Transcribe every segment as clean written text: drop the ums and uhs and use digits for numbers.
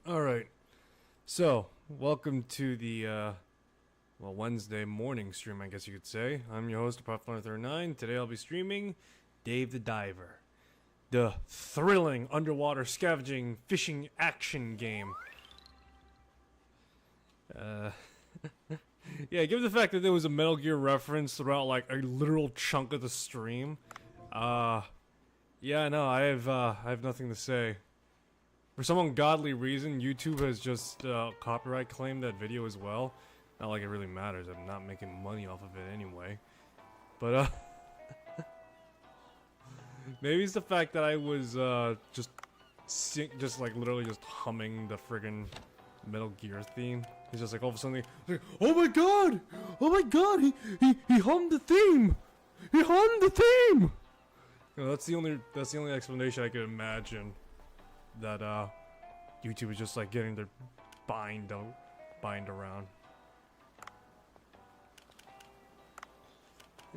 Alright, so welcome to the Wednesday morning stream, I guess you could say. I'm your host, Puff139. Today I'll be streaming Dave the Diver, the thrilling underwater scavenging fishing action game. Yeah, given the fact that there was a Metal Gear reference throughout like a literal chunk of the stream, yeah, no, I have nothing to say. For some ungodly reason, YouTube has just copyright claimed that video as well. Not like it really matters. I'm not making money off of it anyway. But maybe it's the fact that I was just like literally just humming the friggin' Metal Gear theme. It's just like all of a sudden, like, oh my god, he hummed the theme. He hummed the theme. You know, that's the only explanation I could imagine. That YouTube is just like getting their bind around.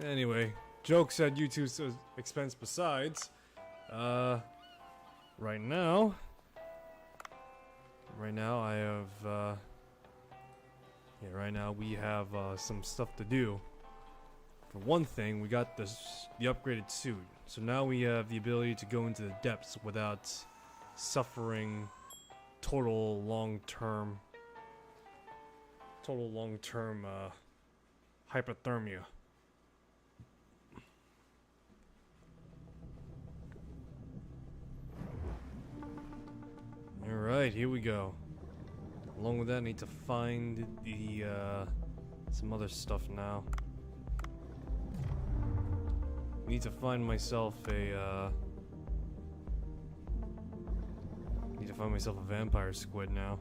Anyway, jokes at YouTube's expense besides. Right now I have right now we have some stuff to do. For one thing, we got the upgraded suit, so now we have the ability to go into the depths without suffering total long-term hypothermia. Alright, here we go. Along with that, I need to find the some other stuff now. Need to find myself a find myself a vampire squid now.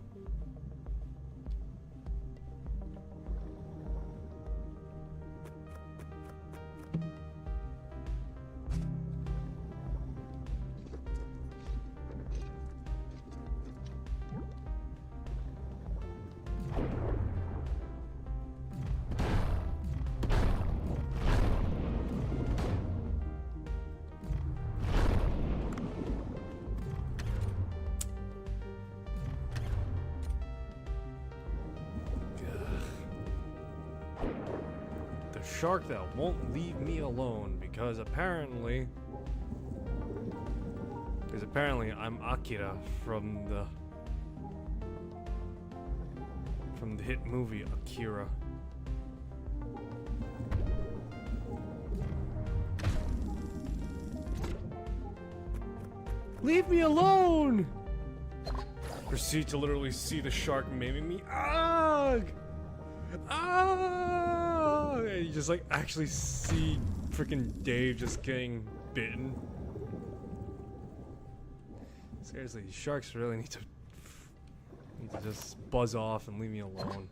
Shark that won't leave me alone because apparently I'm Akira from the hit movie Akira. Leave me alone! Proceed to literally see the shark maiming me. Ugh! You just like actually see freaking Dave just getting bitten. Seriously, sharks really need to just buzz off and leave me alone.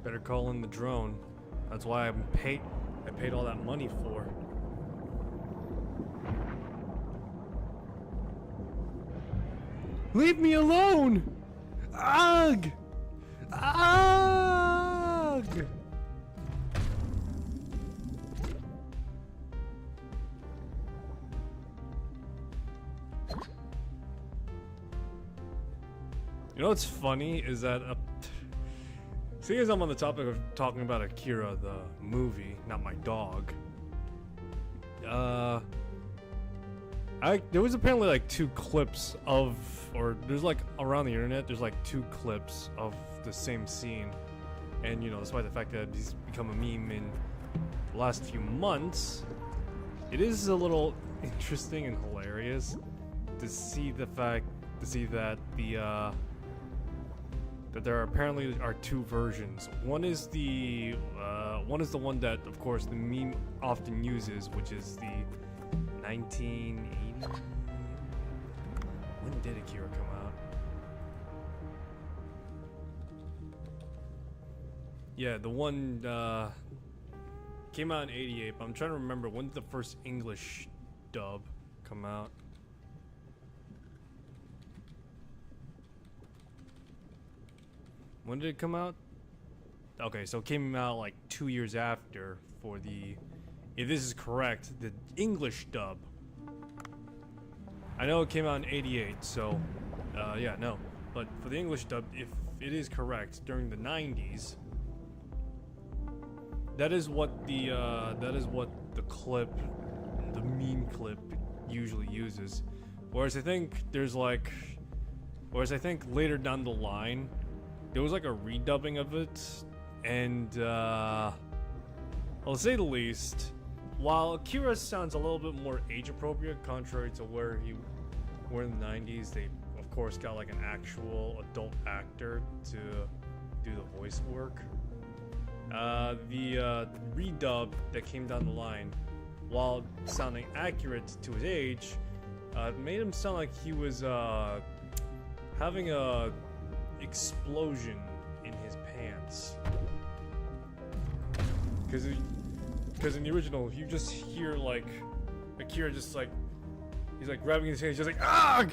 Better call in the drone. That's why I paid all that money for. Leave me alone! Ugh! Ugh! You know what's funny is that seeing as I'm on the topic of talking about Akira, the movie, not my dog, there was apparently like two clips of, or there's like around the internet, there's like two clips of the same scene, and you know, despite the fact that he's become a meme in the last few months, it is a little interesting and hilarious to see that that there apparently are two versions. One is the one that, of course, the meme often uses, which is the 1980. When did Akira come out? Yeah, the one came out in '88. But I'm trying to remember when did the first English dub come out? When did it come out? Okay, so it came out like 2 years after for the, if this is correct, the English dub. I know it came out in '88, so yeah, no. But for the English dub, if it is correct, during the '90s, that is what the clip, the meme clip, usually uses. Whereas I think later down the line, there was like a redubbing of it, and I'll say the least, while Akira sounds a little bit more age appropriate, contrary to where in the '90s, they of course got like an actual adult actor to do the voice work. The redub that came down the line, while sounding accurate to his age, made him sound like he was having a explosion in his pants. Because in the original, you just hear like Akira just like, he's like grabbing his hands, just like "Ugh!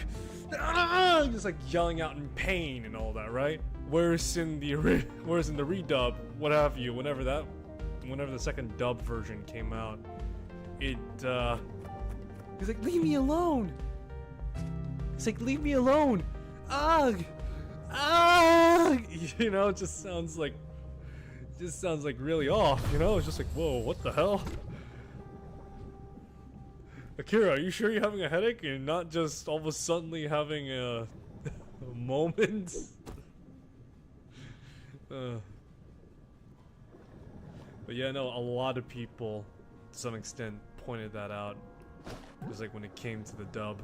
Ah!" just like yelling out in pain and all that, right? Whereas in the redub, what have you, whenever the second dub version came out, he's like, "Leave me alone!" It's like, "Leave me alone!" Ugh! Ugh! You know, it just sounds like really off, you know? It's just like, whoa, what the hell? Akira, are you sure you're having a headache and not just all of a sudden having a moment? But yeah, no, a lot of people, to some extent, pointed that out. Just like when it came to the dub.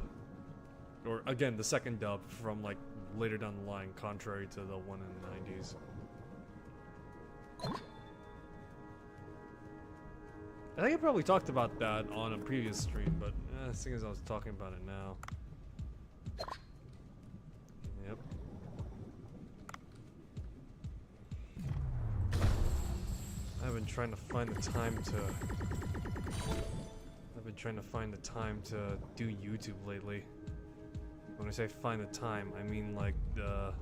Or, again, the second dub from, like, later down the line, contrary to the one in the '90s. I think I probably talked about that on a previous stream, but seeing as I was talking about it now. Yep. I've been trying to find the time to do YouTube lately. When I say find the time, I mean like the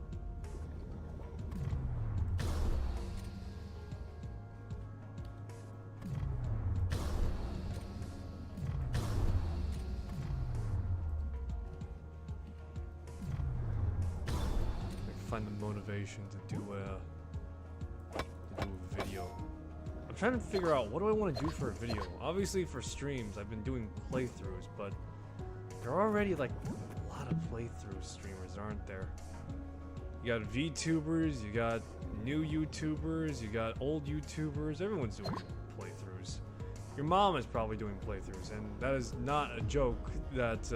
find the motivation to do a video. I'm trying to figure out, what do I want to do for a video? Obviously for streams, I've been doing playthroughs, but there are already like a lot of playthrough streamers, aren't there? You got VTubers, you got new YouTubers, you got old YouTubers, everyone's doing playthroughs. Your mom is probably doing playthroughs, and that is not a joke. That,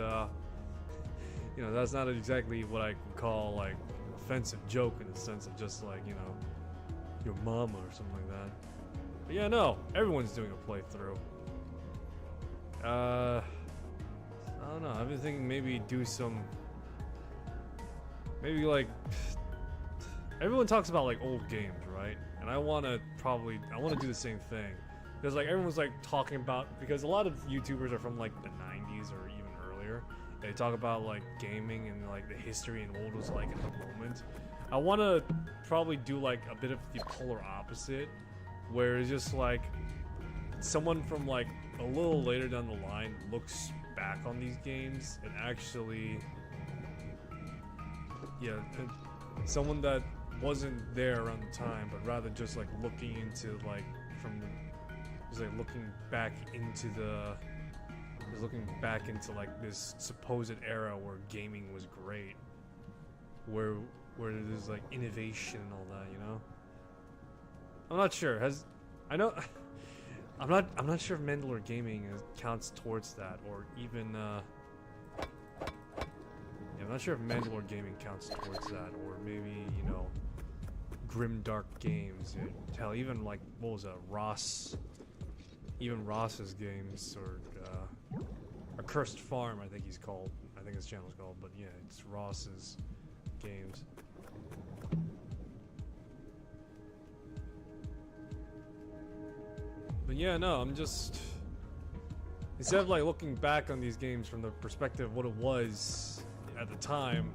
you know, that's not exactly what I would call like offensive joke in the sense of just like, you know, your mama or something like that. But yeah, no, everyone's doing a playthrough. I don't know, I've been thinking maybe do some, maybe like, everyone talks about like old games, right? And I want to do the same thing. Because like everyone's like talking about, because a lot of YouTubers are from like the 90s or even earlier. They talk about like gaming and like the history and what it was like at the moment. I want to probably do like a bit of the polar opposite, where it's just like someone from like a little later down the line looks back on these games and actually, yeah, someone that wasn't there around the time, but rather just like looking into like looking back into like this supposed era where gaming was great, where there's like innovation and all that, you know. I'm not sure. I'm not sure if Mandalore Gaming counts towards that, or even I'm not sure if Mandalore Gaming counts towards that, or maybe, you know, Grim Dark Games. Hell, even like, what was that, Ross's games, or Cursed Farm, I think he's called. I think his channel's called, but yeah, it's Ross's games. But yeah, no, I'm just instead of like looking back on these games from the perspective of what it was at the time,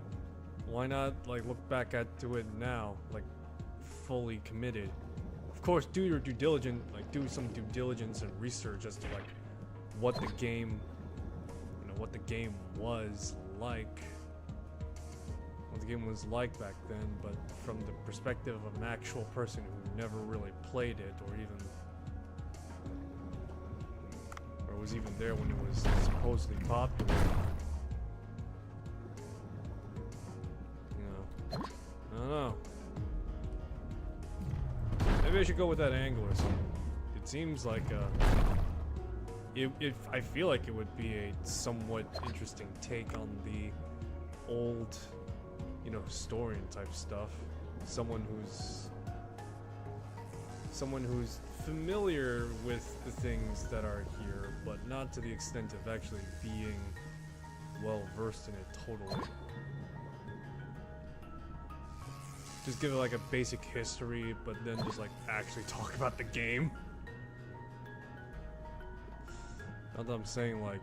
why not like look back to it now, like fully committed? Of course, do your due diligence, like do some due diligence and research as to like what the game, what the game was like. What the game was like back then, but from the perspective of an actual person who never really played it, or was even there when it was supposedly popular. I don't know. Maybe I should go with that angle or something. It seems like I feel like it would be a somewhat interesting take on the old, historian type stuff. Someone who's familiar with the things that are here, but not to the extent of actually being well versed in it totally. Just give it like a basic history, but then just like actually talk about the game. Not that I'm saying like,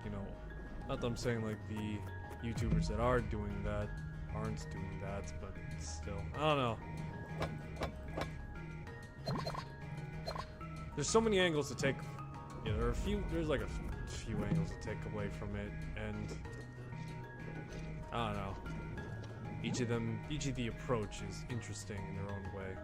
not that I'm saying like the YouTubers that are doing that aren't doing that, but still, I don't know. There's so many angles to take. Yeah, there's like a few angles to take away from it, and I don't know. Each of the approach is interesting in their own way.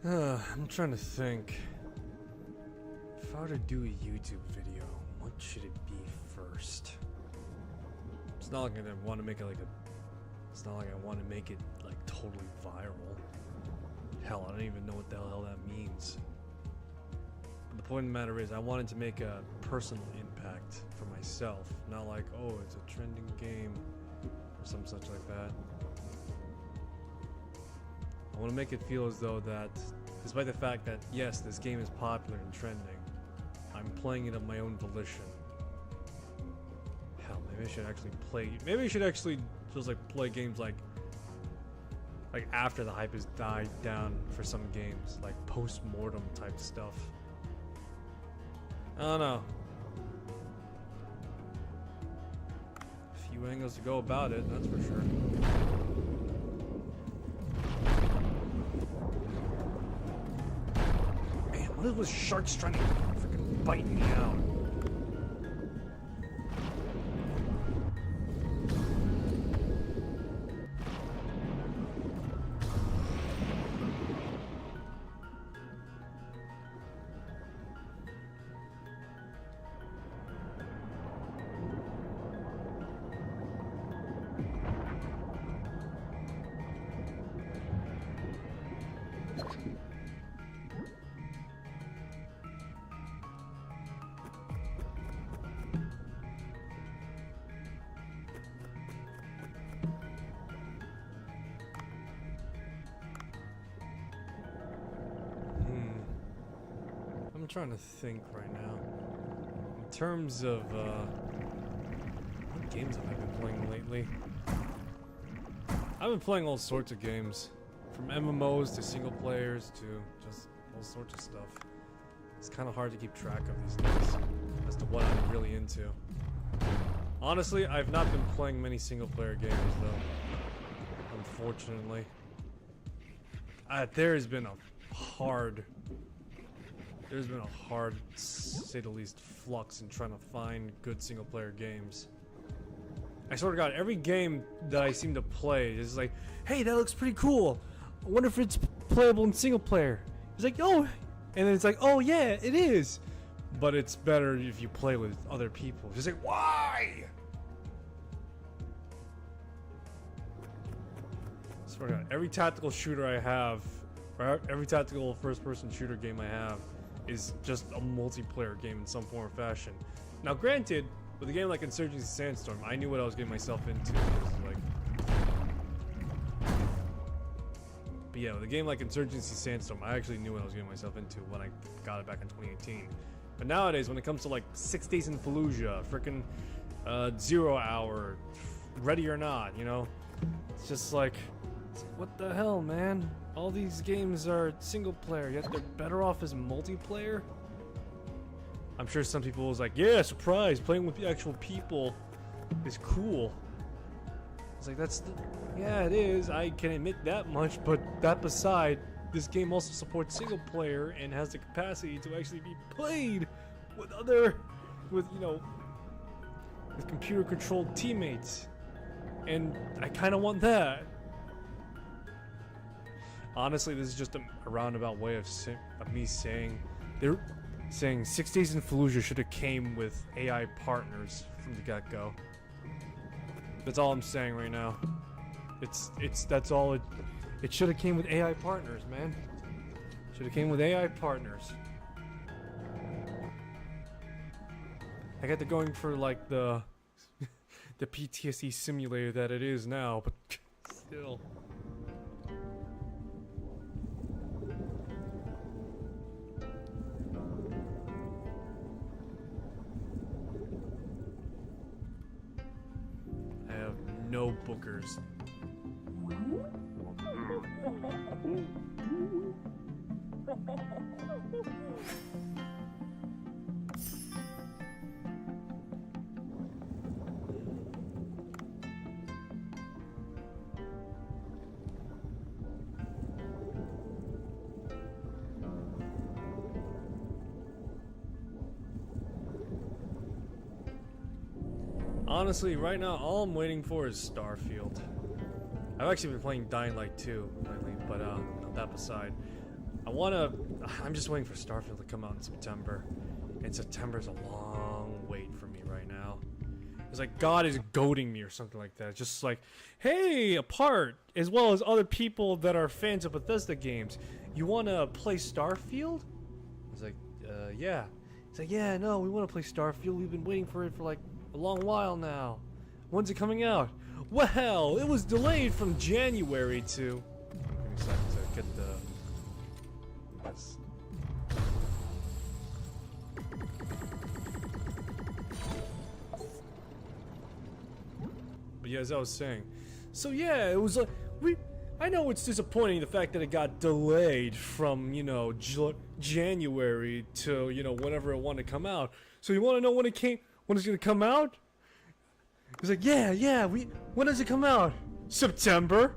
I'm trying to think. If I were to do a YouTube video, what should it be first? It's not like I want to make it like it's not like I want to make it like totally viral. Hell, I don't even know what the hell that means. But the point of the matter is, I wanted to make a personal impact for myself, not like, oh, it's a trending game or some such like that. I want to make it feel as though that, despite the fact that, yes, this game is popular and trending, I'm playing it of my own volition. Hell, maybe I should actually maybe I should actually just like play games like after the hype has died down for some games, like post-mortem type stuff. I don't know. A few angles to go about it, that's for sure. What are those sharks trying to freaking bite me out? I'm trying to think right now. In terms of, what games have I been playing lately? I've been playing all sorts of games. From MMOs to single players to just all sorts of stuff. It's kind of hard to keep track of these days as to what I'm really into. Honestly, I've not been playing many single player games though. Unfortunately. There's been a hard, to say the least, flux in trying to find good single player games. I swear to God, every game that I seem to play is like, hey, that looks pretty cool. I wonder if it's playable in single player. It's like, oh, and then it's like, oh yeah, it is. But it's better if you play with other people. It's like, why? I swear to God, every tactical shooter I have Every tactical first-person shooter game I have is just a multiplayer game in some form or fashion. Now, granted, with a game like Insurgency Sandstorm, I knew what I was getting myself into. But yeah, with a game like Insurgency Sandstorm, I actually knew what I was getting myself into when I got it back in 2018. But nowadays, when it comes to like 6 Days in Fallujah, frickin' 0 Hour, Ready or Not, you know, it's just like, what the hell, man? All these games are single player, yet they're better off as multiplayer? I'm sure some people was like, yeah, surprise, playing with the actual people is cool. It's like, yeah, it is, I can admit that much, but that beside, this game also supports single player and has the capacity to actually be played with with computer controlled teammates. And I kind of want that. Honestly, this is just a roundabout way of me saying, they're saying 6 Days in Fallujah should have came with AI partners from the get-go. That's all I'm saying right now. That's all it should have came with AI partners, man. Should have came with AI partners. I got the going for like the the PTSD simulator that it is now, but still. I have no bookers. Honestly, right now, all I'm waiting for is Starfield. I've actually been playing Dying Light 2 lately, but that beside. I'm just waiting for Starfield to come out in September. And September's a long wait for me right now. It's like God is goading me or something like that. It's just like, hey, apart, as well as other people that are fans of Bethesda games, you want to play Starfield? I was like, yeah. It's like, yeah, no, we want to play Starfield. We've been waiting for it for like a long while now. When's it coming out? Well, it was delayed from January to... Give me a second to get the... Yes. But yeah, as I was saying, so yeah, it was like I know it's disappointing the fact that it got delayed from January to whenever it wanted to come out. So you want to know when it's gonna come out? It's like yeah. When does it come out? September.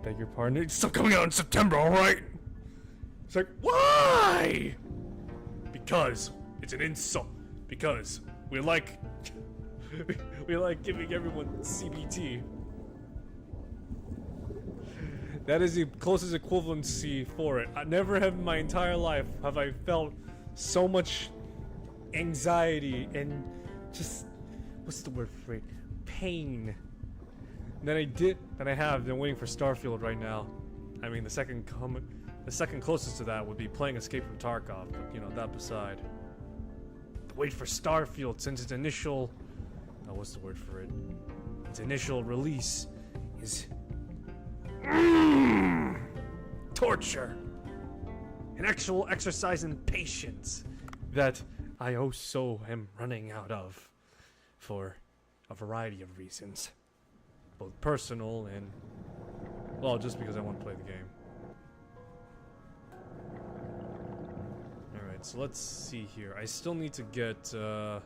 Beg your pardon. It's still coming out in September, all right? It's like, why? Because it's an insult. Because we like giving everyone CBT. That is the closest equivalency for it. I never have in my entire life have I felt so much anxiety and just, what's the word for it? Pain. Than I have been waiting for Starfield right now. I mean, the second closest to that would be playing Escape from Tarkov, but that beside. Wait for Starfield since its initial, what's the word for it? Its initial release is torture, an actual exercise in patience that I also am running out of for a variety of reasons. Both personal and, well, just because I want to play the game. Alright, so let's see here. I still need to get, where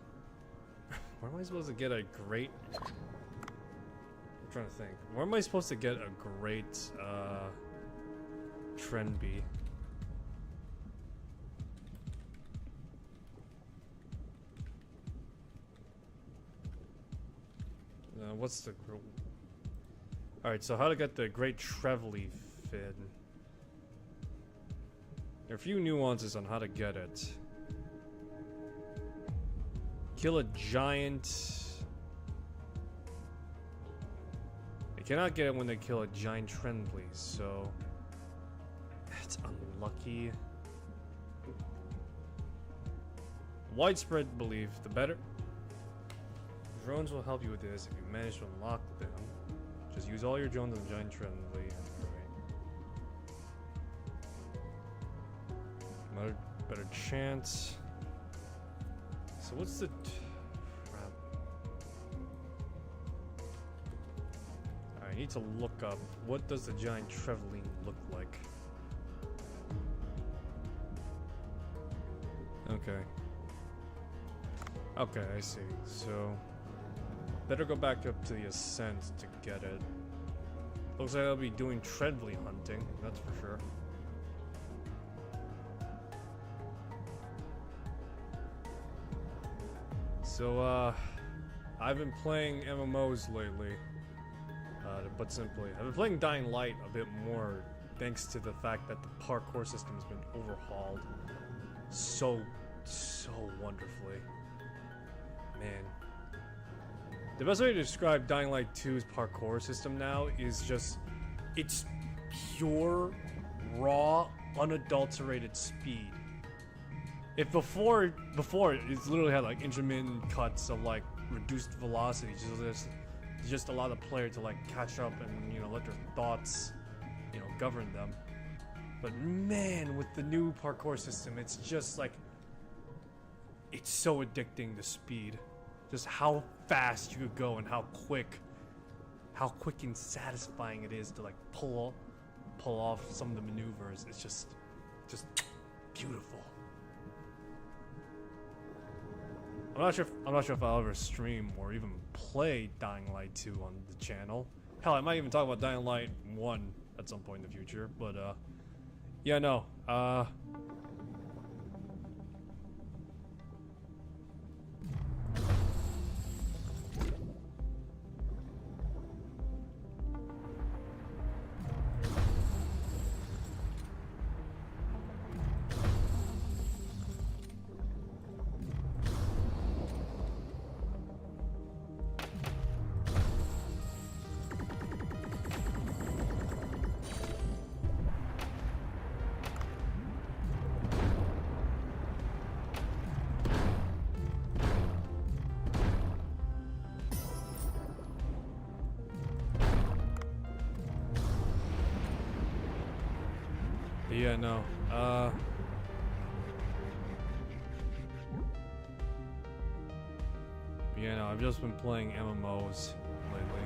am I supposed to get a great... I'm trying to think. Where am I supposed to get a great, trend be? What's the... Alright, so how to get the Great Trevally Fin. There are a few nuances on how to get it. Kill a giant... cannot get it when they kill a giant friendly, so that's unlucky. Widespread belief, the better. Drones will help you with this if you manage to unlock them. Just use all your drones on the giant friendly. Right. Better chance. So what's the crap? I need to look up what does the giant Treveline look like. Okay. Okay, I see. So better go back up to the ascent to get it. Looks like I'll be doing Treadly hunting, that's for sure. So, I've been playing MMOs lately, to put simply. I've been playing Dying Light a bit more, thanks to the fact that the parkour system has been overhauled so wonderfully. Man. The best way to describe Dying Light 2's parkour system now is just, it's pure, raw, unadulterated speed. If before it's literally had like intermittent cuts of like reduced velocity, just allow the player to like catch up and, you know, let their thoughts, you know, govern them. But man, with the new parkour system, it's just like, it's so addicting, the speed. Just how fast you could go and how quick and satisfying it is to like pull off some of the maneuvers. It's just beautiful. I'm not sure if I'll ever stream or even play Dying Light 2 on the channel. Hell, I might even talk about Dying Light 1 at some point in the future, but yeah, no. Yeah, no. Yeah, no, I've just been playing MMOs lately.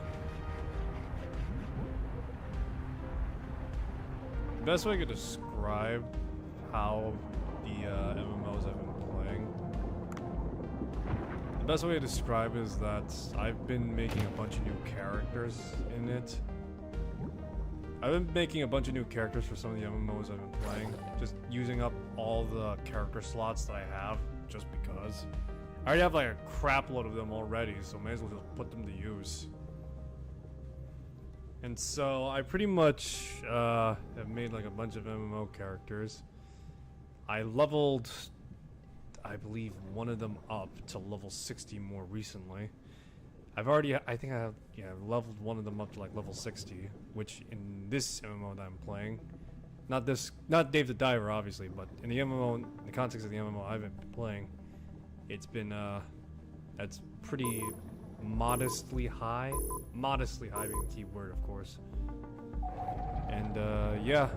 The best way I could describe how the MMOs I've been playing. The best way to describe is that I've been making a bunch of new characters in it. I've been making a bunch of new characters for some of the MMOs I've been playing, just using up all the character slots that I have, just because. I already have like a crap load of them already, so may as well just put them to use. And so I pretty much have made like a bunch of MMO characters. I leveled, I believe, one of them up to level 60 more recently. I think I have, yeah, leveled one of them up to like level 60, which in this MMO that I'm playing, not Dave the Diver obviously, but in the MMO, in the context of the MMO I've been playing, it's been, that's pretty modestly high being the key word, of course. And, yeah.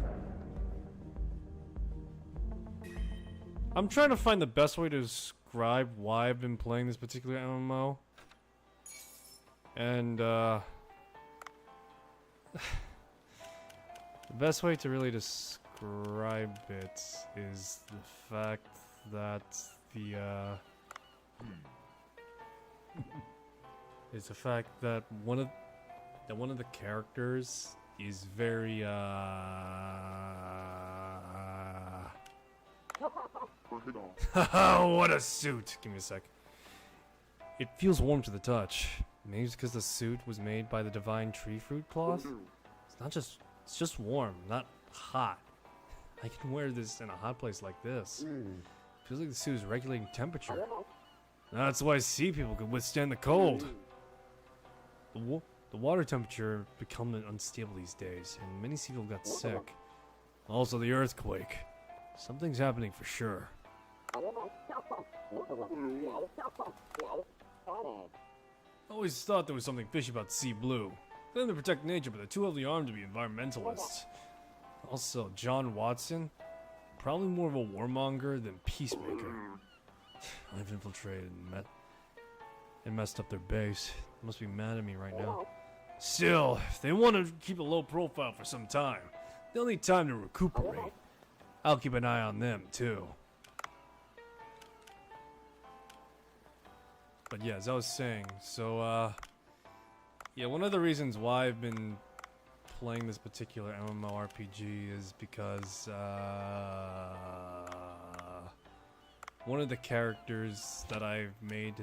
I'm trying to find the best way to describe why I've been playing this particular MMO. And, the best way to really describe it is the fact that one of the characters is very, what a suit! Give me a sec. It feels warm to the touch. Maybe it's because the suit was made by the divine tree fruit cloth? It's just warm, not hot. I can wear this in a hot place like this. Feels like the suit is regulating temperature. That's why sea people can withstand the cold. The The water temperature become unstable these days, and many seafood got sick. Also, the earthquake. Something's happening for sure. I always thought there was something fishy about Sea Blue. Claim to protect nature, but they're too heavily armed to be environmentalists. Also, John Watson, probably more of a warmonger than peacemaker. I've infiltrated and messed up their base. They must be mad at me right now. Still, if they want to keep a low profile for some time, they'll need time to recuperate. I'll keep an eye on them, too. But yeah, as I was saying, so, yeah, one of the reasons why I've been playing this particular MMORPG is because, one of the characters that I've made,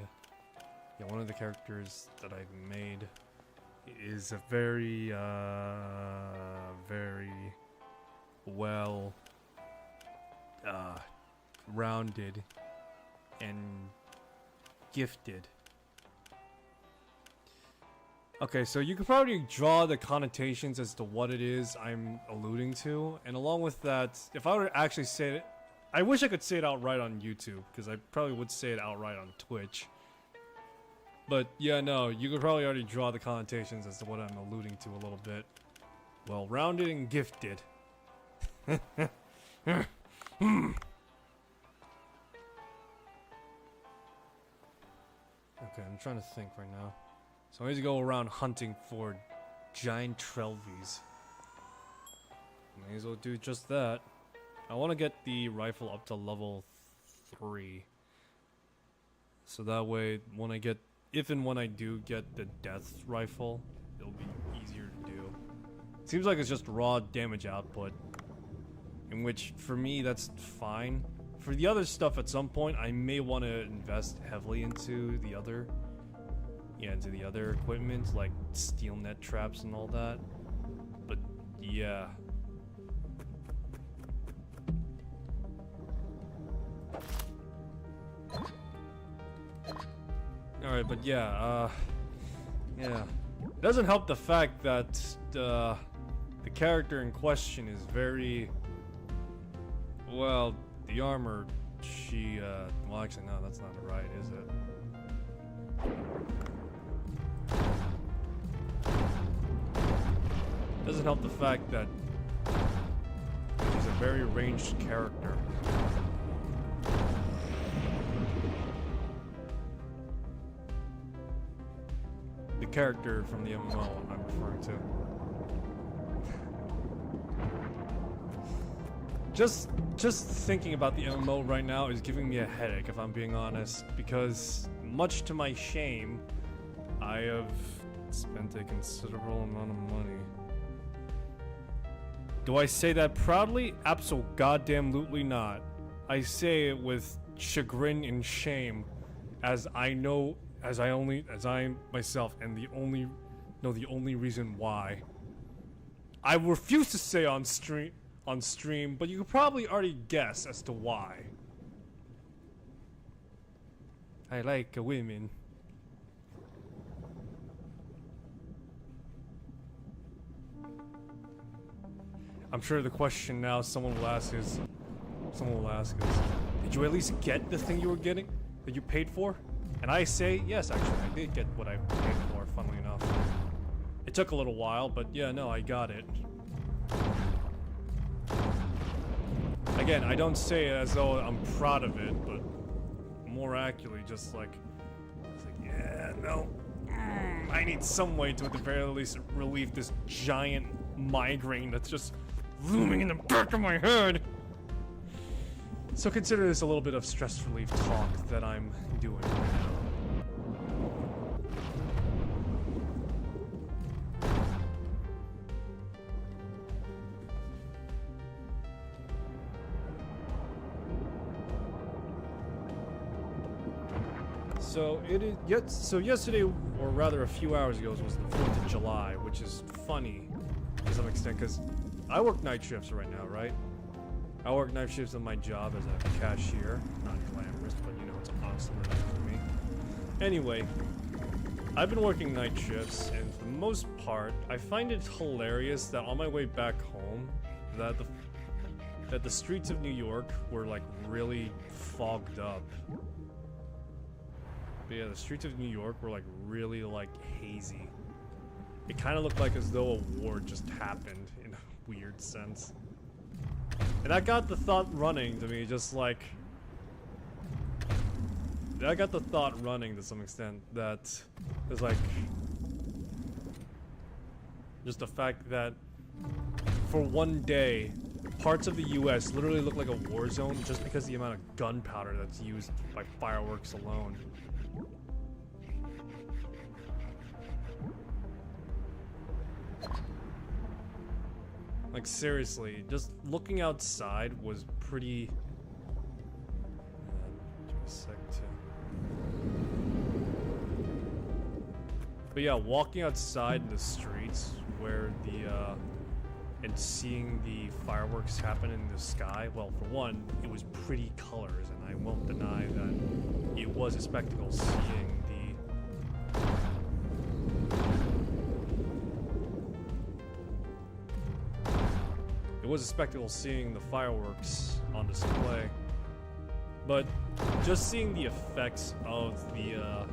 is a very, very well, rounded and gifted. Okay, so you could probably draw the connotations as to what it is I'm alluding to, and along with that, if I were to actually say it, I wish I could say it outright on YouTube, because I probably would say it outright on Twitch. But yeah, no, you could probably already draw the connotations as to what I'm alluding to a little bit. Well, rounded and gifted. Okay, I'm trying to think right now. So I need to go around hunting for giant Trelvies. May as well do just that. I want to get the rifle up to level 3. So that way, when I get, if and when I do get the death rifle, it'll be easier to do. Seems like it's just raw damage output. In which, for me, that's fine. For the other stuff, at some point, I may want to invest heavily into the other... Yeah, into the other equipment, like steel net traps and all that. But, yeah. Alright, but yeah, yeah. It doesn't help the fact that, the character in question is very... Well, the armor, she, well, actually, no, that's not right, is it? Doesn't help the fact that he's a very ranged character. The character from the MMO I'm referring to. Just thinking about the MMO right now is giving me a headache, if I'm being honest, because much to my shame, I have spent a considerable amount of money. Do I say that proudly? Abso-goddamn-lutely not. I say it with chagrin and shame, as I know, as I myself am the only reason why. I refuse to say on stream, but you could probably already guess as to why. I like women. I'm sure the question now someone will ask is, did you at least get the thing you were getting, that you paid for? And I say, yes, actually, I did get what I paid for, funnily enough. It took a little while, but yeah, no, I got it. Again, I don't say it as though I'm proud of it, but more accurately, just like, it's like, yeah, no. I need some way to, at the very least, relieve this giant migraine that's just looming in the back of my head. So consider this a little bit of stress relief talk that I'm doing right now. So it is so yesterday, or rather a few hours ago, was the 4th of July, which is funny to some extent because I work night shifts right now, right? I work night shifts on my job as a cashier. Not glamorous, but you know, it's awesome enough for me. Anyway, I've been working night shifts, and for the most part, I find it hilarious that on my way back home, that the streets of New York were like really fogged up. But yeah, the streets of New York were like really like hazy. It kind of looked like as though a war just happened in a weird sense. And I got the thought running to me, just like... I got the thought running to some extent that there's like... just the fact that for one day, parts of the US literally look like a war zone just because of the amount of gunpowder that's used by fireworks alone. Like seriously, just looking outside was pretty... give me a sec to... But yeah, walking outside in the streets where the, and seeing the fireworks happen in the sky, well, for one, it was pretty colors, and I won't deny that it was a spectacle seeing the... It was a spectacle seeing the fireworks on display, but just seeing the effects of the,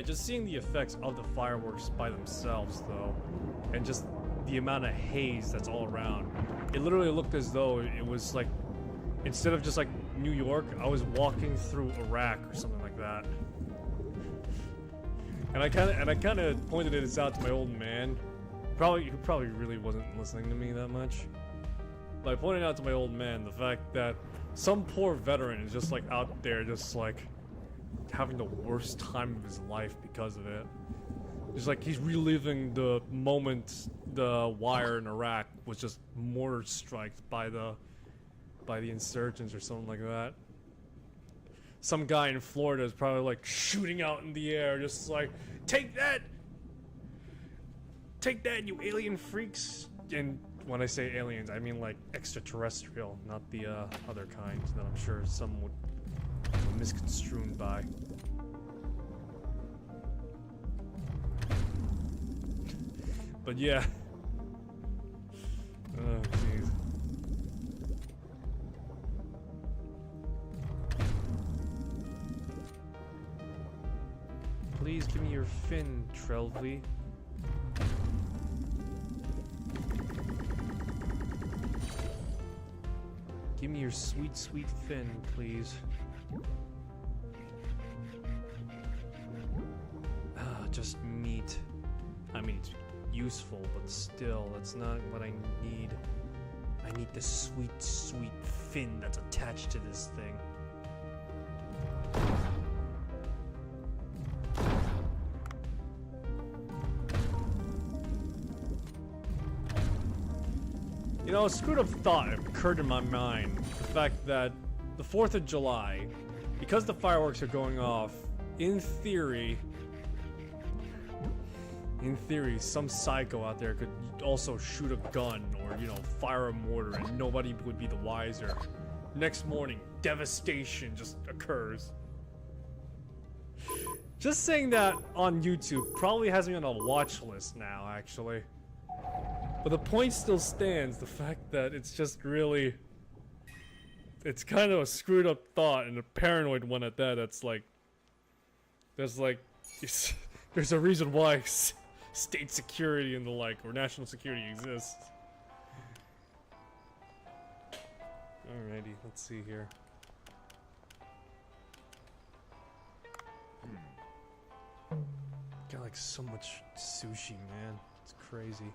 just seeing the effects of the fireworks by themselves, though, and just the amount of haze that's all around, it literally looked as though it was like, instead of just like New York, I was walking through Iraq or something like that. And I kind of pointed this out to my old man. Who probably really wasn't listening to me that much. But I pointed out to my old man the fact that some poor veteran is just like out there just like having the worst time of his life because of it. It's like he's reliving the moment the wire in Iraq was just mortar striked by the insurgents or something like that. Some guy in Florida is probably like shooting out in the air, just like, take that! Take that, you alien freaks! And when I say aliens, I mean like extraterrestrial, not the other kind that I'm sure some would misconstrued by. But yeah. Oh, jeez. Please give me your fin, Trelvy. Give me your sweet, sweet fin, please. Just meat. I mean, it's useful, but still, that's not what I need. I need the sweet, sweet fin that's attached to this thing. You know, a screwed up thought occurred in my mind. The fact that the 4th of July, because the fireworks are going off, in theory, some psycho out there could also shoot a gun or, you know, fire a mortar and nobody would be the wiser. Next morning, devastation just occurs. Just saying that on YouTube probably has me on a watch list now, actually. But the point still stands, the fact that it's just really... It's kind of a screwed up thought, and a paranoid one at that, that's like... There's like... There's a reason why state security and the like, or national security exists. Alrighty, let's see here. Got like so much sushi, man. It's crazy.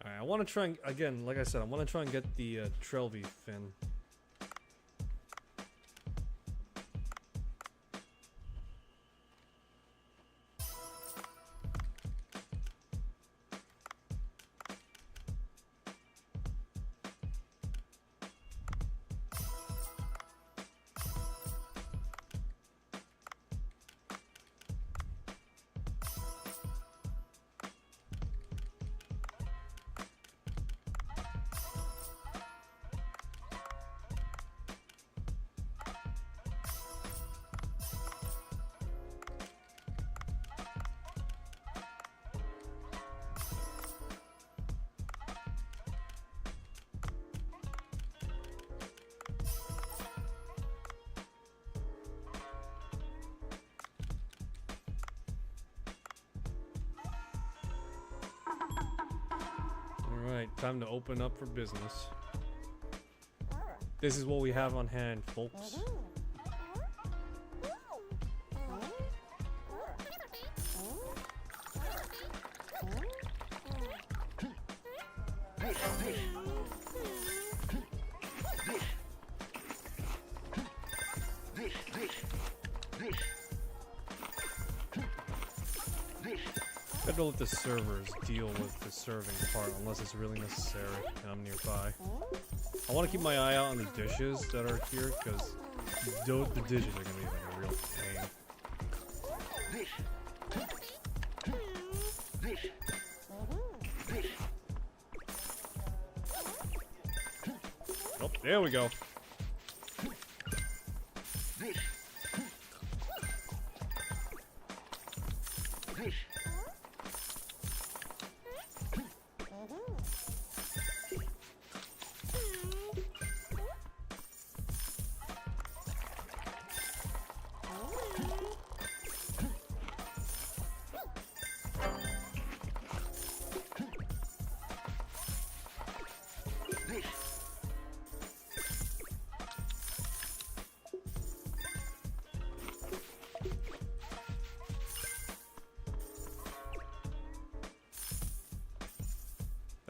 Alright, I want to try and, again, like I said, I want to try and get the Trelvy fin. Alright, time to open up for business. This is what we have on hand, folks. I don't let the servers deal with the serving part unless it's really necessary and I'm nearby. I want to keep my eye out on the dishes that are here because the dishes are going to be like a real pain. Oh, there we go.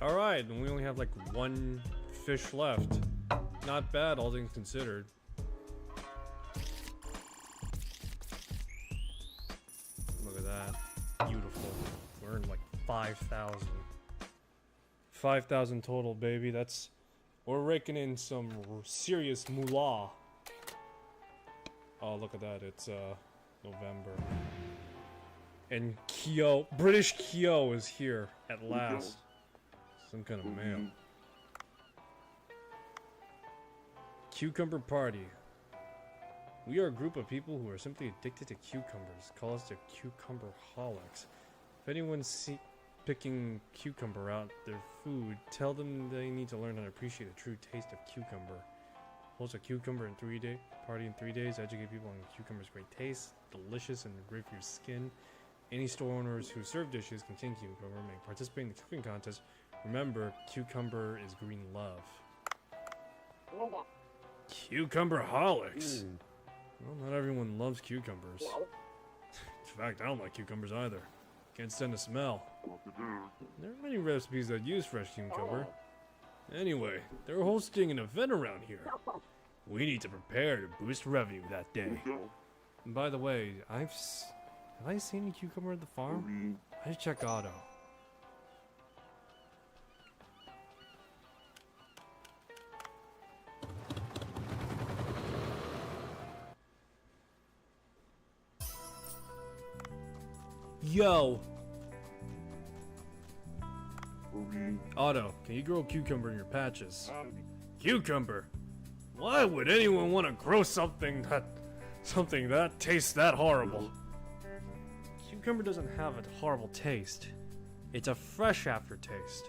Alright, and we only have like one fish left. Not bad, all things considered. Look at that. Beautiful. We earned like 5,000. 5,000 total, baby. That's... We're raking in some serious moolah. Oh, look at that. It's, November. And Kyo... British Kyo is here at last. Some kind of mail. Cucumber party. We are a group of people who are simply addicted to cucumbers. Call us the cucumber holics. If anyone's picking cucumber out their food, tell them they need to learn how to appreciate the true taste of cucumber. Host a cucumber in 3 day party in 3 days. Educate people on cucumber's great taste, delicious and great for your skin. Any store owners who serve dishes contain cucumber may participate in the cooking contest. Remember, cucumber is green love. Cucumber holics. Well, not everyone loves cucumbers. In fact, I don't like cucumbers either. Can't stand the smell. There are many recipes that use fresh cucumber. Anyway, they're hosting an event around here. We need to prepare to boost revenue that day. And by the way, have I seen a cucumber at the farm? I should check Otto. Yo! Otto, can you grow a cucumber in your patches? Cucumber? Why would anyone want to grow something that tastes that horrible? Cucumber doesn't have a horrible taste. It's a fresh aftertaste.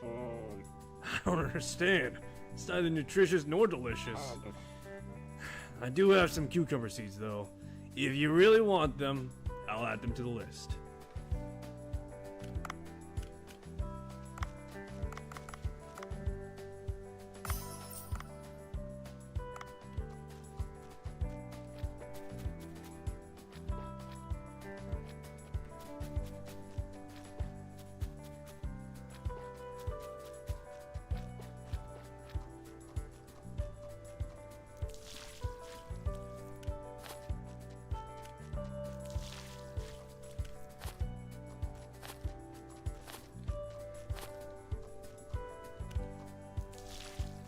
I don't understand. It's neither nutritious nor delicious. I do have some cucumber seeds though. If you really want them, I'll add them to the list.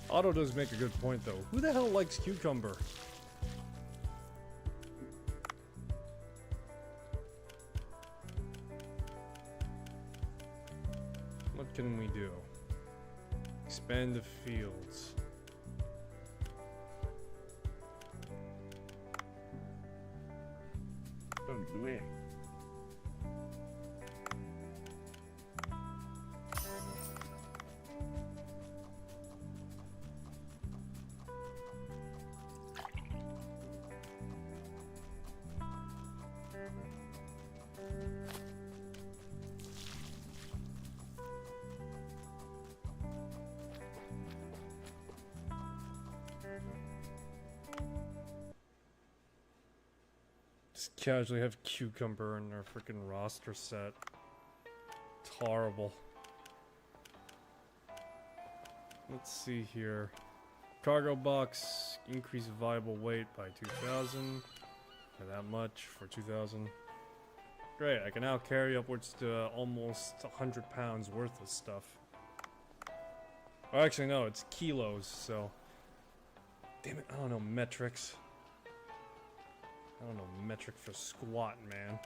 Otto does make a good point though. Who the hell likes cucumber? What can we do? Expand the fields. Don't do it. Just casually have cucumber in their freaking roster set. It's horrible. Let's see here. Cargo box, increase viable weight by 2,000. Not that much for 2,000. Great, I can now carry upwards to almost 100 pounds worth of stuff. Oh, actually, no, it's kilos, so. Damn it, I don't know metrics. I don't know metric for squat, man.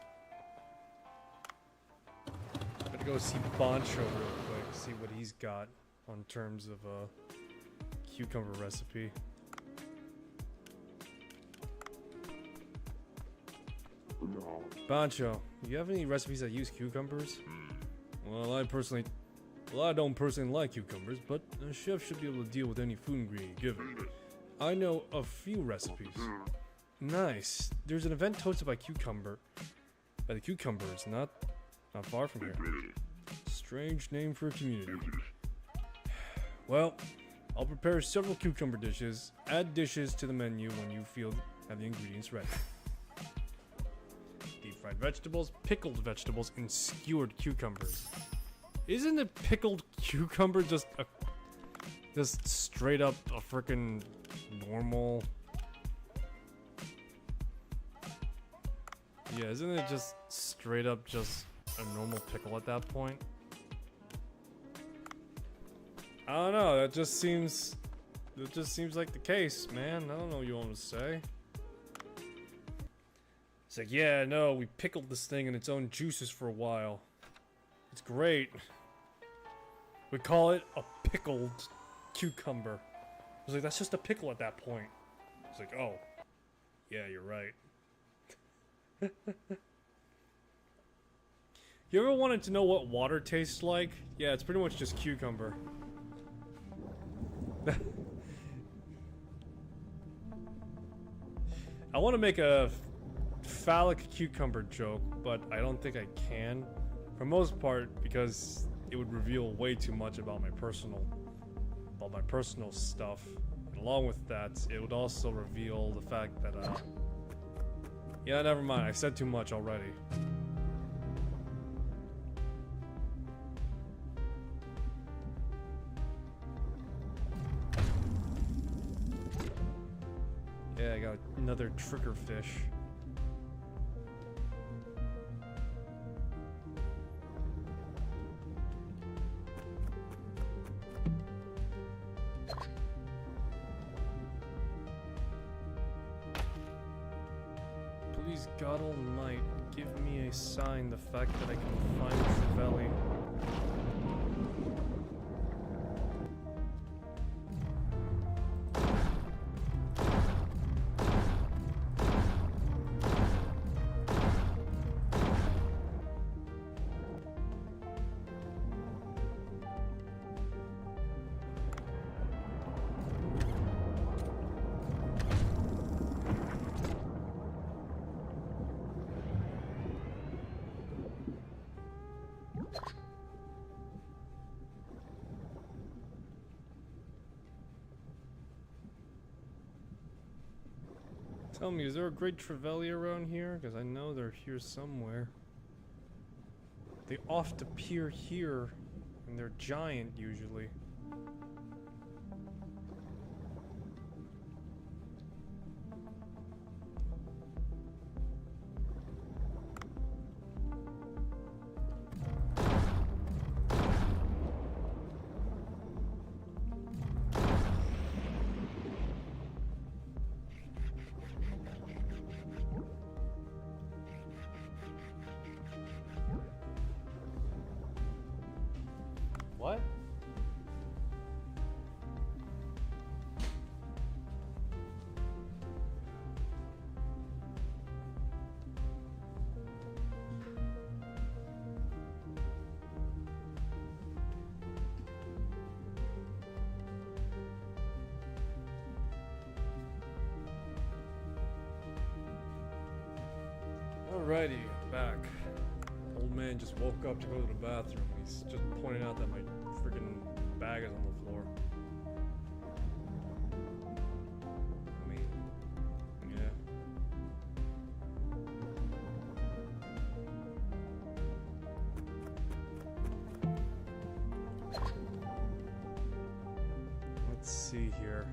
Better go see Boncho real quick, see what he's got on terms of a cucumber recipe. Boncho, you have any recipes that use cucumbers? Well, I don't personally like cucumbers, but a chef should be able to deal with any food ingredient given. I know a few recipes. Nice. There's an event hosted by the Cucumbers, not far from here. Strange name for a community. Well, I'll prepare several cucumber dishes. Add dishes to the menu when you have the ingredients ready. Deep fried vegetables, pickled vegetables, and skewered cucumbers. Isn't a pickled cucumber just straight up a frickin' normal? Yeah, isn't it just straight up just a normal pickle at that point? I don't know, that just seems like the case, man. I don't know what you want to say. It's like, yeah, no, we pickled this thing in its own juices for a while. It's great. We call it a pickled cucumber. I was like, that's just a pickle at that point. It's like, oh, yeah, you're right. You ever wanted to know what water tastes like? Yeah, it's pretty much just cucumber. I want to make a phallic cucumber joke, but I don't think I can. For most part, because it would reveal way too much about my personal stuff. And along with that, it would also reveal the fact that, yeah, never mind. I said too much already. Yeah, I got another trigger fish. Please, God Almighty, give me a sign, the fact that I can find Trevally. Tell me, is there a great Trevally around here? Because I know they're here somewhere. They oft appear here, and they're giant usually. What? Alrighty, I'm back. Old man just woke up to go to the bathroom. He's just pointing out that my freaking bag is on the floor. I mean, yeah. see here.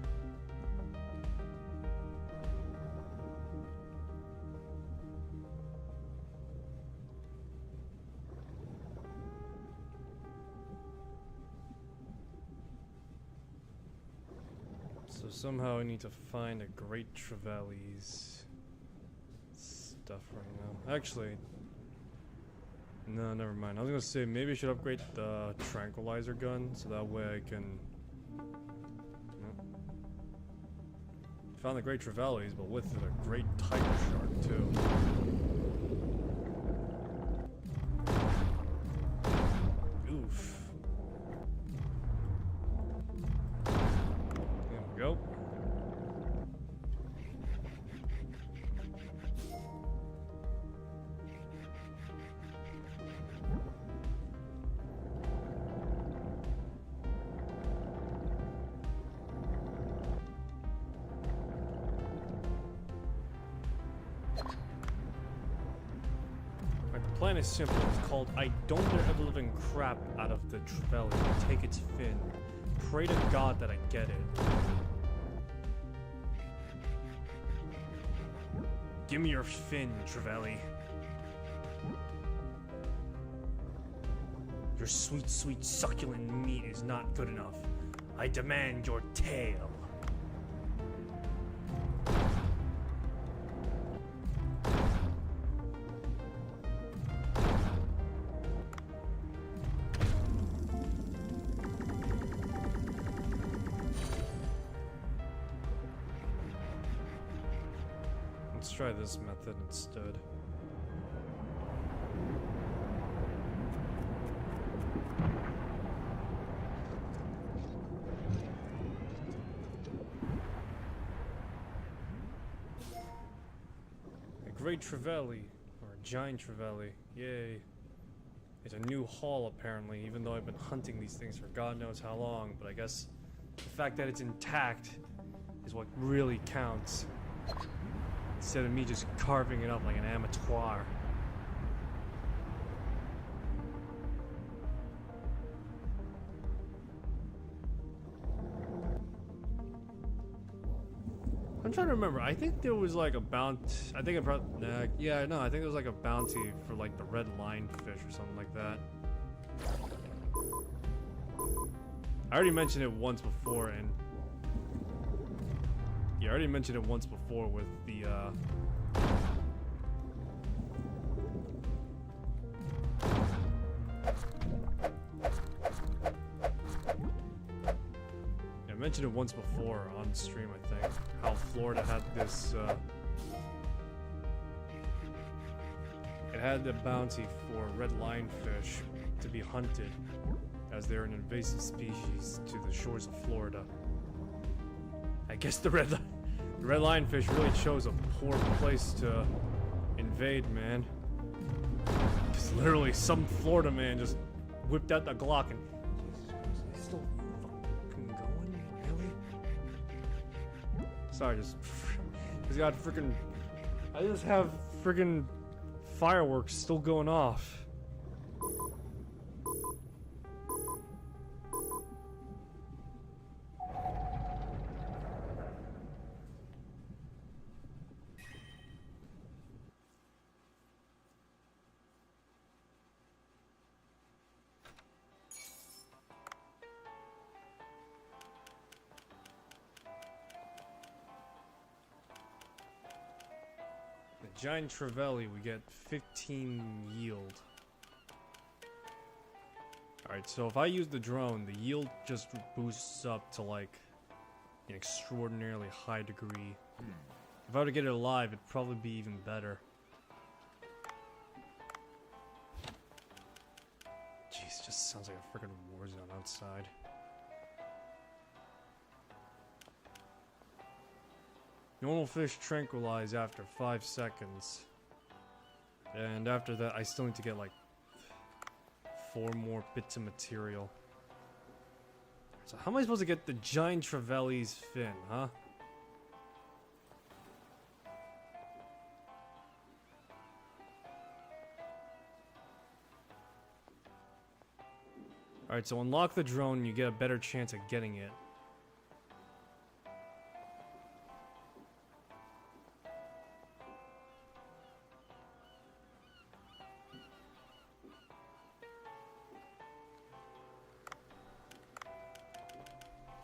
So somehow I need to find a Great Trevely's stuff right now. Actually, no, never mind. I was gonna say maybe I should upgrade the tranquilizer gun so that way I can. Found the Great Trevely's, but with it a great tiger shark too. Oof. There we go. The plan is simple. It's called I don't dare ever living crap out of the Trevally. Take its fin. Pray to God that I get it. Give me your fin, Trevally. Your sweet, sweet, succulent meat is not good enough. I demand your tail. Let's try this method instead. A Great Trevally, or a Giant Trevally, yay. It's a new haul apparently, even though I've been hunting these things for God knows how long, but I guess the fact that it's intact is what really counts. Instead of me just carving it up like an amateur. I'm trying to remember. I think there was like a bounty. I think I probably. Yeah, no, I think there was like a bounty for like the red lionfish or something like that. I already mentioned it once before, and yeah, I already mentioned it once before with the I mentioned it once before on stream, I think, how Florida had this it had the bounty for red lionfish to be hunted as they're an invasive species to the shores of Florida. I guess the red lionfish really chose a poor place to invade, man. Because literally some Florida man just whipped out the Glock and he's still fucking going, really? Sorry, just he's got freaking. I just have freaking fireworks still going off. Giant Trevally, we get 15 yield. Alright, so if I use the drone, the yield just boosts up to like an extraordinarily high degree. If I were to get it alive, it'd probably be even better. Jeez, just sounds like a freaking war zone outside. Normal fish tranquilize after 5 seconds. And after that, I still need to get like 4 more bits of material. So how am I supposed to get the Giant Trevely's fin, huh? Alright, so unlock the drone, you get a better chance at getting it.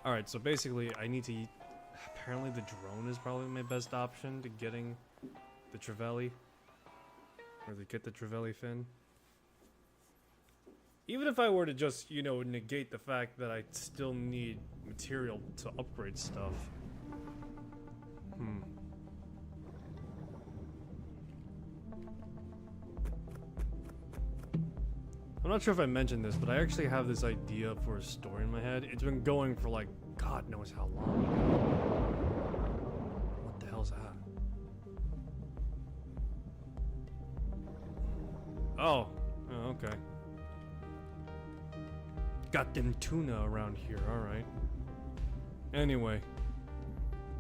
Alright, so basically I need to... Apparently the drone is probably my best option to getting the Trevally. Or to get the Trevally fin. Even if I were to just, you know, negate the fact that I still need material to upgrade stuff. I'm not sure if I mentioned this, but I actually have this idea for a story in my head. It's been going for like, God knows how long. What the hell's that? Oh, okay. Got them tuna around here, alright. Anyway.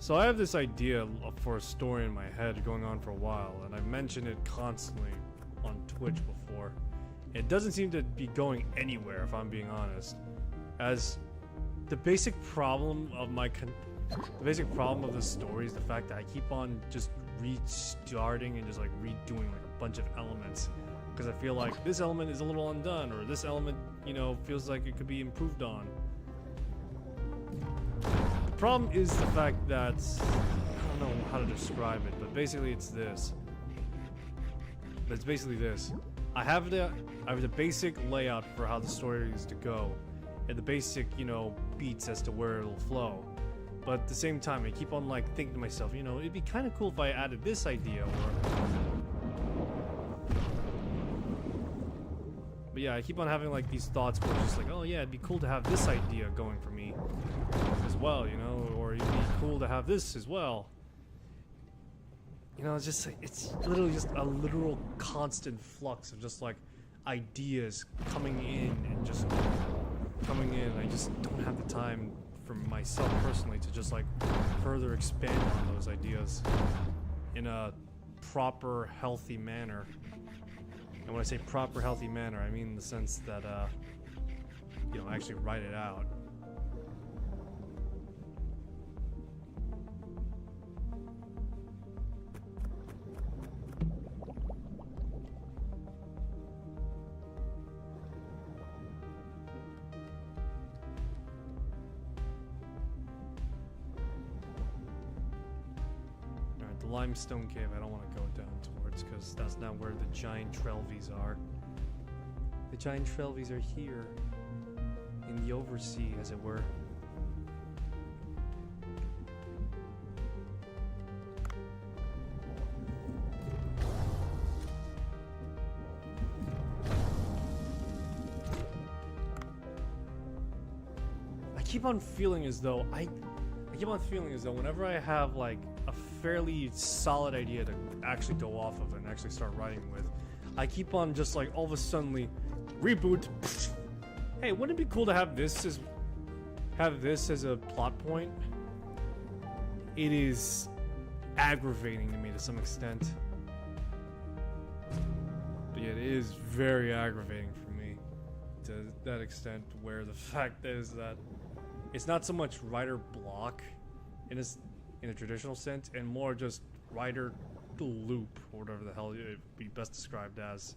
So I have this idea for a story in my head going on for a while, and I've mentioned it constantly on Twitch before. It doesn't seem to be going anywhere, if I'm being honest. As the basic problem of the story is the fact that I keep on just restarting and just like redoing like a bunch of elements. Because I feel like this element is a little undone, or this element, you know, feels like it could be improved on. The problem is the fact that, I don't know how to describe it, but basically it's this. It's basically this. I have the basic layout for how the story is to go, and the basic, you know, beats as to where it'll flow. But at the same time, I keep on like thinking to myself, you know, it'd be kind of cool if I added this idea, But yeah, I keep on having like these thoughts where it's just like, oh yeah, it'd be cool to have this idea going for me as well, you know, or it'd be cool to have this as well. You know, it's just like, it's literally just a literal constant flux of just like ideas coming in and just coming in. I just don't have the time for myself personally to just like further expand on those ideas in a proper, healthy manner. And when I say proper, healthy manner, I mean in the sense that, you know, actually write it out. Alright, the limestone cave I don't want to go down towards because that's not where the giant Trelvies are. The giant Trelvies are here in the oversea, as it were. I keep on feeling as though whenever I have like a fairly solid idea to actually go off of and actually start writing with, I keep on just like all of a sudden reboot. Hey, wouldn't it be cool to have this as a plot point? It is aggravating to me to some extent. But yeah, it is very aggravating for me to that extent, where the fact is that it's not so much writer block in a traditional sense, and more just writer loop, or whatever the hell it would be best described as.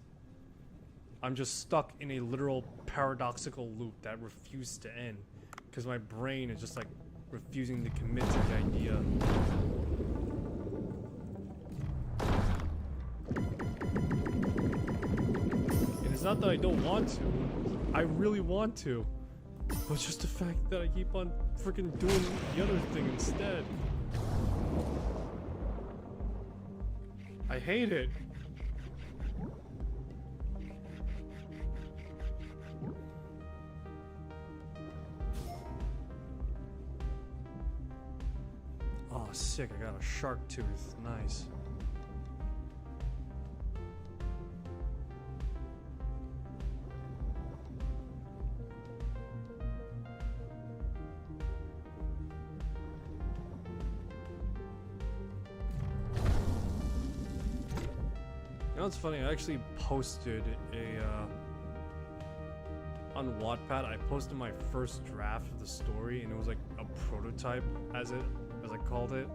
I'm just stuck in a literal paradoxical loop that refuses to end, because my brain is just like refusing to commit to the idea. And it's not that I don't want to, I really want to. But it's just the fact that I keep on freaking doing the other thing instead. I hate it. Oh, sick, I got a shark tooth. Nice. You know what's funny? I actually posted on Wattpad. I posted my first draft of the story, and it was like a prototype, as I called it.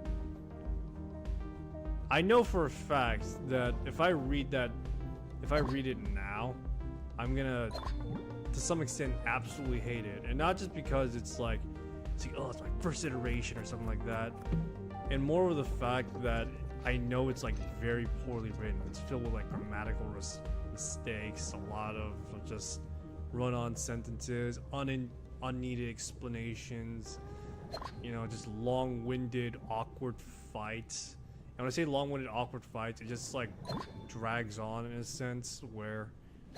I know for a fact that if I read it now, I'm gonna, to some extent, absolutely hate it, and not just because it's like it's like, oh, it's my first iteration or something like that. And more of the fact that I know it's like very poorly written. It's filled with like grammatical mistakes, a lot of just run-on sentences, unneeded explanations, you know, just long-winded, awkward fights. And when I say long-winded, awkward fights, it just like drags on in a sense where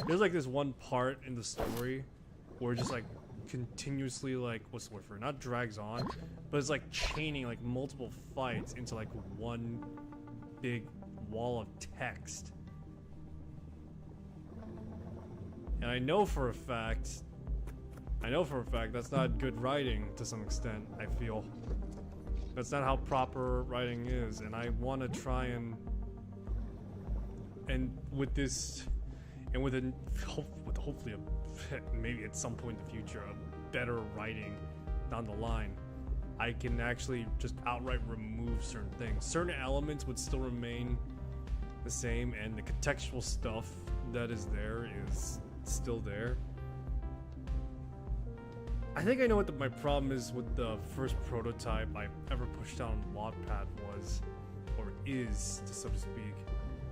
there's like this one part in the story where it just like continuously like, what's the word for it? Not drags on, but it's like chaining like multiple fights into like one big wall of text. And I know for a fact that's not good writing to some extent, I feel. That's not how proper writing is, and I want to try and with this, and with hopefully maybe at some point in the future, a better writing down the line, I can actually just outright remove certain things. Certain elements would still remain the same, and the contextual stuff that is there is still there. I think I know what my problem is with the first prototype I ever pushed out on Wattpad was, or is, so to speak.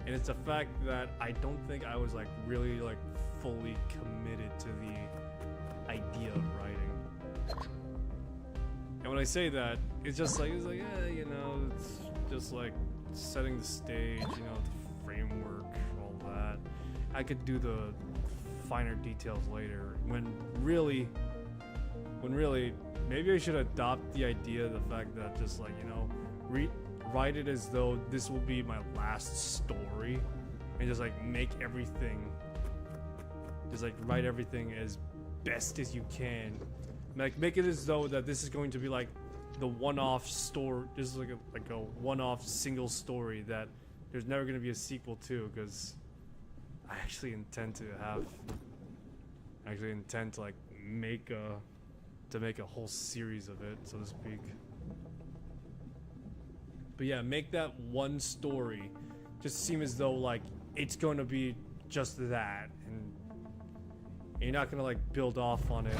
And it's the fact that I don't think I was like really like fully committed to the idea of writing. And when I say that, it's like yeah, you know, it's just like setting the stage, you know, the framework, all that. I could do the finer details later. When really, maybe I should adopt the idea of the fact that just like, you know, write it as though this will be my last story, and just like make everything, just like write everything as best as you can. Like make it as though that this is going to be like the one-off story. This is like a one-off single story that there's never going to be a sequel to, because I actually intend to like make a whole series of it, so to speak. But yeah, make that one story just seem as though like it's going to be just that, and you're not gonna like build off on it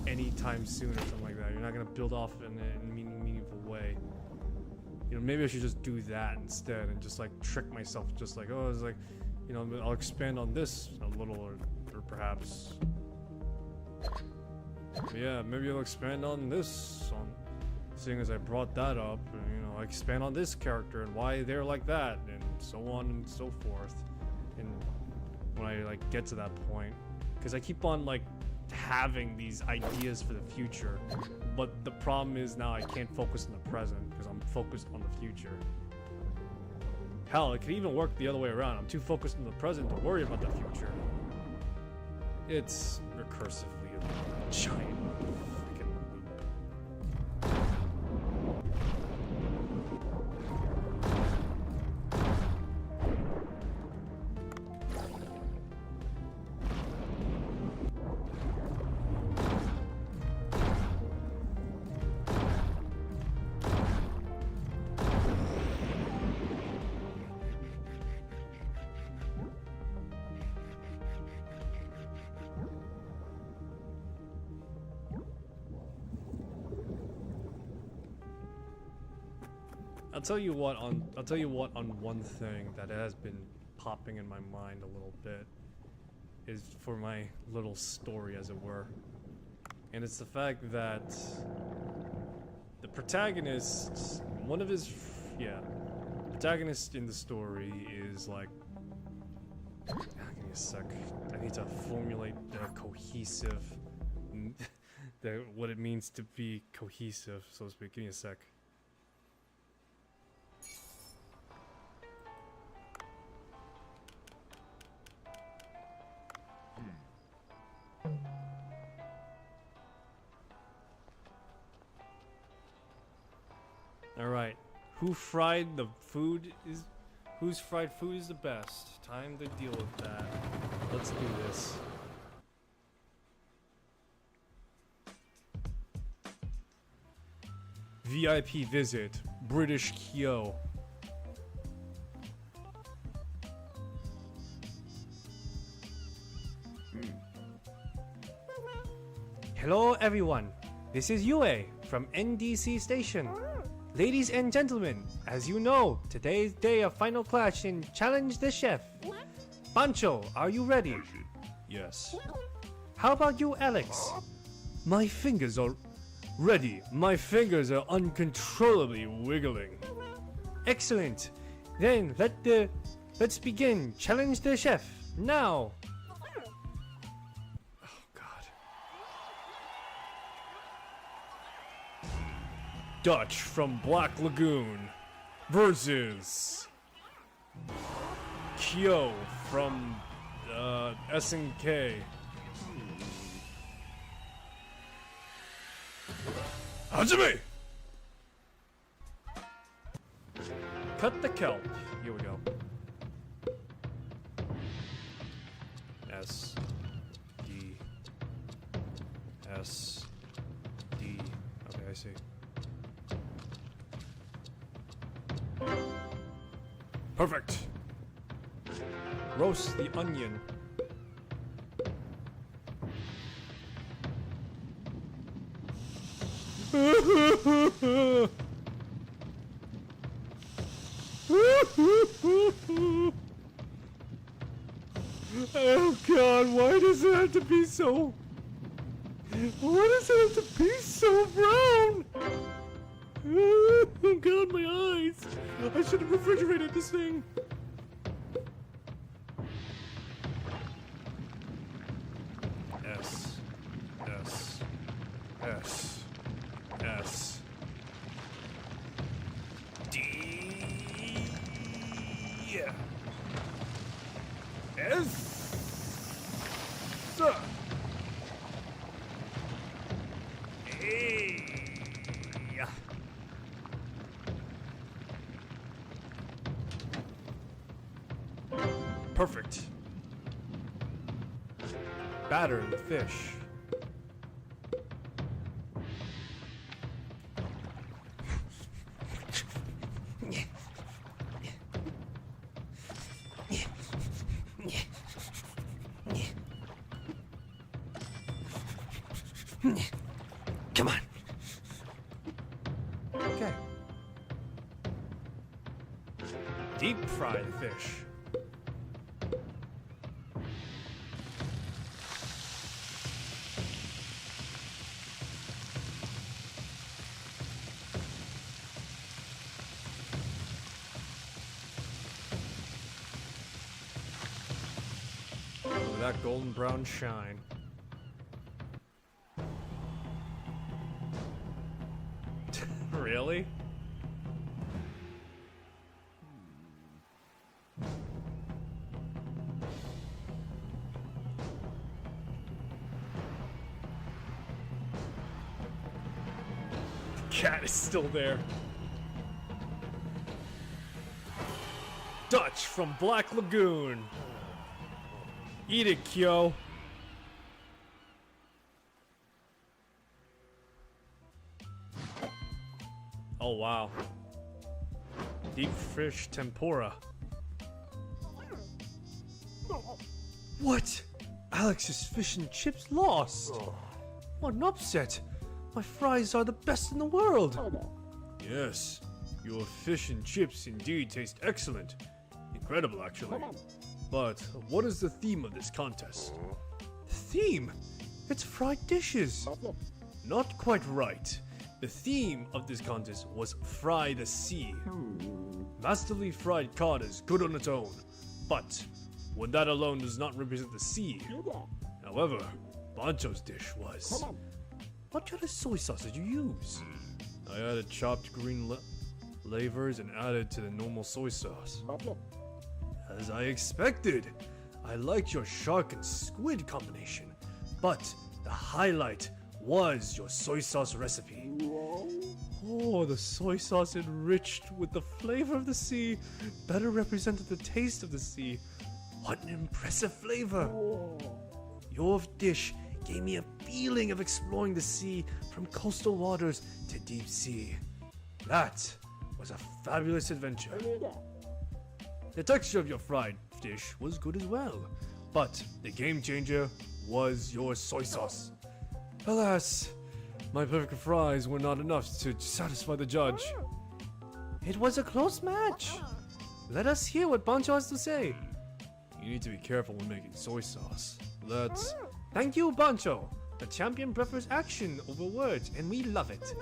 anytime soon or something like that. You're not gonna build off in a meaningful way. You know, maybe I should just do that instead and just like trick myself, just like, oh, it's like, you know, I'll expand on this a little, or perhaps, yeah, maybe I'll expand on this, seeing as I brought that up, and, you know, I expand on this character and why they're like that, and so on and so forth. And when I like get to that point, because I keep on like having these ideas for the future, but the problem is now I can't focus on the present because I'm focused on the future. Hell, it could even work the other way around. I'm too focused on the present to worry about the future. It's recursively a giant freaking loop. I'll tell you what on one thing that has been popping in my mind a little bit is for my little story, as it were. And it's the fact that the protagonist, protagonist in the story is like, give me a sec, I need to formulate the cohesive, what it means to be cohesive, so to speak. Give me a sec. Alright, whose fried food is the best? Time to deal with that. Let's do this. VIP visit, British Kyo. Hello everyone, this is Yue. from NDC Station. Ladies and gentlemen, as you know, today's day of final clash in Challenge the Chef. Pancho, are you ready? Yes. How about you, Alex? My fingers are ready. My fingers are uncontrollably wiggling. Excellent. Then let's begin. Challenge the Chef now. Oh God. Dutch from Black Lagoon versus Kyo from SNK. Hajime! Cut the kelp. Here we go. S D S D. Okay, I see. Perfect. Roast the onion. Oh God, why does it have to be so? Why does it have to be so brown? Oh God, my eyes! I should have refrigerated this thing. S S S S D S. Perfect. Batter the fish. Come on. Okay. Deep fry the fish. Look at that golden brown shine. Really? The cat is still there. Dutch from Black Lagoon. Eat it, Kyo. Oh wow. Deep fish tempura. What? Alex's fish and chips lost. What an upset. My fries are the best in the world. Yes, your fish and chips indeed taste excellent. Incredible, actually. But what is the theme of this contest? The theme? It's fried dishes. Not quite right. The theme of this contest was Fry the Sea. Masterly fried cod is good on its own, but when that alone does not represent the sea. However, Bancho's dish was. What kind of soy sauce did you use? I added chopped green flavors and added to the normal soy sauce. As I expected, I liked your shark and squid combination, but the highlight was your soy sauce recipe. Oh, the soy sauce enriched with the flavor of the sea better represented the taste of the sea. What an impressive flavor! Your dish gave me a feeling of exploring the sea from coastal waters to deep sea. That was a fabulous adventure. The texture of your fried dish was good as well, but the game changer was your soy sauce. Alas, My perfect fries were not enough to satisfy the judge. It was a close match. Let us hear what Bancho has to say. You need to be careful when making soy sauce. Thank you, Bancho. The champion prefers action over words, and we love it.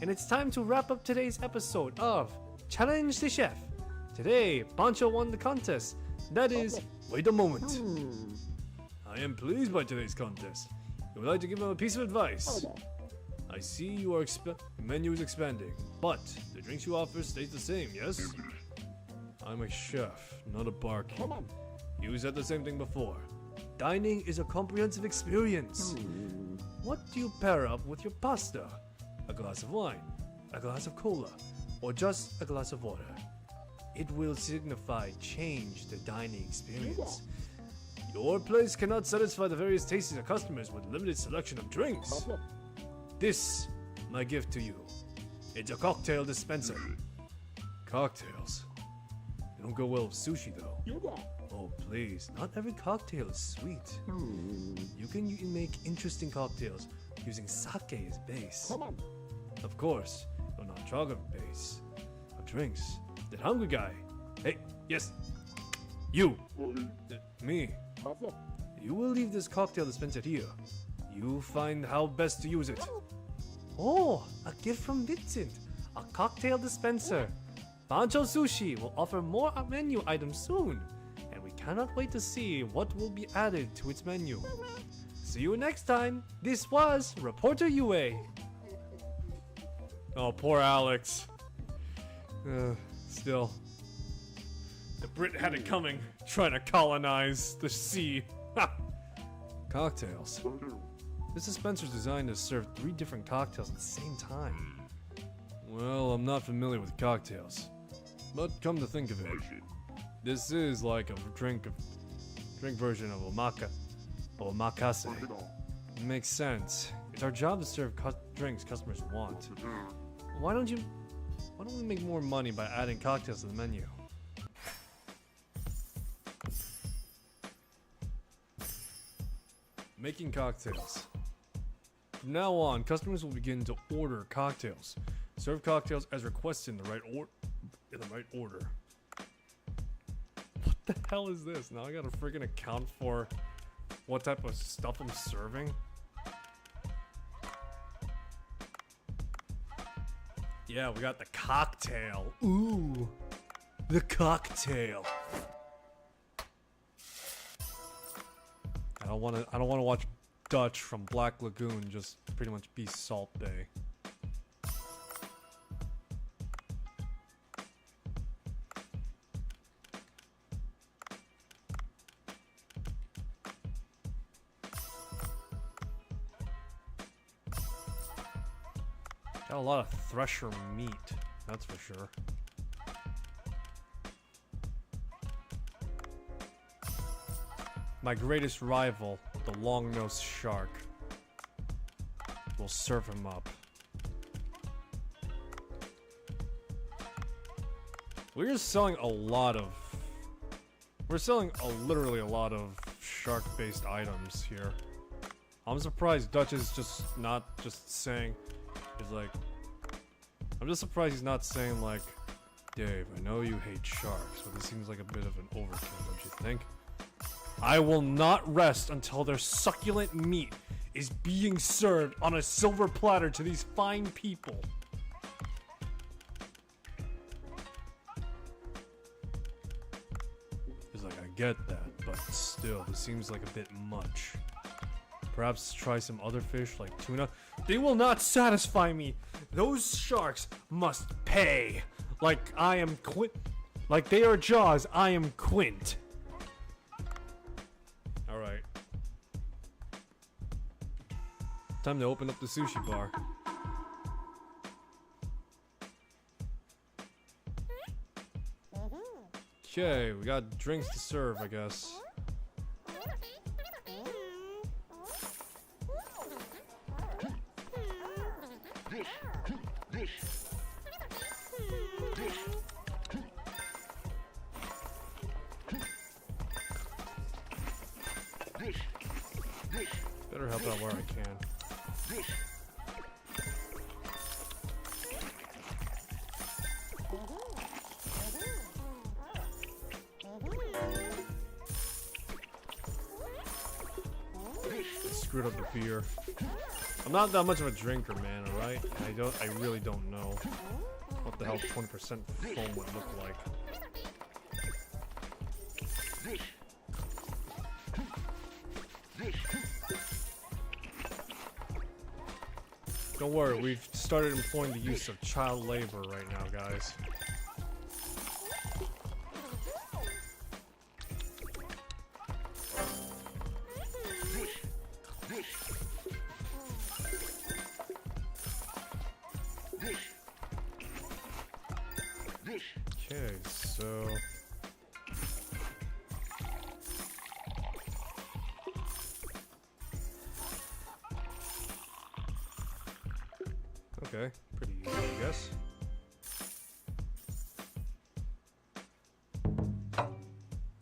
And it's time to wrap up today's episode of Challenge the Chef. Today, Bancho won the contest. That is, wait a moment. I am pleased by today's contest. I would like to give him a piece of advice. I see your menu is expanding, but the drinks you offer stays the same, yes? I'm a chef, not a barkeep. You said the same thing before. Dining is a comprehensive experience. What do you pair up with your pasta? A glass of wine, a glass of cola, or just a glass of water? It will change the dining experience. Your place cannot satisfy the various tastes of customers with limited selection of drinks. This, my gift to you. It's a cocktail dispenser. Cocktails? They don't go well with sushi though. Oh please, not every cocktail is sweet. You can make interesting cocktails using sake as base. Of course, but not chocolate base. Of drinks. That hungry guy. Hey, yes. You. Me. You will leave this cocktail dispenser here. You find how best to use it. Oh, a gift from Vincent. A cocktail dispenser. Bancho Sushi will offer more menu items soon. And we cannot wait to see what will be added to its menu. See you next time. This was Reporter UA. Oh, poor Alex. Still. The Brit had it coming, trying to colonize the sea. Ha! Cocktails. This dispenser is designed to serve 3 different cocktails at the same time. Well, I'm not familiar with cocktails. But come to think of it, this is like a drink version of omakase. It makes sense. It's our job to serve drinks customers want. Why don't we make more money by adding cocktails to the menu? Making cocktails. From now on, customers will begin to order cocktails. Serve cocktails as requested in the right order. What the hell is this? Now I gotta freaking account for what type of stuff I'm serving? Yeah, we got the cocktail. Ooh, the cocktail. I don't want to watch Dutch from Black Lagoon just pretty much be Salt Bay. Got a lot of thresher meat, that's for sure. My greatest rival, the long-nosed shark, will serve him up. We're selling literally a lot of shark-based items here. I'm surprised Dutch is just not just saying, I'm just surprised he's not saying like, Dave, I know you hate sharks, but this seems like a bit of an overkill, don't you think? I will not rest until their succulent meat is being served on a silver platter to these fine people. He's like, I get that, but still, this seems like a bit much. Perhaps try some other fish like tuna. They will not satisfy me. Those sharks must pay. Like I am like they are Jaws, I am Quint. Alright. Time to open up the sushi bar. Okay, we got drinks to serve, I guess. Better help out where I can. screwed up the beer. I'm not that much of a drinker, man, alright? I really don't know what the hell 20% foam would look like. Don't worry, we've started employing the use of child labor right now, guys. Okay, so... Okay, pretty easy, I guess.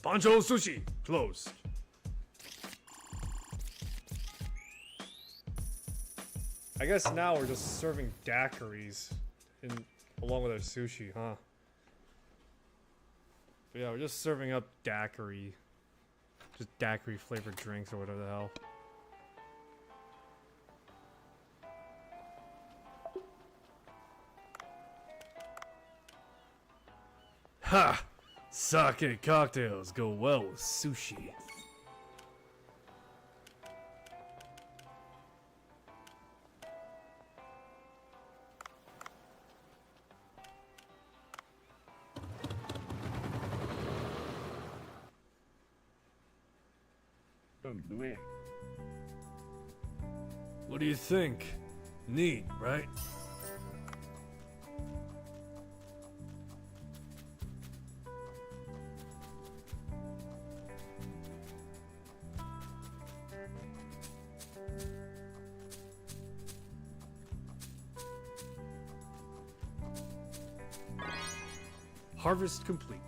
Bancho sushi, closed. I guess now we're just serving daiquiris along with our sushi, huh? But yeah, we're just serving up daiquiri. Just daiquiri flavored drinks or whatever the hell. Ha! Sake cocktails go well with sushi. What do you think? Neat, right? Harvest complete.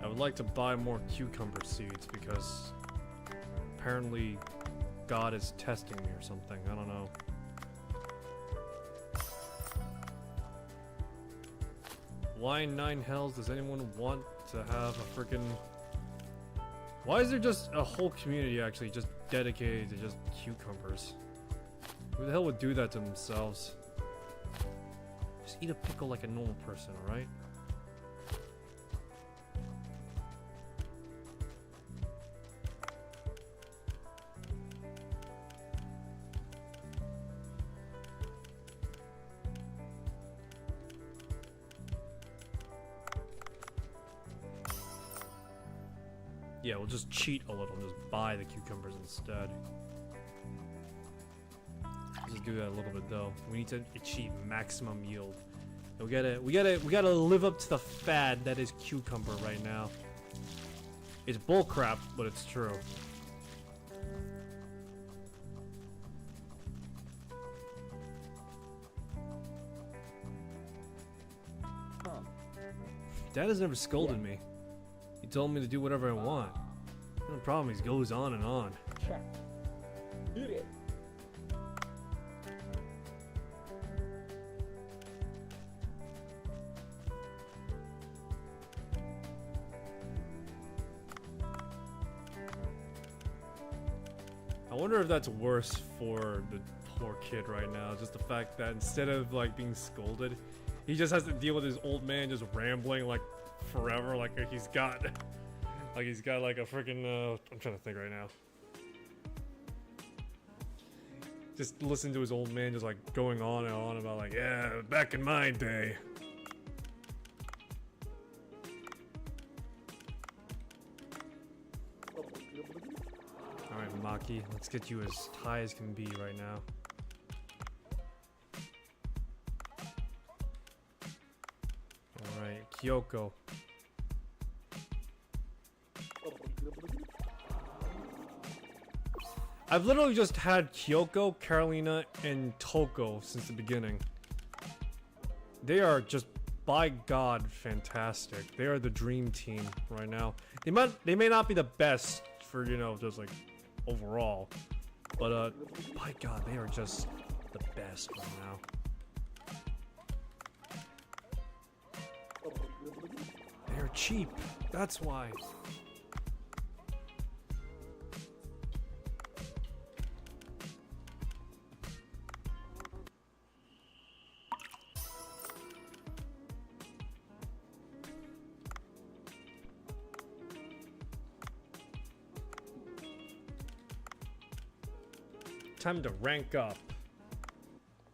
I would like to buy more cucumber seeds because apparently God is testing me or something. I don't know. Why in 9 hells does anyone want to have a freaking... Why is there just a whole community actually just dedicated to just cucumbers? Who the hell would do that to themselves? Just eat a pickle like a normal person, alright? Yeah, we'll just cheat a little and just buy the cucumbers instead. Just do that a little bit though. We need to achieve maximum yield. We gotta live up to the fad that is cucumber right now. It's bullcrap, but it's true. Dad has never scolded me. He told me to do whatever I want. The problem is he goes on and on. I wonder if that's worse for the poor kid right now. Just the fact that instead of like being scolded, he just has to deal with his old man just rambling like forever, like he's got like a freaking I'm trying to think right now. Just listen to his old man just like going on and on about like, yeah, back in my day. Alright, Maki, let's get you as high as can be right now. Alright, Kyoko. I've literally just had Kyoko, Carolina, and Toko since the beginning. They are just, by God, fantastic. They are the dream team right now. They may not be the best for, you know, just like overall. But my God, they are just the best right now. They're cheap. That's why. Time to rank up.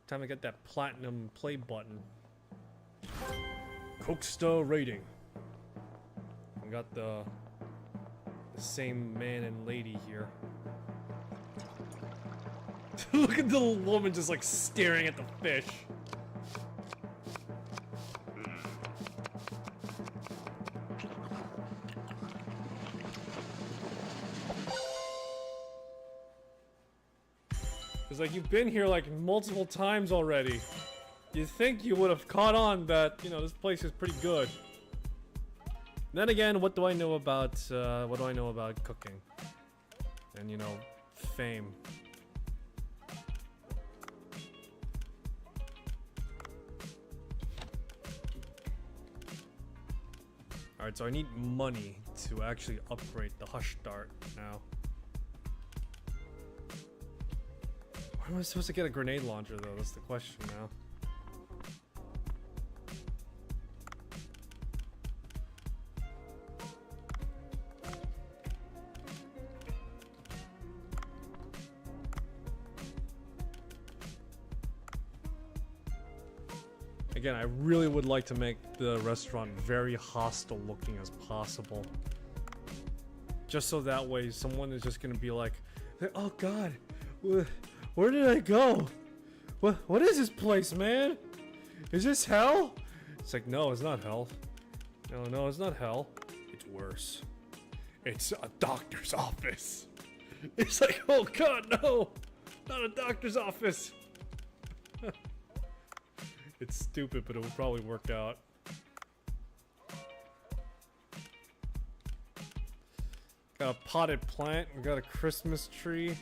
Time to get that platinum play button. Cooksta rating. We got the same man and lady here. Look at the little woman just like staring at the fish. It's like you've been here like multiple times already. You'd think you would have caught on that, you know, this place is pretty good. Then again, what do I know about cooking? And, you know, fame. Alright, so I need money to actually upgrade the Hush Dart now. Where am I supposed to get a grenade launcher though? That's the question now. Again, I really would like to make the restaurant very hostile looking as possible. Just so that way someone is just gonna be like, oh God, where did I go? What is this place, man? Is this hell? It's like, no, it's not hell. No, it's not hell. It's worse. It's a doctor's office. It's like, oh God, no, not a doctor's office. It's stupid, but it will probably work out. Got a potted plant. We got a Christmas tree.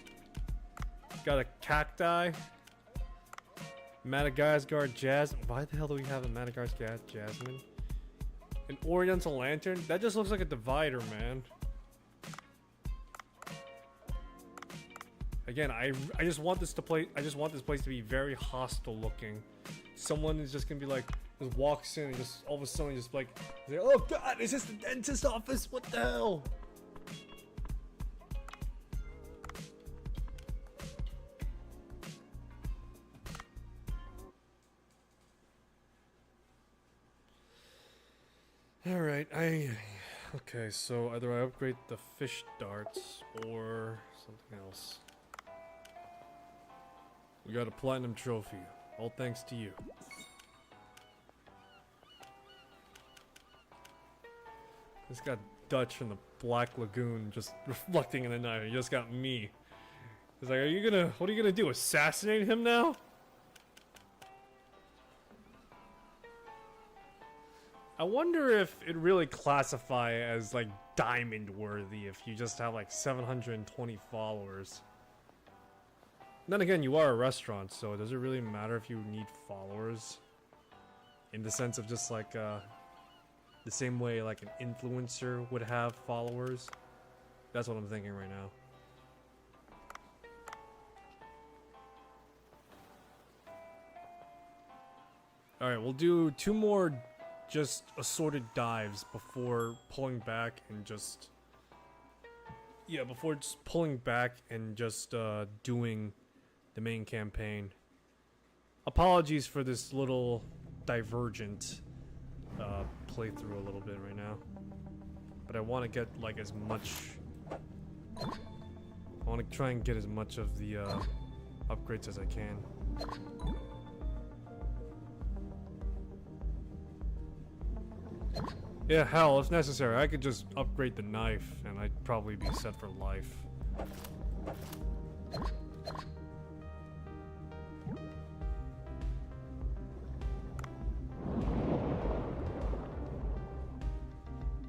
Got a cacti. Madagascar jasmine. Why the hell do we have a Madagascar jasmine? An Oriental lantern? That just looks like a divider, man. Again, I just want this place to be very hostile looking. Someone is just gonna be like, just walks in and just all of a sudden just like, oh God, is this the dentist office? What the hell? Alright, okay, so either I upgrade the fish darts or something else. We got a platinum trophy, all thanks to you. This got Dutch in the Black Lagoon just reflecting in the night. You just got me. It's like, what are you gonna do? Assassinate him now? I wonder if it really classify as like diamond worthy if you just have like 720 followers. Then again, you are a restaurant, so does it really matter if you need followers? In the sense of just like the same way like an influencer would have followers? That's what I'm thinking right now. Alright, we'll do 2 more just assorted dives before pulling back and just... Yeah, before just pulling back and just doing the main campaign. Apologies for this little divergent playthrough a little bit right now. But I want to get like as much... I want to try and get as much of the upgrades as I can. Yeah, hell, if necessary, I could just upgrade the knife and I'd probably be set for life.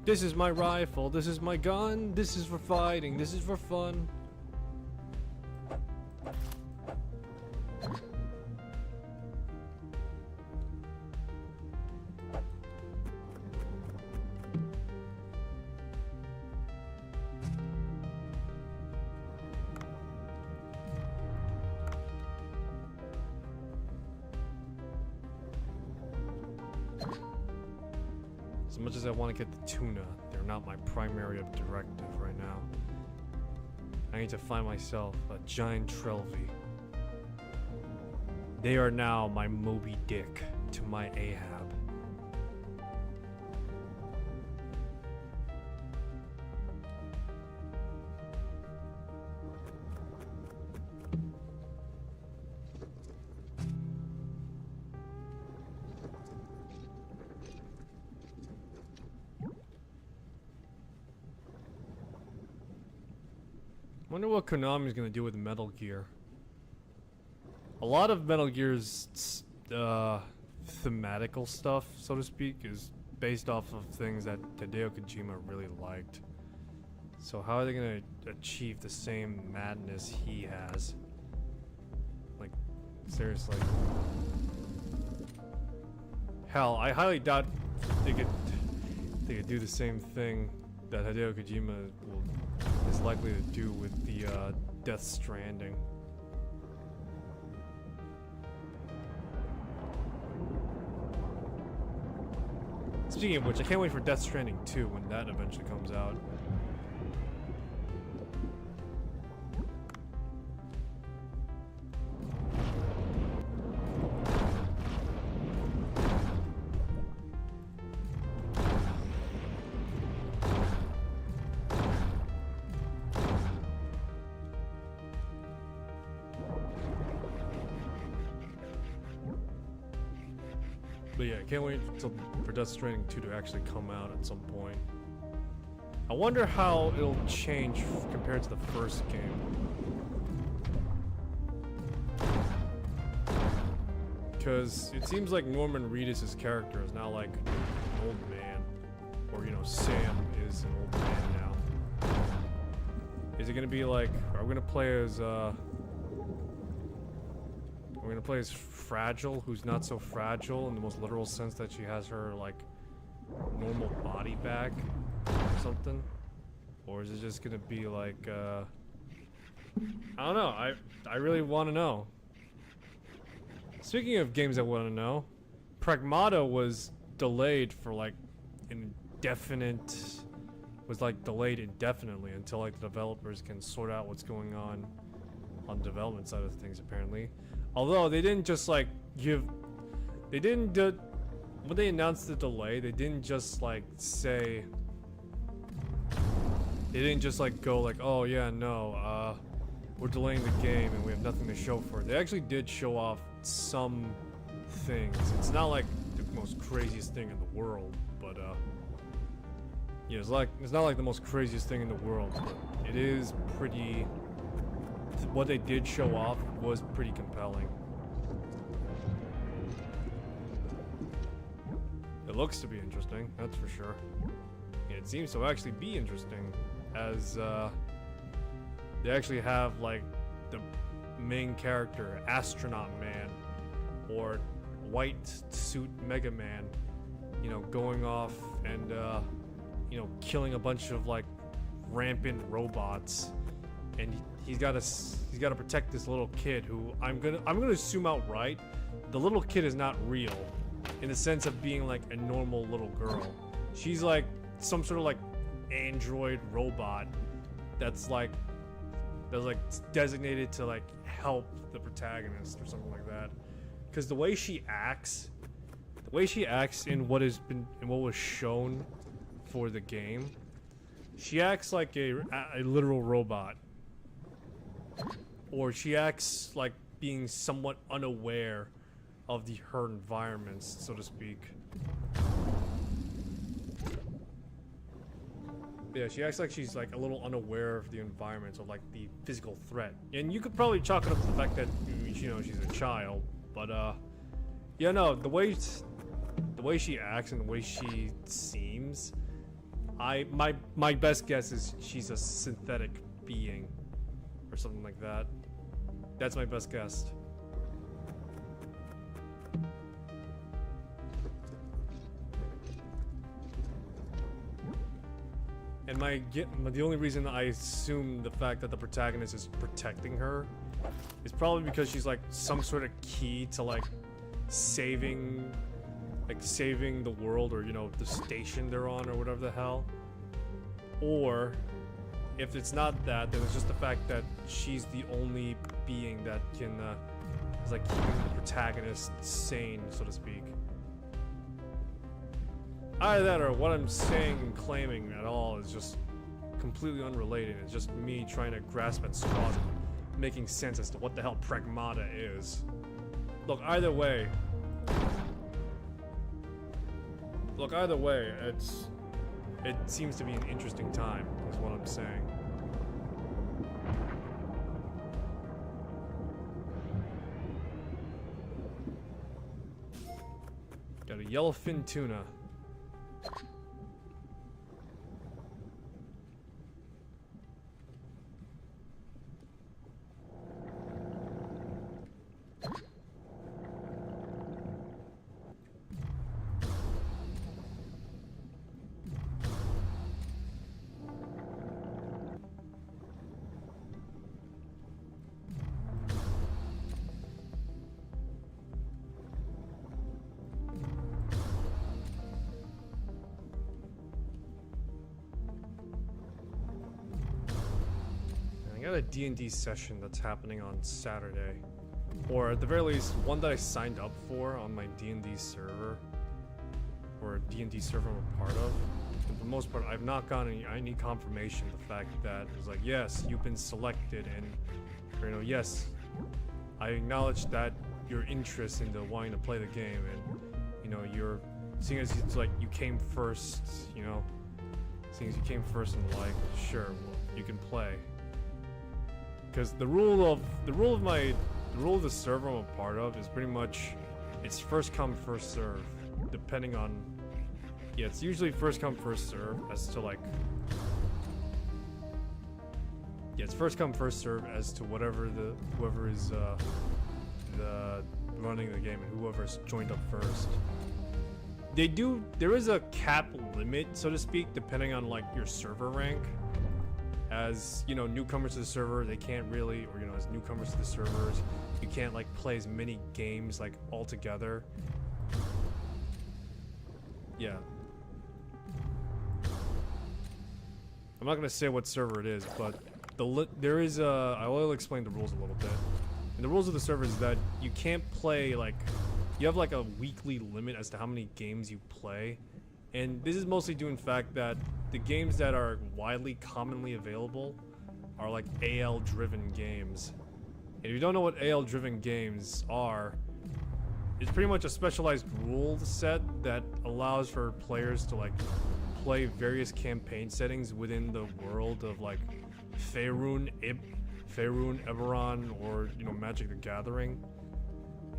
This is my rifle, this is my gun, this is for fighting, this is for fun. As much as I want to get the tuna, they're not my primary directive right now. I need to find myself a giant trilby. They are now my Moby Dick to my Ahab. Wonder what Konami's gonna do with Metal Gear. A lot of Metal Gear's thematical stuff, so to speak, is based off of things that Hideo Kojima really liked. So how are they gonna achieve the same madness he has? Like, seriously. Hell, I highly doubt they could do the same thing that Hideo Kojima is likely to do with the Death Stranding. Speaking of which, I can't wait for Death Stranding 2 when that eventually comes out. But yeah, I can't wait for Death Stranding 2 to actually come out at some point. I wonder how it'll change compared to the first game. Because it seems like Norman Reedus' character is now like an old man. Or, you know, Sam is an old man now. Is it gonna be like, are we gonna play as, we're gonna play as Fragile, who's not so fragile in the most literal sense that she has her, like, normal body back or something? Or is it just gonna be like, I don't know, I really want to know. Speaking of games I want to know, Pragmata was delayed for, like, delayed indefinitely until, like, the developers can sort out what's going on the development side of things, apparently. Although they didn't just like when they announced the delay, they didn't just like say, they didn't just like go like, oh yeah, no, we're delaying the game and we have nothing to show for it. They actually did show off some things. It's not like the most craziest thing in the world, but yeah, it's not like the most craziest thing in the world, but it is pretty. What they did show off was pretty compelling. It looks to be interesting, that's for sure. And it seems to actually be interesting, as they actually have like the main character, Astronaut Man, or White Suit Mega Man, you know, going off and you know, killing a bunch of like rampant robots. And he's got to protect this little kid who I'm gonna assume outright the little kid is not real, in the sense of being like a normal little girl. She's like some sort of like android robot that's designated to like help the protagonist or something like that. Because the way she acts in what was shown for the game, she acts like a literal robot. Or she acts like being somewhat unaware of her environments, so to speak. Yeah, she acts like she's like a little unaware of the environment, or like the physical threat. And you could probably chalk it up to the fact that, you know, she's a child. But yeah, no, the way she acts and the way she seems, my best guess is she's a synthetic being. Or something like that. That's my best guess. And the only reason I assume the fact that the protagonist is protecting her is probably because she's like some sort of key to like saving like saving the world, or you know, the station they're on, or whatever the hell. Or if it's not that, then it's just the fact that she's the only being that can is like keeping the protagonist sane, so to speak. Either that, or what I'm saying and claiming at all is just completely unrelated. It's just me trying to grasp at straws and making sense as to what the hell pragmata is. Look, either way, it seems to be an interesting time, is what I'm saying. Got a yellowfin tuna. I got a D&D session that's happening on Saturday, or at the very least one that I signed up for on my D&D server, or a D&D server I'm a part of. And for the most part, I've not gotten any confirmation of the fact that it's like, yes, you've been selected, and you know, yes, I acknowledge that your interest into wanting to play the game, and you know, you're seeing as it's like you came first, you know, seeing as you came first in the like, sure, well, you can play. Because the rule of the server I'm a part of is pretty much, it's first come first serve, depending on, yeah, it's usually first come first serve as to like, yeah, it's first come first serve as to whoever is the running the game, and whoever's joined up first. There is a cap limit, so to speak, depending on like your server rank. As you know, newcomers to the server, they can't really, or you know, as newcomers to the servers, you can't like play as many games like all together. Yeah. I'm not gonna say what server it is, but there is a. I will explain the rules a little bit. And the rules of the server is that you can't play like, you have like a weekly limit as to how many games you play. And this is mostly due in fact that the games that are widely commonly available are like AL driven games. And if you don't know what AL driven games are, it's pretty much a specialized rule set that allows for players to like play various campaign settings within the world of like Faerun, Eberron, or you know, Magic the Gathering.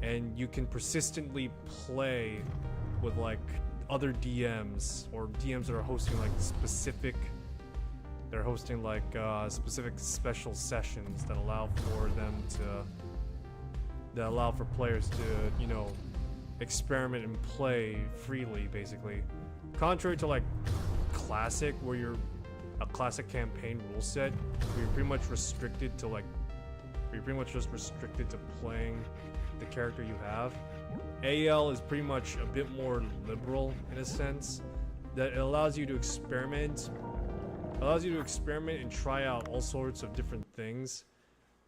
And you can persistently play with like other DMs, or DMs that are hosting like specific special sessions that allow for players to, you know, experiment and play freely, basically. Contrary to like classic, where you're a classic campaign rule set, where you're pretty much restricted to like, you're pretty much just restricted to playing the character you have. AL is pretty much a bit more liberal in a sense, that it allows you to experiment and try out all sorts of different things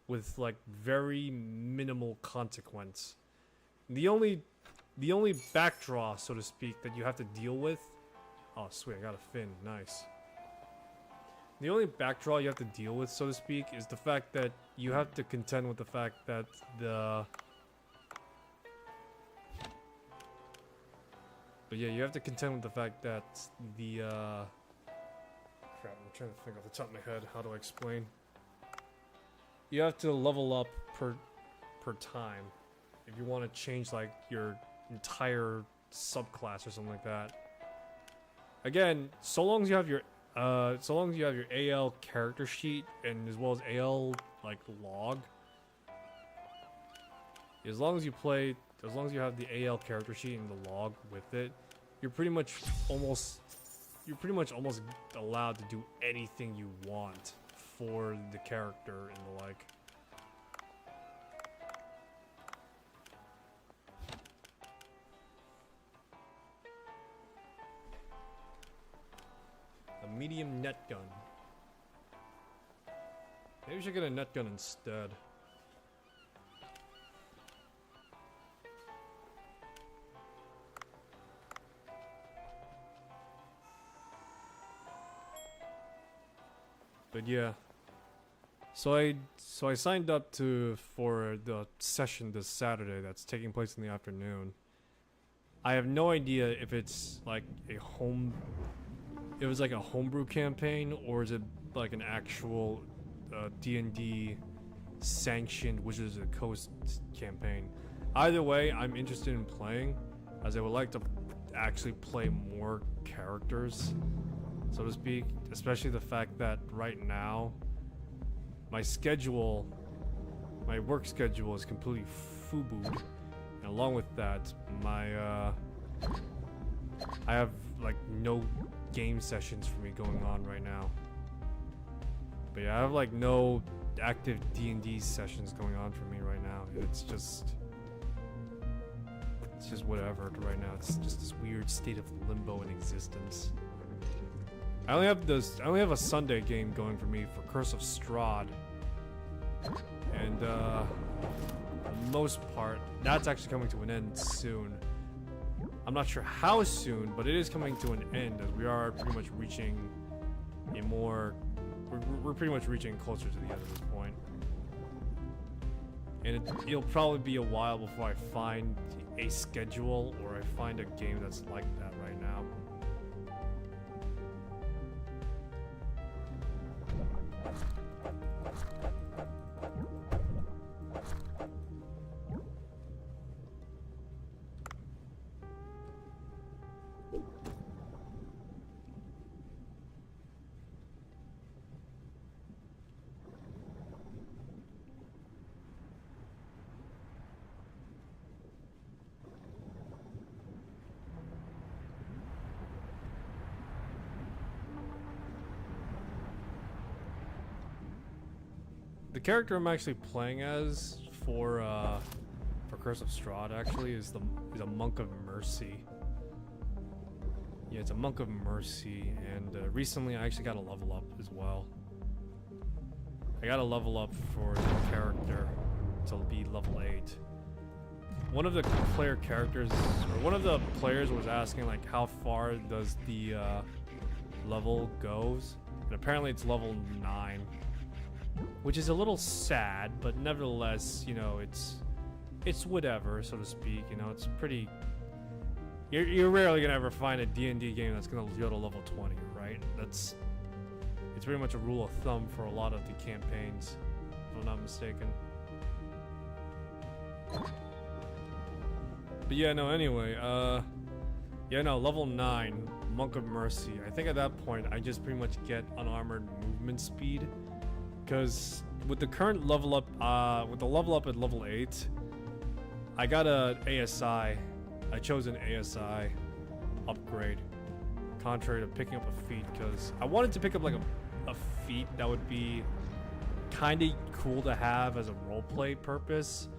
with like very minimal consequence. The only backdraw, so to speak, that you have to deal with, oh sweet, I got a fin, nice. The only backdraw you have to deal with, so to speak, is the fact that you have to contend with the fact that you have to contend with the fact that crap, I'm trying to think off the top of my head, how do I explain? You have to level up per time if you want to change like your entire subclass or something like that. Again, so long as you have your AL character sheet, and as well as AL like log, as long as you have the AL character sheet and the log with it, you're pretty much almost allowed to do anything you want for the character and the like. A medium net gun. Maybe we should get a net gun instead. But yeah. So I signed up for the session this Saturday that's taking place in the afternoon. I have no idea if it's like a homebrew campaign, or is it like an actual D&D sanctioned Wizards of the Coast campaign. Either way, I'm interested in playing, as I would like to actually play more characters, so to speak, especially the fact that right now my work schedule is completely FUBU'd, and along with that, I have like no game sessions for me going on right now. But yeah, I have like no active D&D sessions going on for me right now. It's just whatever right now. It's just this weird state of limbo in existence. I only have a Sunday game going for me for Curse of Strahd, and for the most part, that's actually coming to an end soon. I'm not sure how soon, but it is coming to an end, as we are pretty much reaching a more. We're pretty much reaching closer to the end at this point, and it'll probably be a while before I find a schedule or I find a game that's like that right now. The character I'm actually playing as for Curse of Strahd actually is a Monk of Mercy. Yeah, it's a Monk of Mercy, and recently I actually got a level up as well. I got a level up for the character to be level 8. One of the one of the players was asking like how far does the level goes, and apparently it's level 9. Which is a little sad, but nevertheless, you know, it's whatever, so to speak. You know, it's pretty. You're rarely gonna ever find a D&D game that's gonna go to level 20, right? It's pretty much a rule of thumb for a lot of the campaigns, if I'm not mistaken. But yeah, no. Anyway, level 9, Monk of Mercy. I think at that point I just pretty much get unarmored movement speed. Because with the current level up, with the level up at level 8, I got a ASI. I chose an ASI upgrade, contrary to picking up a feat, because I wanted to pick up like a feat that would be kind of cool to have as a roleplay purpose.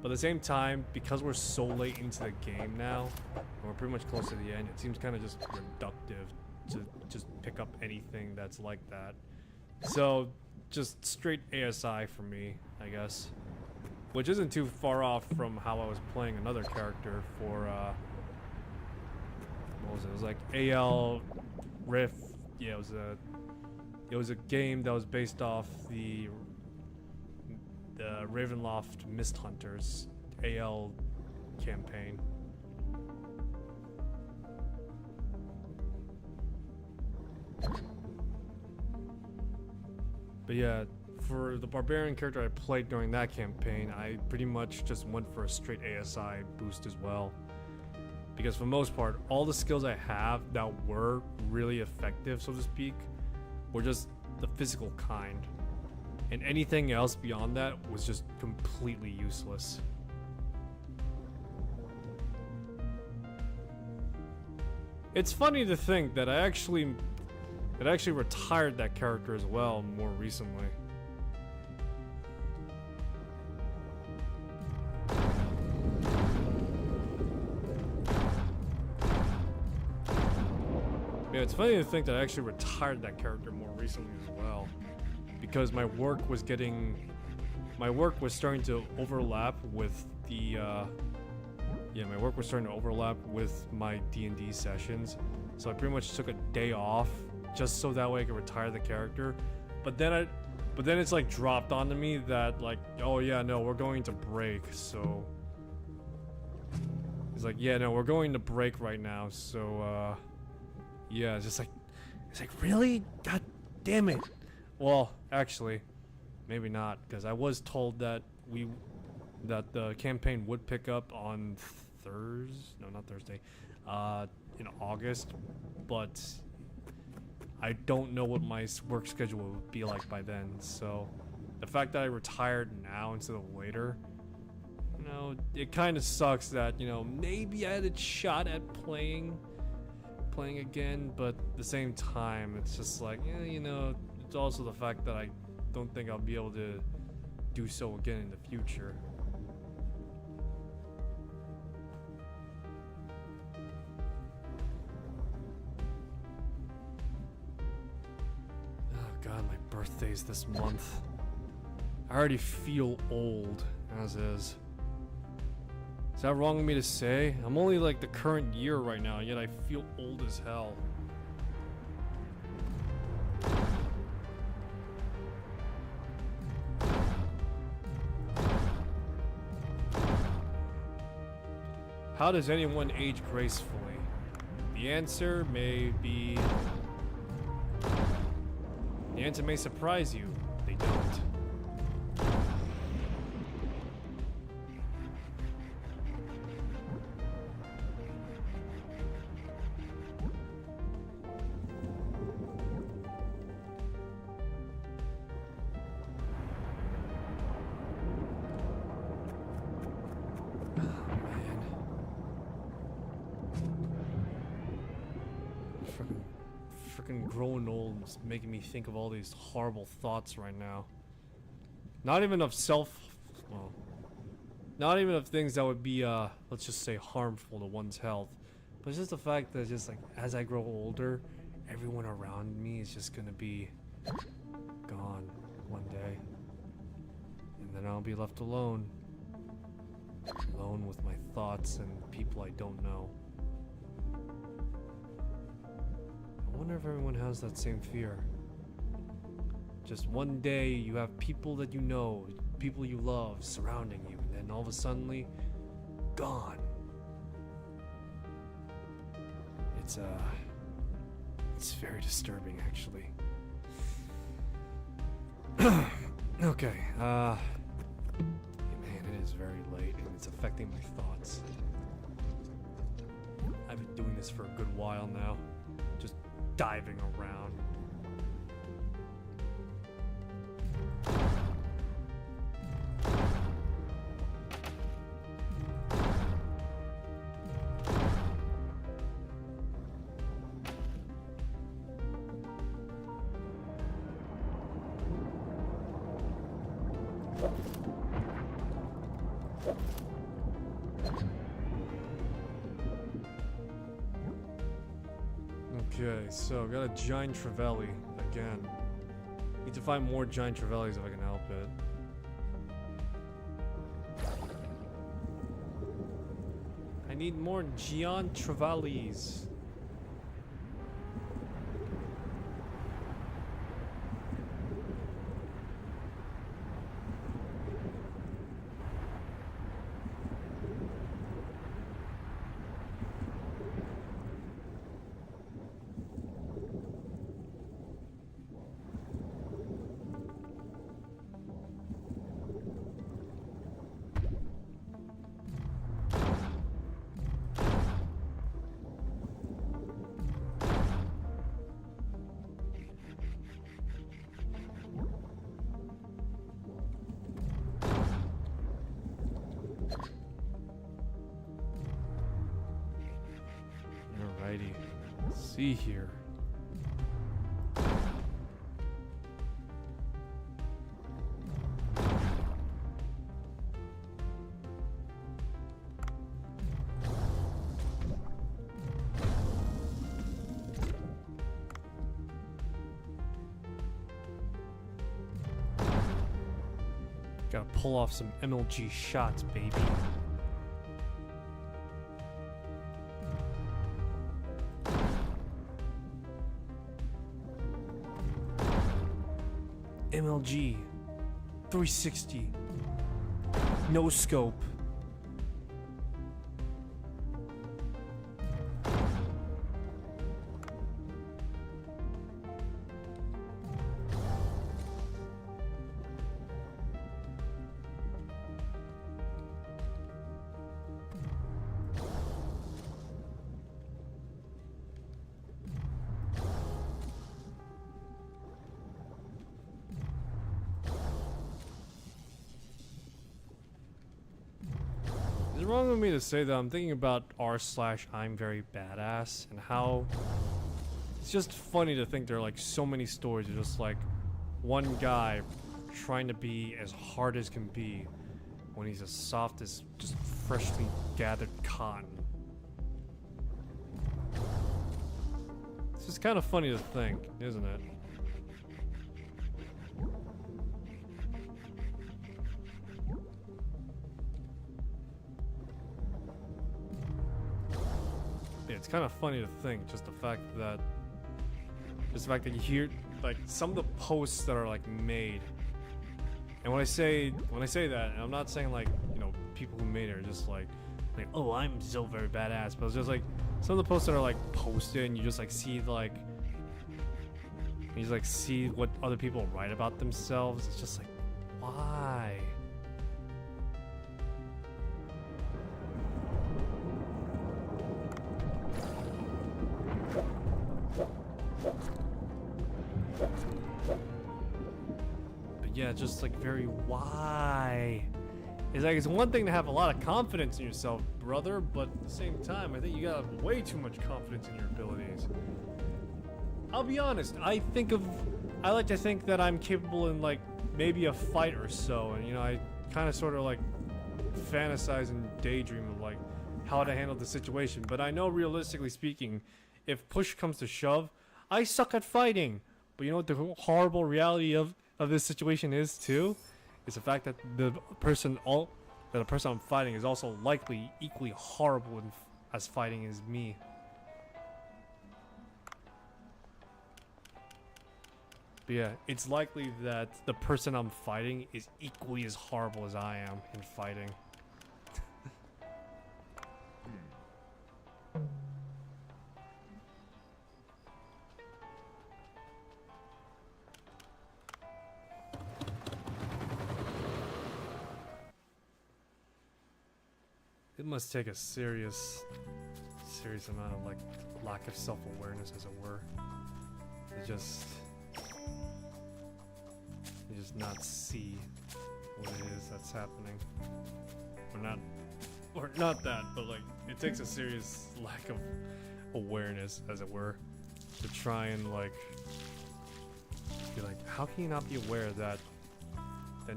But at the same time, because we're so late into the game now, and we're pretty much close to the end, it seems kind of just reductive to just pick up anything that's like that. So just straight ASI for me, I guess, which isn't too far off from how I was playing another character for what was it? It was like AL Riff. Yeah, it was a game that was based off the Ravenloft Mist Hunters AL campaign. But yeah, for the barbarian character I played during that campaign, I pretty much just went for a straight ASI boost as well. Because for the most part, all the skills I have that were really effective, so to speak, were just the physical kind. And anything else beyond that was just completely useless. It's funny to think that I actually retired that character as well more recently. Yeah, it's funny to think that I actually retired that character more recently as well, because my work was starting to overlap with the my work was starting to overlap with my D&D sessions, so I pretty much took a day off just so that way I could retire the character. But then it's like dropped onto me that like, oh yeah, no, we're going to break, so it's like, yeah, no, we're going to break right now, so yeah, it's like really? God damn it. Well, actually, maybe not, because I was told that the campaign would pick up on Thursday, in August, but I don't know what my work schedule would be like by then, so the fact that I retired now instead of later, you know, it kind of sucks that, you know, maybe I had a shot at playing again, but at the same time, it's just like, yeah, you know, it's also the fact that I don't think I'll be able to do so again in the future. God, my birthday's this month. I already feel old, as is. Is that wrong of me to say? I'm only like the current year right now, yet I feel old as hell. How does anyone age gracefully? The answer may be... The answer may surprise you. They don't. Freaking growing old is making me think of all these horrible thoughts right now. Not even of not even of things that would be, let's just say harmful to one's health. But it's just the fact that just like, as I grow older, everyone around me is just gonna be gone one day. And then I'll be left alone. Alone with my thoughts and people I don't know. I wonder if everyone has that same fear. Just one day you have people that you know, people you love surrounding you, and then all of a sudden, gone. It's very disturbing actually. Okay, man, it is very late and it's affecting my thoughts. I've been doing this for a good while now. Just diving around. Okay, so got a giant trevally again. Need to find more giant trevellies if I can help it. I need more giant trevellies. Alrighty, let's see here. Gotta pull off some MLG shots, baby. MLG 360 no scope. Is it wrong of me to say that I'm thinking about r/I'm very badass and how it's just funny to think there are like so many stories of just like one guy trying to be as hard as can be when he's as soft as just freshly gathered cotton. It's just kind of funny to think, isn't it? It's kind of funny to think, just the fact that you hear like some of the posts that are like made, and when I say that, and I'm not saying like, you know, people who made it are just like oh, I'm so very badass, but it's just like some of the posts that are like posted and you just like see like see what other people write about themselves. It's just like, why? Yeah, just like very why? It's like, it's one thing to have a lot of confidence in yourself, brother, but at the same time, I think you got way too much confidence in your abilities. I'll be honest, I like to think that I'm capable in like maybe a fight or so, and you know, I kind of sort of like fantasize and daydream of like how to handle the situation, but I know realistically speaking, if push comes to shove, I suck at fighting. But you know what the horrible reality of this situation is too? Is the fact that the person I'm fighting is also likely equally horrible as fighting as me. But yeah, it's likely that the person I'm fighting is equally as horrible as I am in fighting. It must take a serious amount of like lack of self-awareness, as it were. You just not see what it is that's happening, or not that, but like it takes a serious lack of awareness, as it were, to try and like be like, how can you not be aware that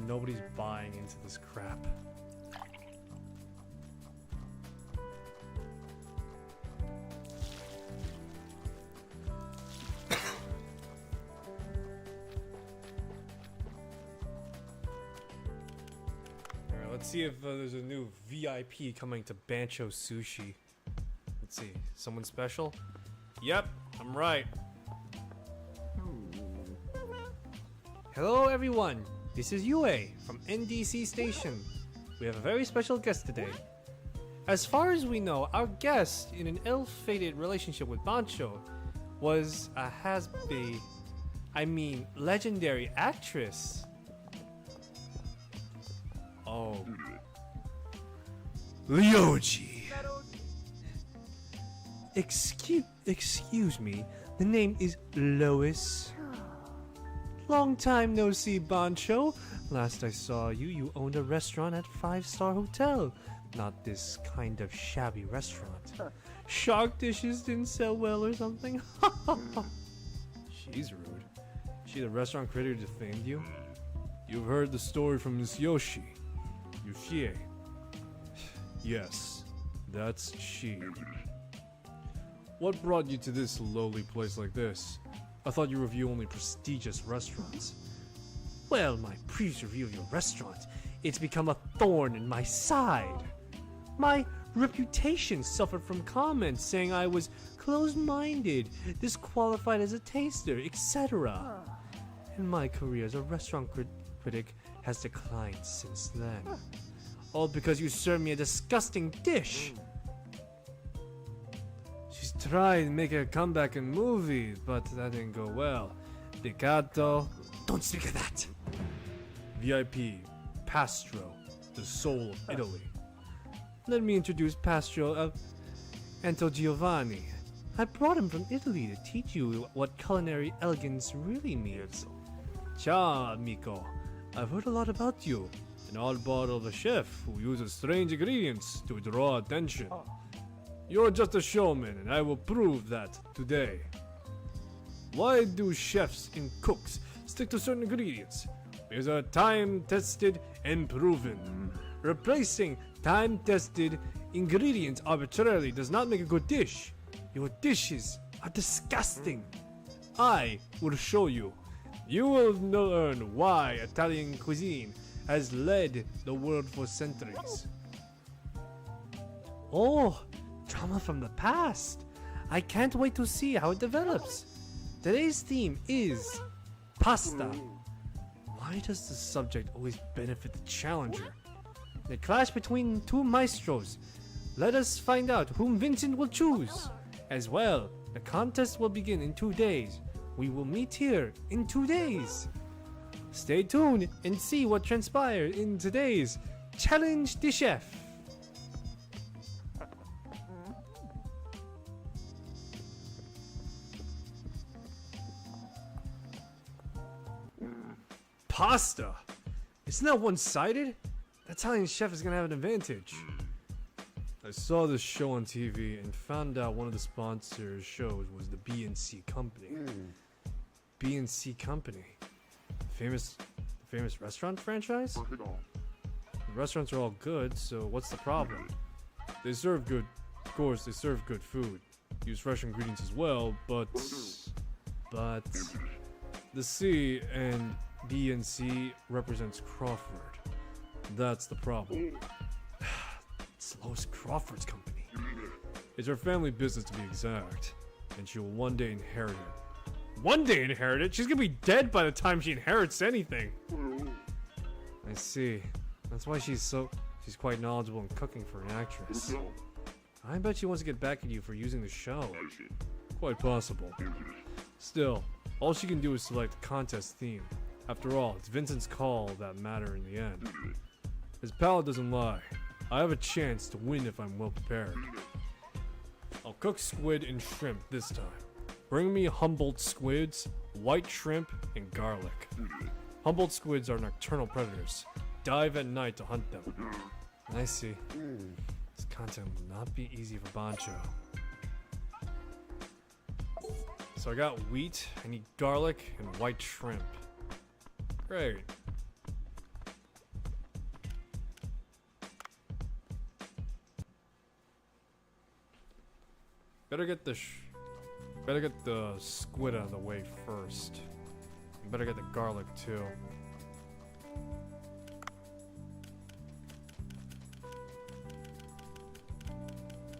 nobody's buying into this crap? Let's see if there's a new VIP coming to Bancho Sushi. Let's see. Someone special? Yep, I'm right. Hello everyone, this is Yue from NDC Station. We have a very special guest today. As far as we know, our guest in an ill-fated relationship with Bancho was a legendary actress. Oh. Ryoji. Excuse me, the name is Lois. Long time no see, Bancho. Last I saw you, you owned a restaurant at 5-star hotel. Not this kind of shabby restaurant. Shark dishes didn't sell well or something? She's rude. She the restaurant critic who defamed you? You've heard the story from Miss Yoshie. Yes, that's she. What brought you to this lowly place like this? I thought you review only prestigious restaurants. Well, my pre-review of your restaurant, it's become a thorn in my side. My reputation suffered from comments saying I was closed-minded, disqualified as a taster, etc. And my career as a restaurant critic has declined since then. All because you served me a disgusting dish. She's tried making a comeback in movies, but that didn't go well. Peccato. Don't speak of that. VIP, Pastro, the soul of Italy. Let me introduce Pastro Anto Giovanni. I brought him from Italy to teach you what culinary elegance really means. Ciao, amico. I've heard a lot about you. An oddball of a chef who uses strange ingredients to draw attention. You're just a showman, and I will prove that today. Why do chefs and cooks stick to certain ingredients? Because they're time-tested and proven. Replacing time-tested ingredients arbitrarily does not make a good dish. Your dishes are disgusting. I will show you. You will learn why Italian cuisine has led the world for centuries. Oh, drama from the past. I can't wait to see how it develops. Today's theme is pasta. Why does the subject always benefit the challenger? The clash between two maestros. Let us find out whom Vincent will choose. As well, the contest will begin in 2 days. We will meet here in 2 days. Stay tuned and see what transpired in today's Challenge the Chef. Pasta? Isn't that one-sided? The Italian chef is gonna have an advantage. I saw this show on TV and found out one of the sponsors shows was the B&C Company. B&C Company? Famous restaurant franchise? The restaurants are all good, so what's the problem? They serve good, of course, they serve good food. Use fresh ingredients as well, but the C and B&C represents Crawford. That's the problem. It's Lois Crawford's company. It's her family business to be exact, and she will one day inherit it. One day inherit it? She's gonna be dead by the time she inherits anything. I see. That's why she's quite knowledgeable in cooking for an actress. I bet she wants to get back at you for using the show. Quite possible. Still, all she can do is select the contest theme. After all, it's Vincent's call that matter in the end. His palate doesn't lie. I have a chance to win if I'm well prepared. I'll cook squid and shrimp this time. Bring me Humboldt squids, white shrimp, and garlic. Humboldt squids are nocturnal predators. Dive at night to hunt them. I see. This content will not be easy for Bancho. So I got wheat, I need garlic, and white shrimp. Great. Better get the squid out of the way first. Better get the garlic too.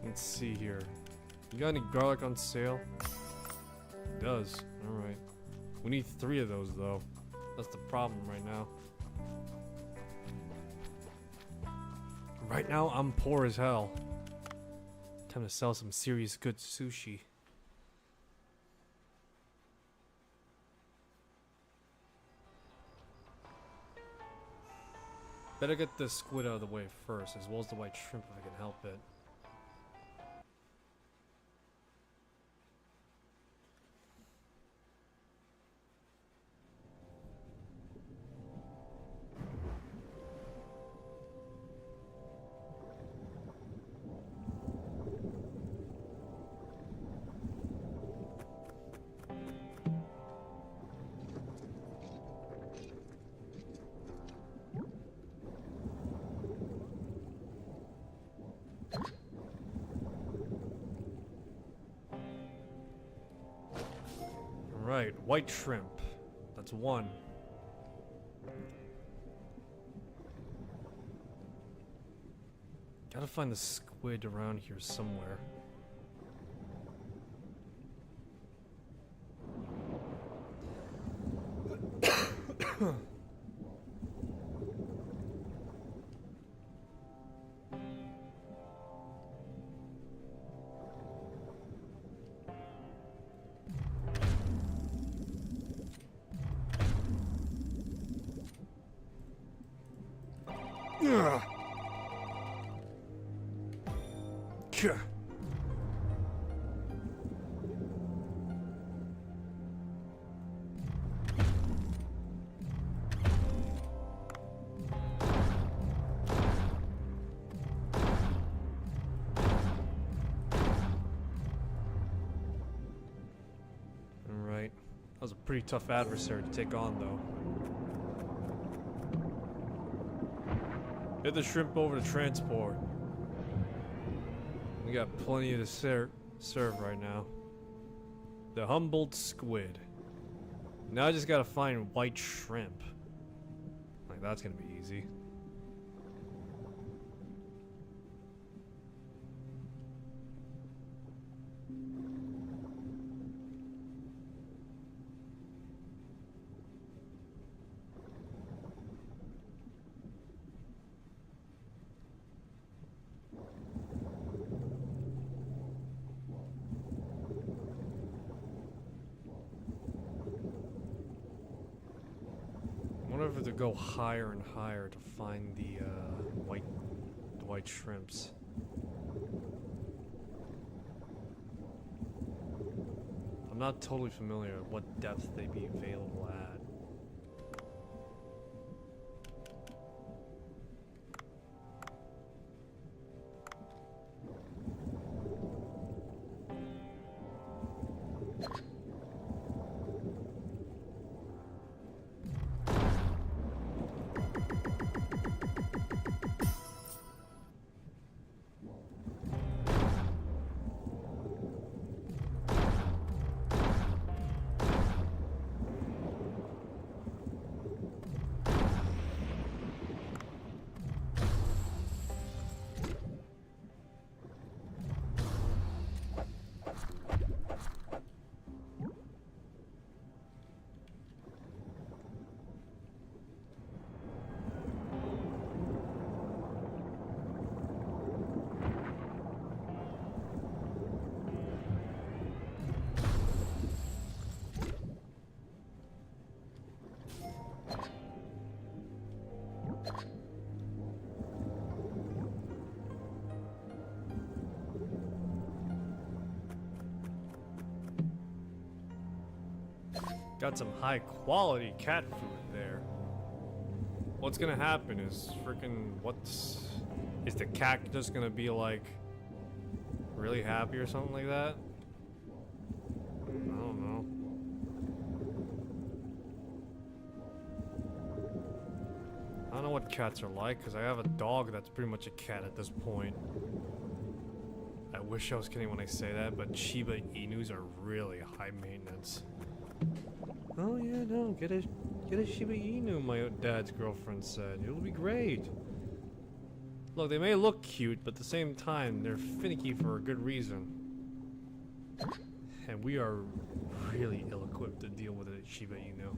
Let's see here. You got any garlic on sale? It does. Alright. We need 3 of those though. That's the problem right now. Right now, I'm poor as hell. Time to sell some serious good sushi. Better get the squid out of the way first, as well as the white shrimp if I can help it. Right, white shrimp. That's 1. Gotta find the squid around here somewhere. Ugh. Gah. Alright. That was a pretty tough adversary to take on, though. Get the shrimp over to transport. We got plenty to serve right now. The Humboldt squid. Now I just gotta find white shrimp. Like, that's gonna be easy. I wonder if to go higher and higher to find the white shrimps. I'm not totally familiar with what depth they'd be available at. Got some high quality cat food there. What's gonna happen is is the cat just gonna be like really happy or something like that? I don't know. I don't know what cats are like because I have a dog that's pretty much a cat at this point. I wish I was kidding when I say that, but Shiba Inus are really high maintenance. Oh yeah, no, get a Shiba Inu, my dad's girlfriend said. It'll be great. Look, they may look cute, but at the same time, they're finicky for a good reason. And we are really ill-equipped to deal with a Shiba Inu.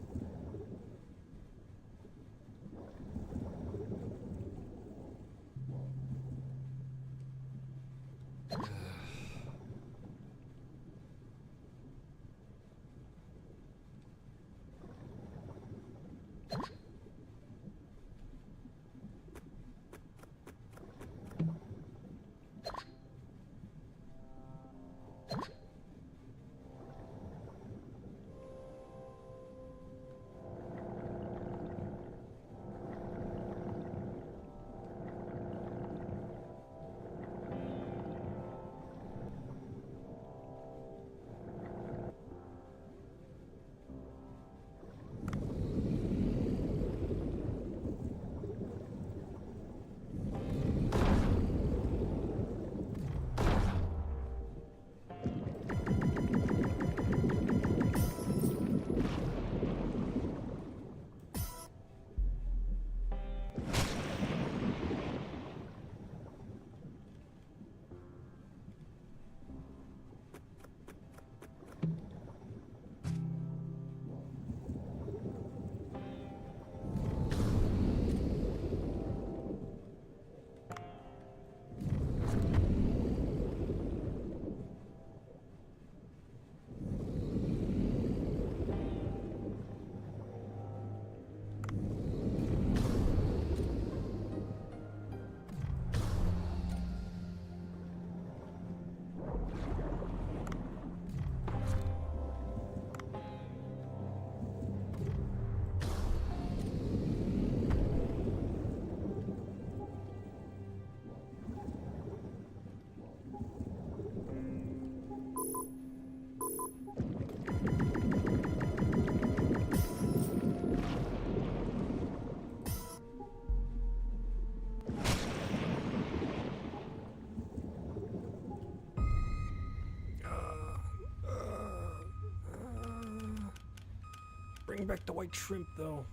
Bring back the white shrimp, though.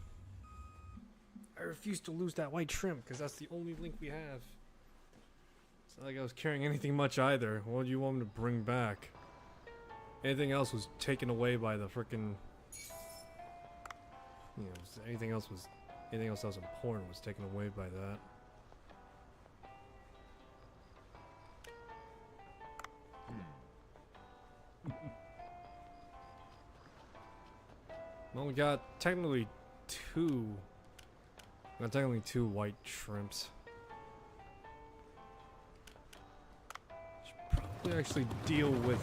I refuse to lose that white shrimp, because that's the only link we have. It's not like I was carrying anything much either. What do you want me to bring back? Anything else was taken away by the frickin'... You know, anything else that was important was taken away by that. Well, we got technically two white shrimps. Should probably actually deal with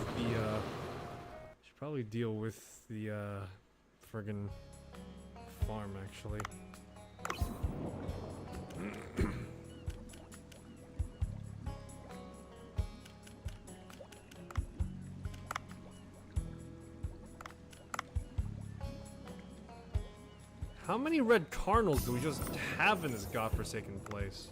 the friggin' farm actually. How many red cardinals do we just have in this godforsaken place?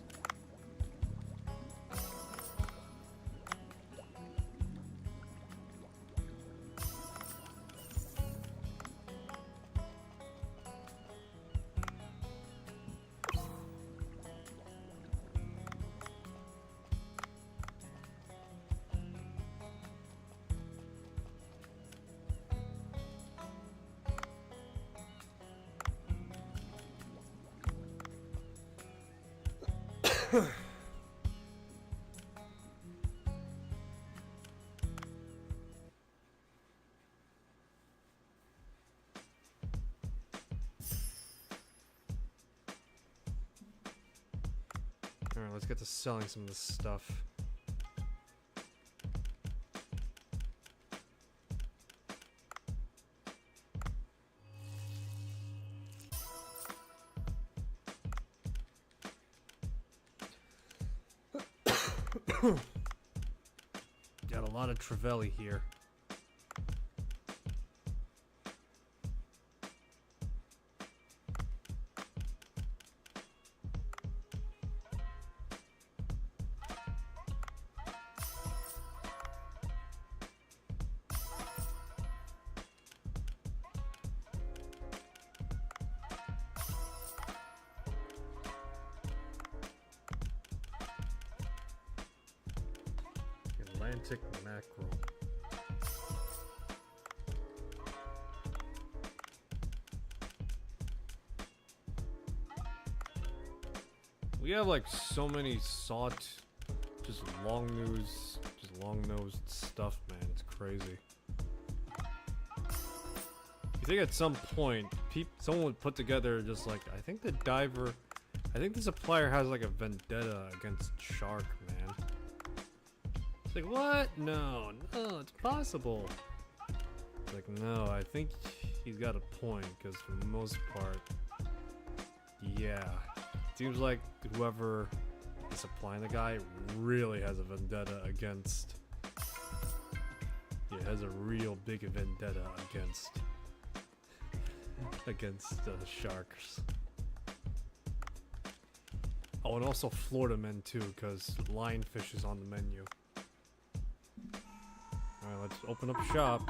Alright, let's get to selling some of this stuff. Got a lot of Trevally here. Atlantic mackerel. We have like so many just long-nosed stuff, man. It's crazy. You think at some point, someone would put together just like, I think the supplier has like a vendetta against shark, man. It's like, what? No, it's possible. It's like, no, I think he's got a point, because for the most part, yeah. Seems like whoever is supplying the guy really has a vendetta against... Yeah, has a real big vendetta against sharks. Oh, and also Florida men too, because lionfish is on the menu. Alright, let's open up shop.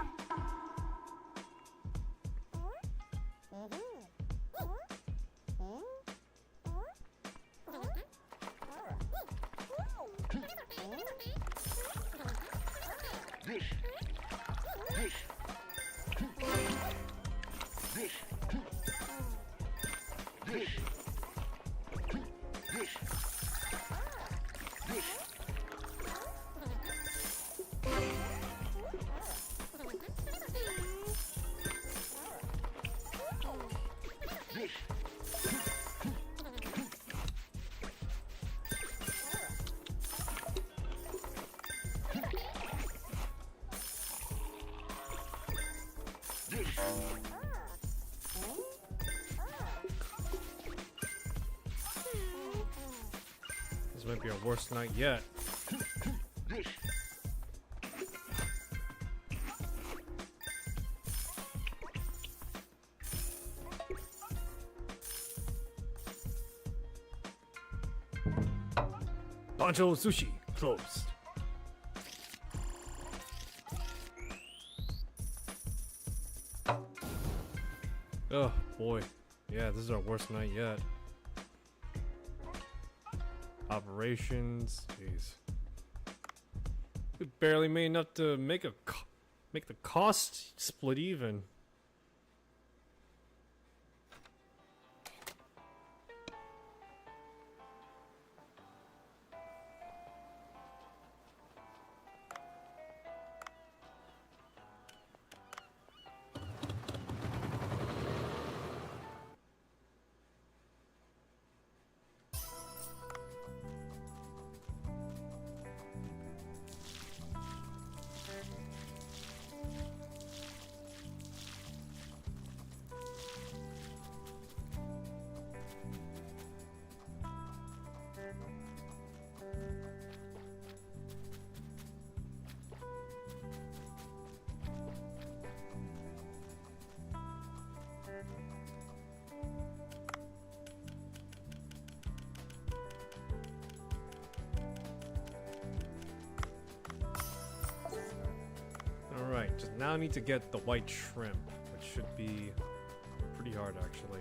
This might be our worst night yet. Bancho Sushi closed. Oh boy. Yeah, this is our worst night yet. Operations, jeez. We barely made enough to make the cost split even. Alright, just now need to get the white shrimp, which should be pretty hard actually.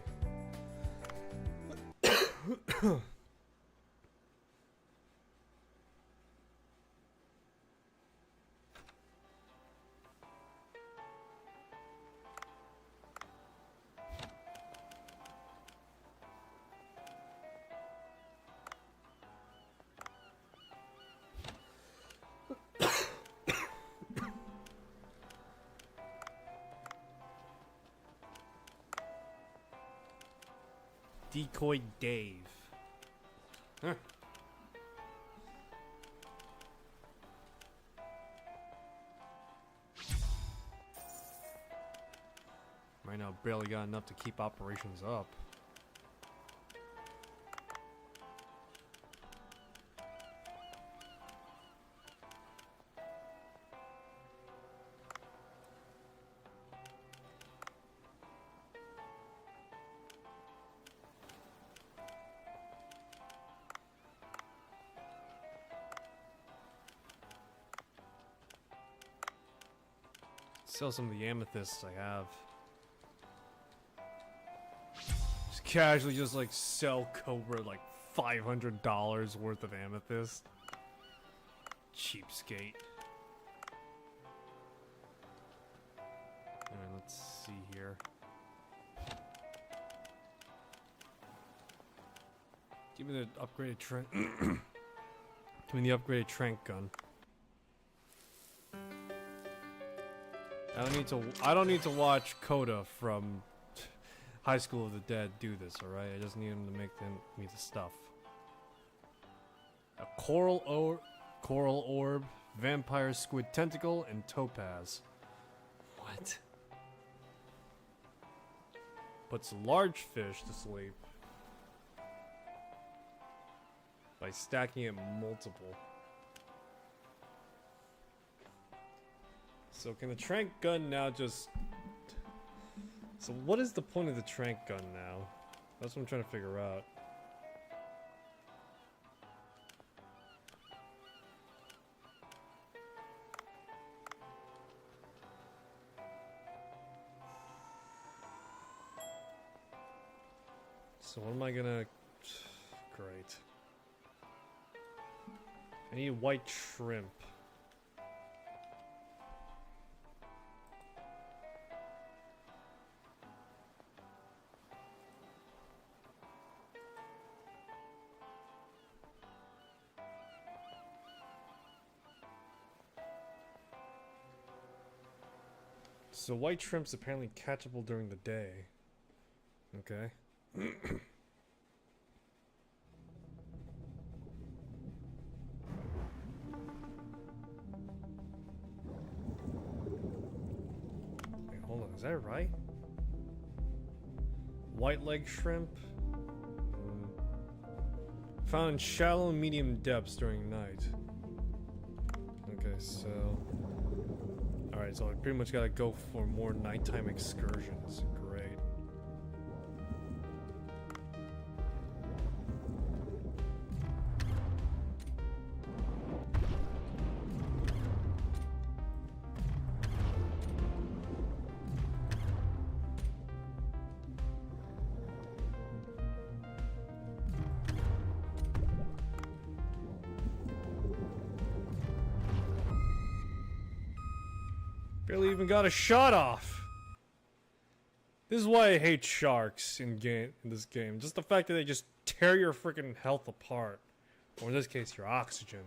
Decoy Dave. Huh. Right now, barely got enough to keep operations up. Sell some of the amethysts I have. Just casually just like sell Cobra like $500 worth of amethyst. Cheapskate. Alright, let's see here. Give me the upgraded trank. Give me the upgraded trank gun. I don't need to watch Coda from High School of the Dead do this, alright? I just need him to make me the stuff. A coral orb, vampire squid tentacle, and topaz. What? Puts large fish to sleep by stacking it multiple. So can the trank gun now just... So what is the point of the trank gun now? That's what I'm trying to figure out. So what am I gonna... Great. I need white shrimp. So white shrimp's apparently catchable during the day. Okay. Wait, hold on, is that right? White leg shrimp? Found in shallow and medium depths during night. Okay, so... Alright, so I pretty much gotta go for more nighttime excursions. Great. Barely even got a shot off. This is why I hate sharks in this game. Just the fact that they just tear your freaking health apart. Or in this case, your oxygen.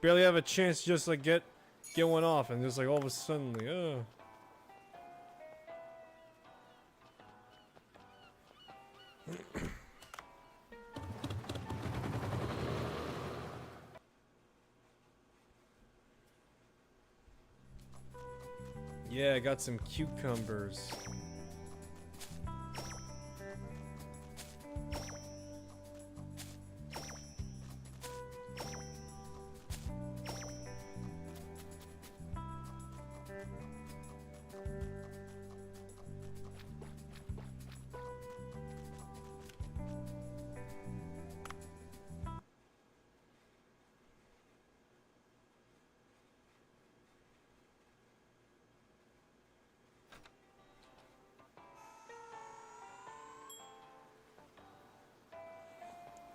Barely have a chance to just like get one off, and just like all of a sudden, like, yeah, I got some cucumbers.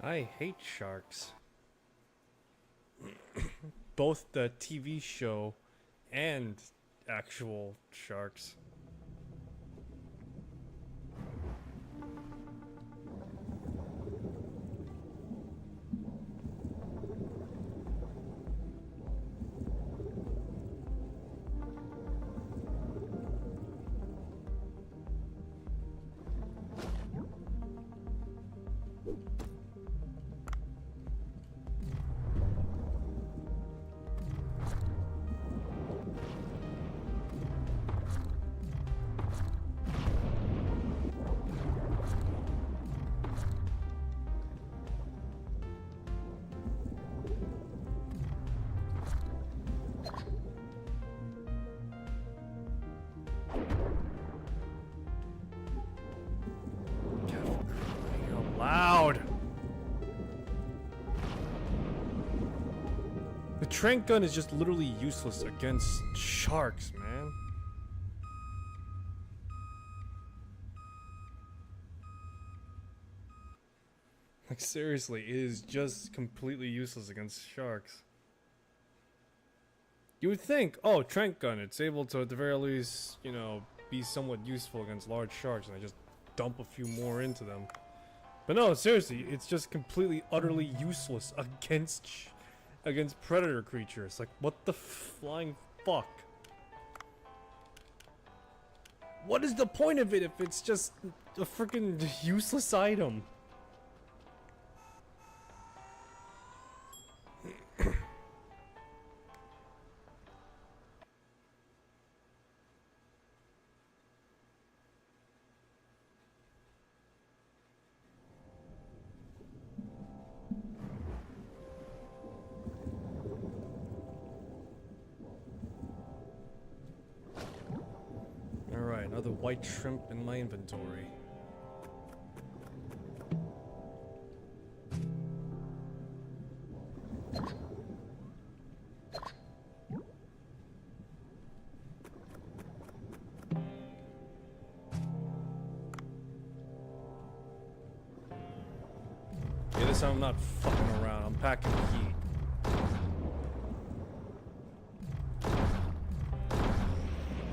I hate sharks. Both the TV show and actual sharks. Loud. The tranq gun is just literally useless against sharks, man. Like seriously, it is just completely useless against sharks. You would think, oh, tranq gun, it's able to at the very least, you know, be somewhat useful against large sharks, and I just dump a few more into them. But no, seriously, it's just completely, utterly useless against predator creatures. Like, what the flying fuck? What is the point of it if it's just a freaking useless item? Alright, another white shrimp in my inventory. Yeah, this time I'm not fucking around, I'm packing heat.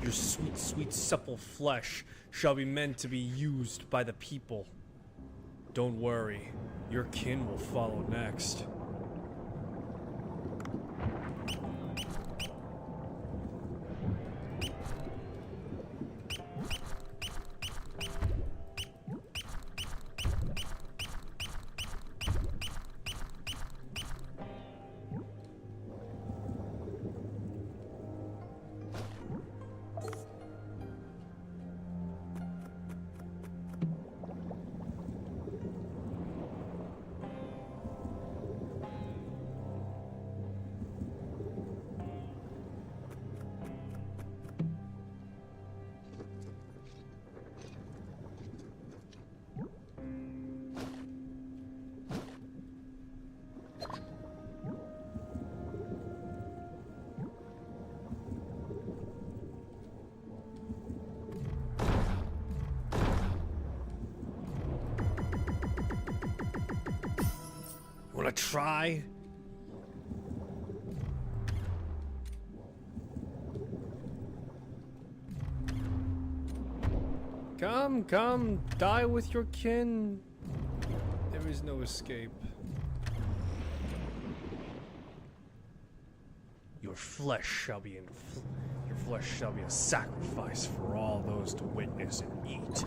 Your sweet, sweet supple flesh shall be meant to be used by the people. Don't worry, your kin will follow next. Wanna try? Come, come, die with your kin. There is no escape. Your flesh shall be your flesh shall be a sacrifice for all those to witness and eat.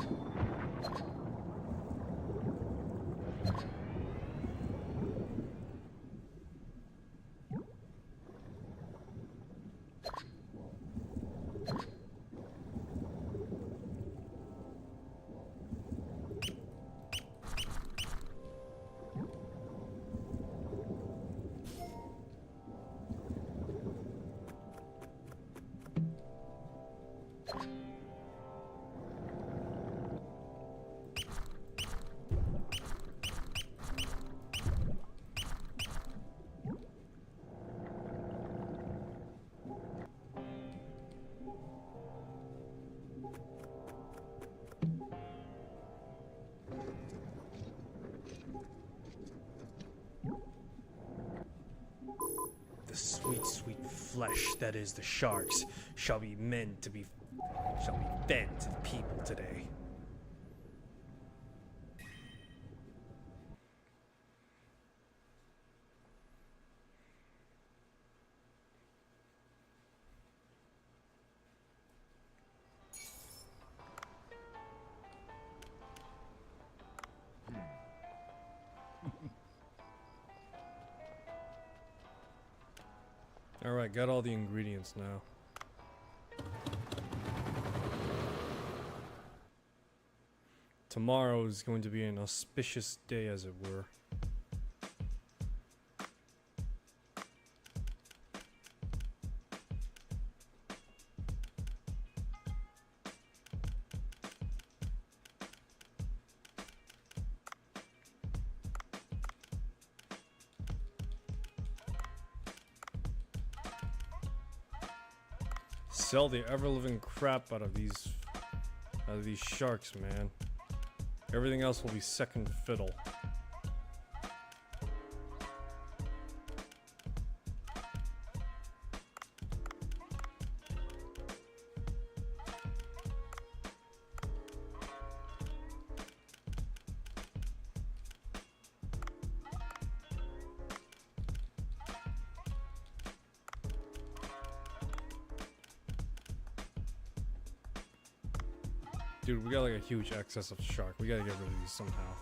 The sweet, sweet flesh that is the sharks shall be fed to the people today. Alright, got all the ingredients now. Tomorrow is going to be an auspicious day, as it were. Sell the ever-living crap out of these sharks, man. Everything else will be second fiddle. Dude, we got like a huge excess of shark. We gotta get rid of these somehow.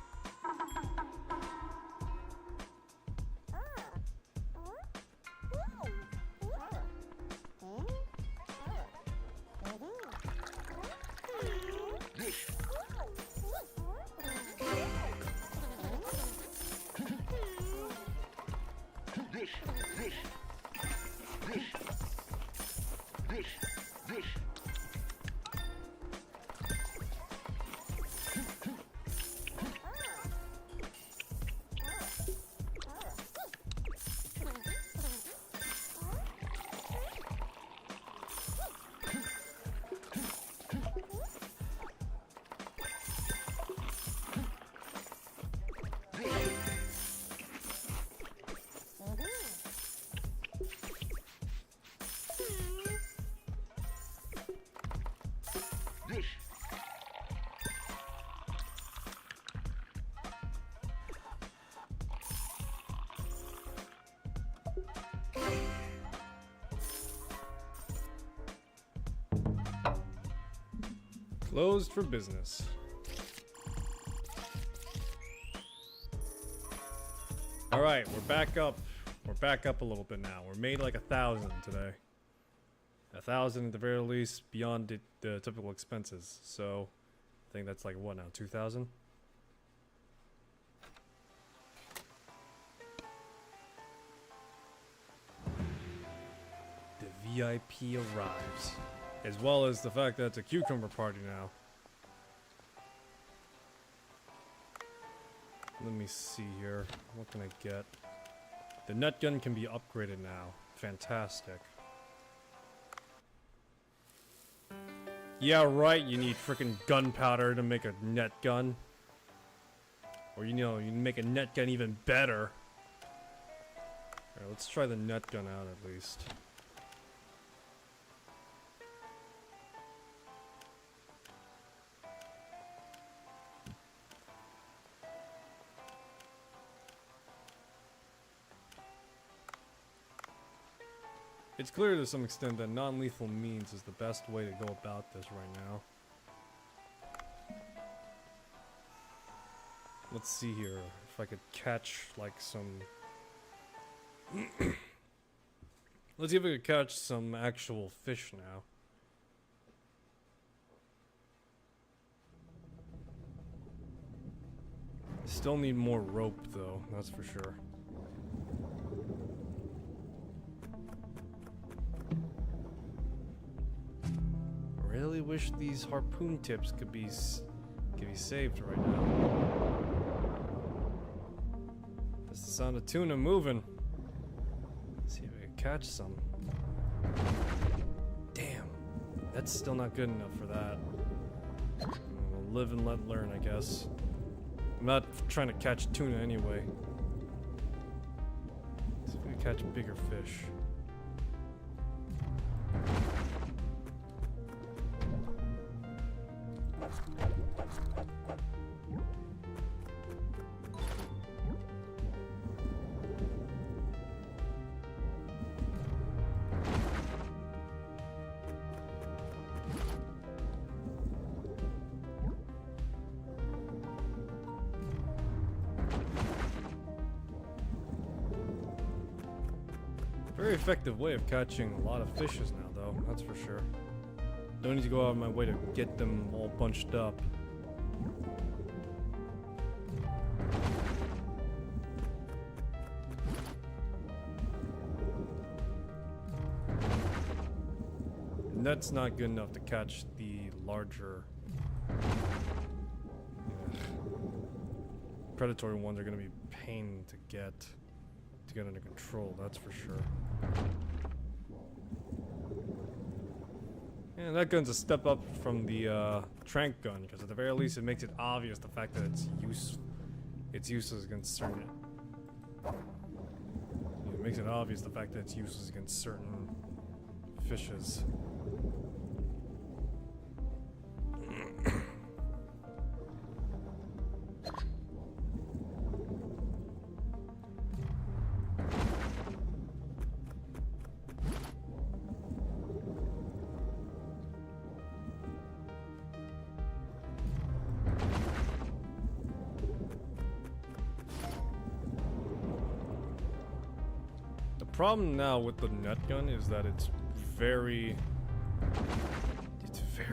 Closed for business. Alright, we're back up. We're back up a little bit now. We're made like 1,000 today. 1,000 at the very least, beyond the typical expenses. So, I think that's like what now, 2,000? The VIP arrives. As well as the fact that it's a cucumber party now. Let me see here. What can I get? The net gun can be upgraded now. Fantastic. Yeah, right, you need freaking gunpowder to make a net gun. Or you know, you can make a net gun even better. Alright, let's try the net gun out at least. It's clear to some extent that non-lethal means is the best way to go about this right now. Let's see here, if I could catch like some... Let's see if I could catch some actual fish now. Still need more rope though, that's for sure. Really wish these harpoon tips could be saved right now. That's the sound of tuna moving. Let's see if I can catch some. Damn, that's still not good enough for that. We'll live and let learn, I guess. I'm not trying to catch tuna anyway. Let's see if we can catch bigger fish. Very effective way of catching a lot of fishes now, though, that's for sure. Don't need to go out of my way to get them all bunched up. And that's not good enough to catch the larger... predatory ones are going to be a pain to get under control, that's for sure. And that gun's a step up from the trank gun, because at the very least it makes it obvious the fact that its use is against certain. It makes it obvious the fact that its use is against certain fishes. The problem now with the net gun is that it's very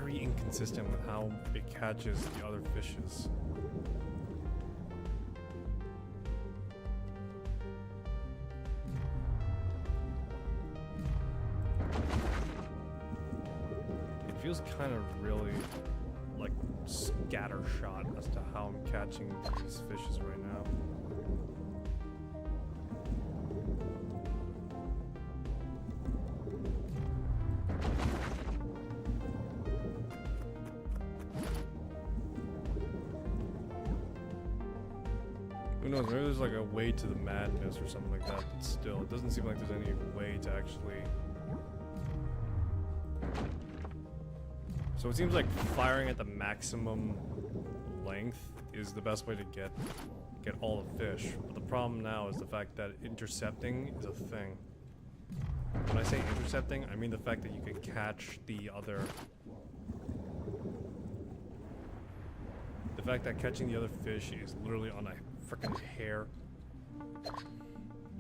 inconsistent with how it catches the other fishes. It feels kind of really like scattershot as to how I'm catching these fishes right now. Who knows, maybe there's like a way to the madness or something like that, but still, it doesn't seem like there's any way to actually... So it seems like firing at the maximum length is the best way to get all the fish, but the problem now is the fact that intercepting is a thing. When I say intercepting, I mean the fact that you can catch the other... The fact that catching the other fish is literally on a freaking hair.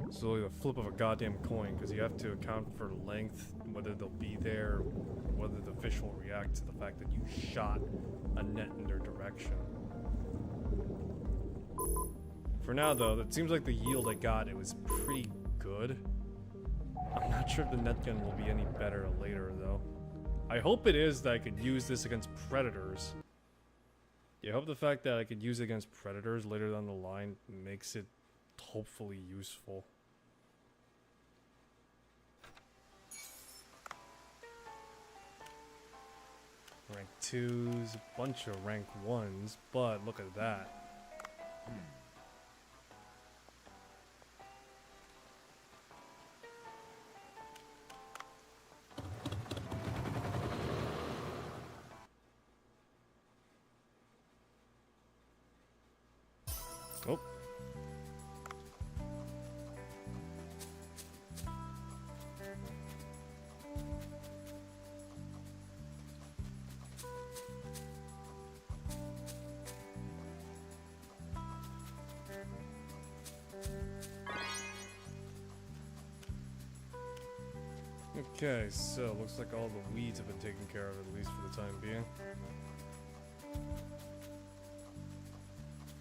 It's literally the flip of a goddamn coin, because you have to account for length, whether they'll be there, or whether the fish will react to the fact that you shot a net in their direction. For now, though, it seems like the yield I got, it was pretty good. I'm not sure if the net gun will be any better later, though. I hope it is that I could use this against predators. Yeah, I hope the fact that I could use it against predators later down the line makes it hopefully useful. Rank 2s, a bunch of rank 1s, but look at that. Oh. Okay, so looks like all the weeds have been taken care of, at least for the time being.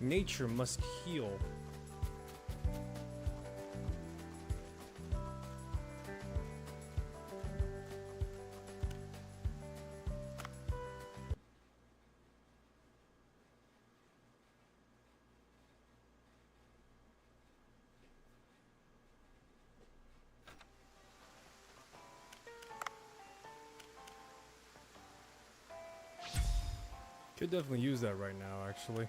Nature must heal. Could definitely use that right now, actually.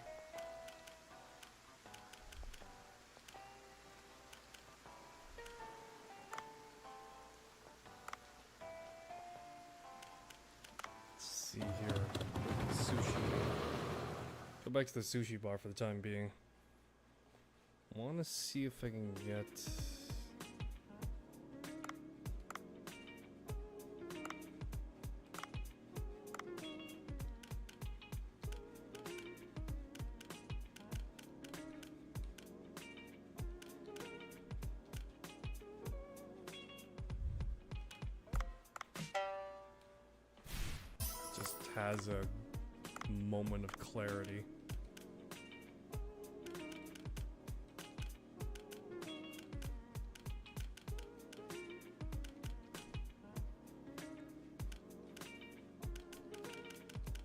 Let's see here. Sushi. Go back to the sushi bar for the time being. Want to see if I can get... Just has a moment of clarity.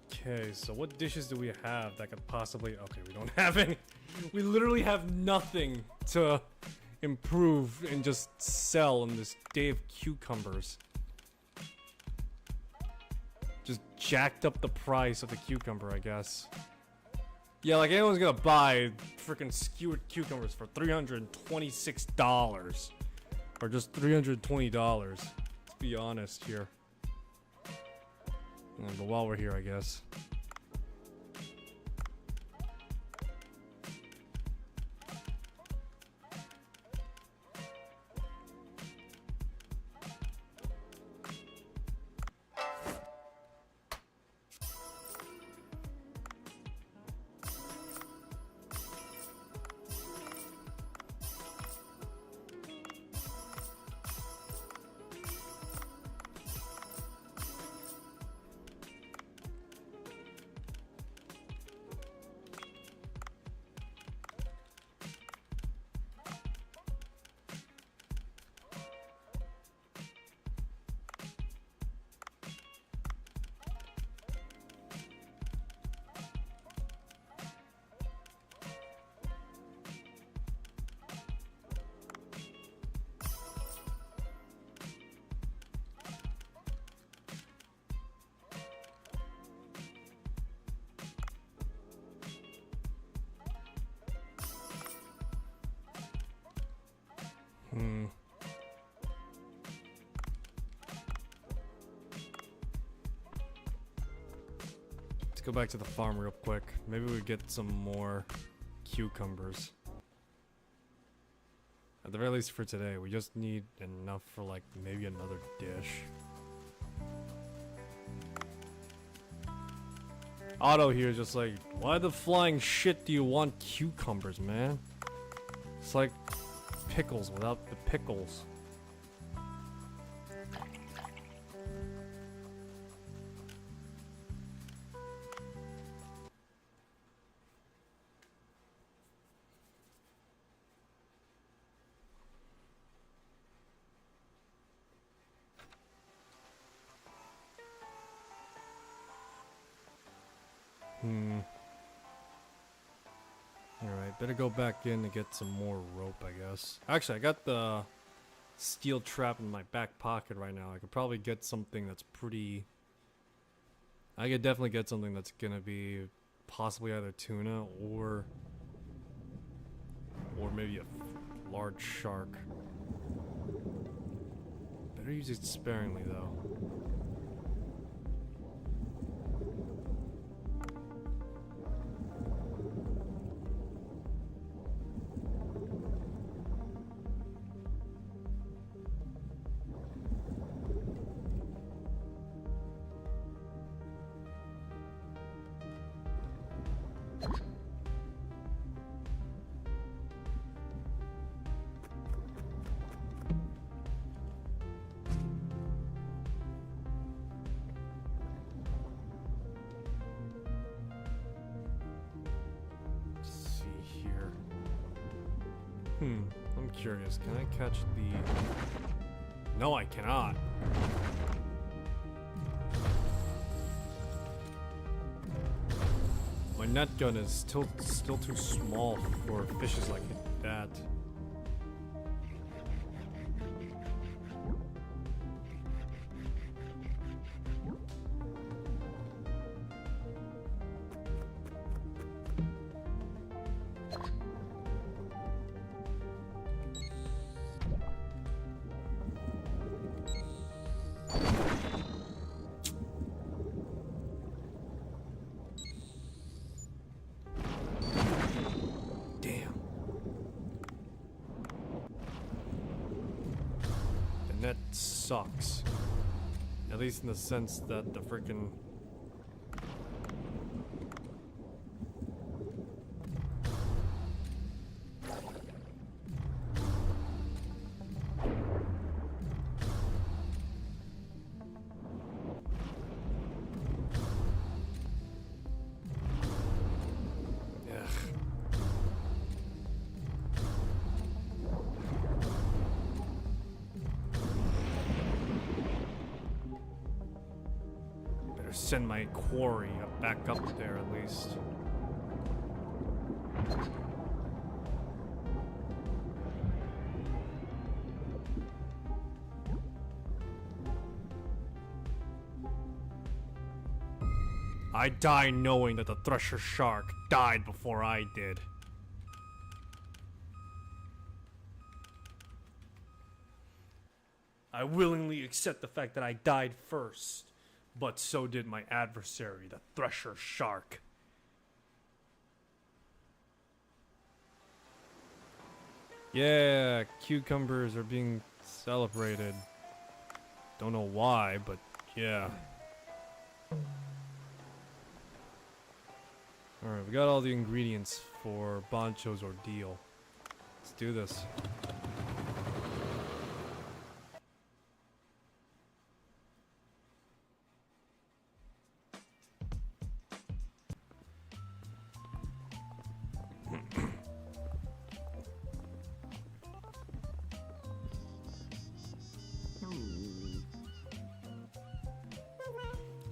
Okay, so what dishes do we have that could possibly... Okay, we don't have any. We literally have nothing to improve and just sell in this day of cucumbers. Just jacked up the price of the cucumber, I guess. Yeah, like anyone's gonna buy freaking skewered cucumbers for $326. Or just $320. Let's be honest here. But while we're here, I guess. Let's go back to the farm real quick. Maybe we get some more cucumbers. At the very least for today, we just need enough for like maybe another dish. Otto here is just like, why the flying shit do you want cucumbers, man? It's like pickles without the pickles. Alright, better go back in to get some more rope, I guess. Actually, I got the steel trap in my back pocket right now. I could probably get something that's pretty... I could definitely get something that's gonna be possibly either tuna or maybe a large shark. Better use it sparingly, though. I'm curious. Can I catch the... No, I cannot. My net gun is still too small for fishes like that. Net sucks. At least in the sense that the frickin' send my quarry back up there at least. I die knowing that the Thresher Shark died before I did. I willingly accept the fact that I died first. But so did my adversary, the Thresher Shark. Yeah, cucumbers are being celebrated. Don't know why, but yeah. Alright, we got all the ingredients for Bancho's ordeal. Let's do this.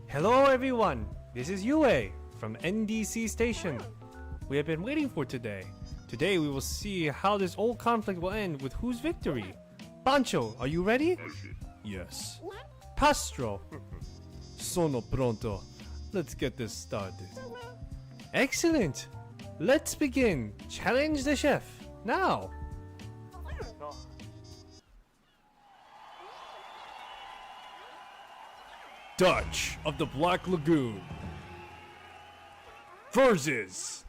Hello everyone, this is Yue from NDC Station. We have been waiting for today. Today we will see how this old conflict will end with whose victory. Bancho, are you ready? Yes. Pastro. Sono pronto. Let's get this started. Excellent. Let's begin. Challenge the chef. Now. Dutch of the Black Lagoon versus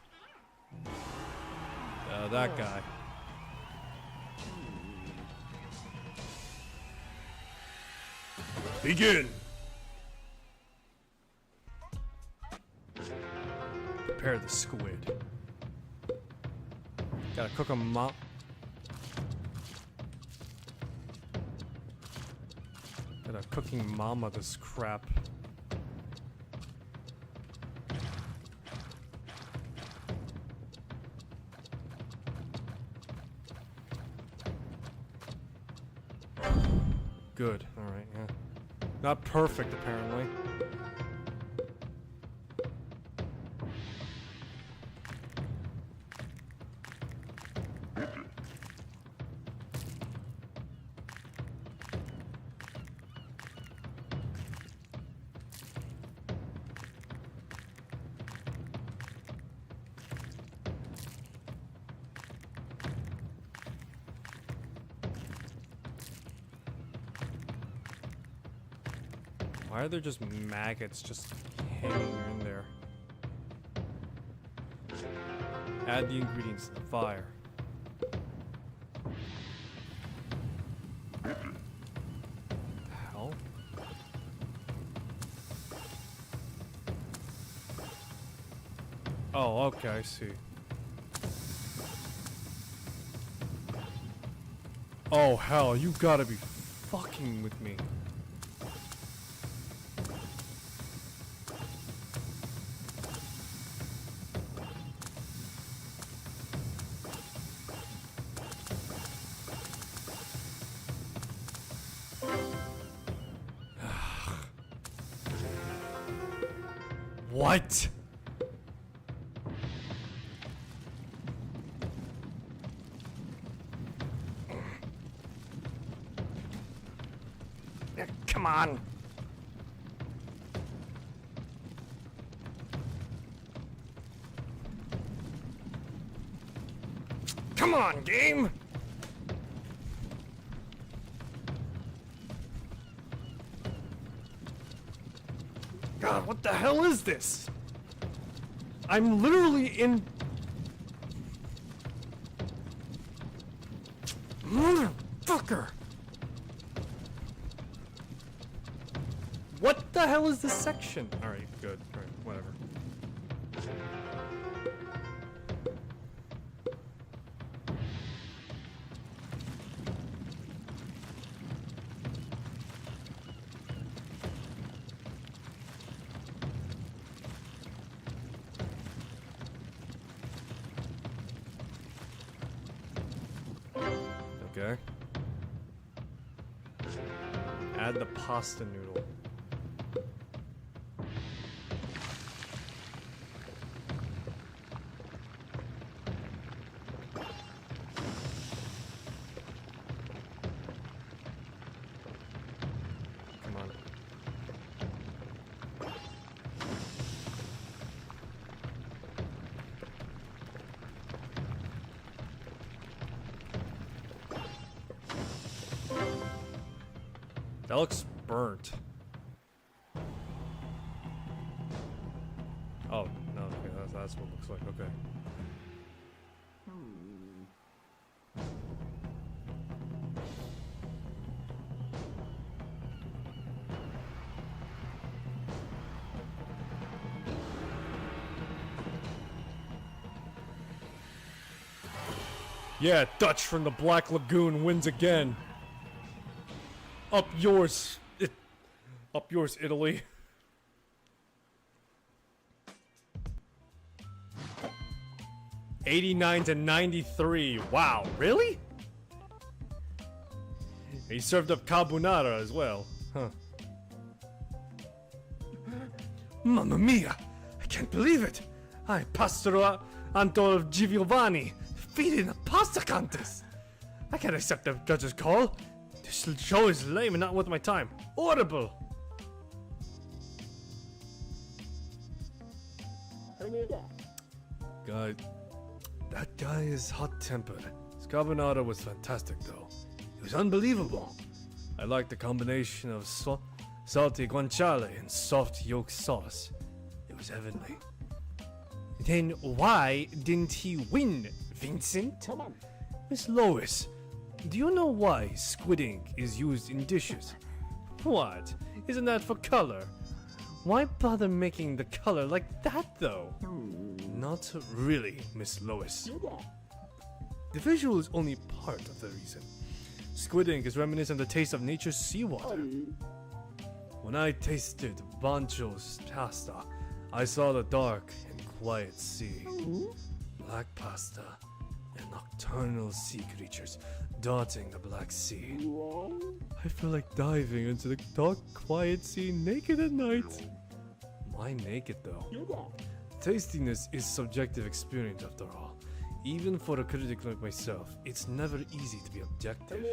that guy. Begin. Prepare the squid. Gotta cook them up. Got a cooking mama this crap. Good. Alright, yeah. Not perfect, apparently. Why are there just maggots just hanging in there? Add the ingredients to the fire. Hell? Oh, okay, I see. Oh, hell, you gotta be fucking with me. What? Come on. Come on, game. God, what the hell is this? I'm literally in... Motherfucker! What the hell is this section? Alright, good. Alright, whatever. Okay. Add the pasta noodle. Come on. That looks burnt. Oh, no, okay, that's what it looks like, okay. Yeah, Dutch from the Black Lagoon wins again. Up yours, up yours, Italy. '89 to '93. Wow, really? He served up carbonara as well, huh? Mamma mia! I can't believe it! I Pastoro Anto Giovanni defeated in a pasta contest. I can't accept the judge's call. This show is lame and not worth my time. Audible. Guy, that guy is hot-tempered. His carbonara was fantastic, though. It was unbelievable. I liked the combination of salty guanciale and soft yolk sauce. It was heavenly. Then why didn't he win, Vincent? Miss Lois, do you know why squid ink is used in dishes? What? Isn't that for color? Why bother making the color like that, though? Not really, Miss Lois. The visual is only part of the reason. Squid ink is reminiscent of the taste of nature's seawater. When I tasted Bancho's pasta, I saw the dark and quiet sea. Black pasta and nocturnal sea creatures dotting the Black Sea. I feel like diving into the dark, quiet sea naked at night. Why naked, though? Tastiness is subjective experience, after all. Even for a critic like myself, it's never easy to be objective.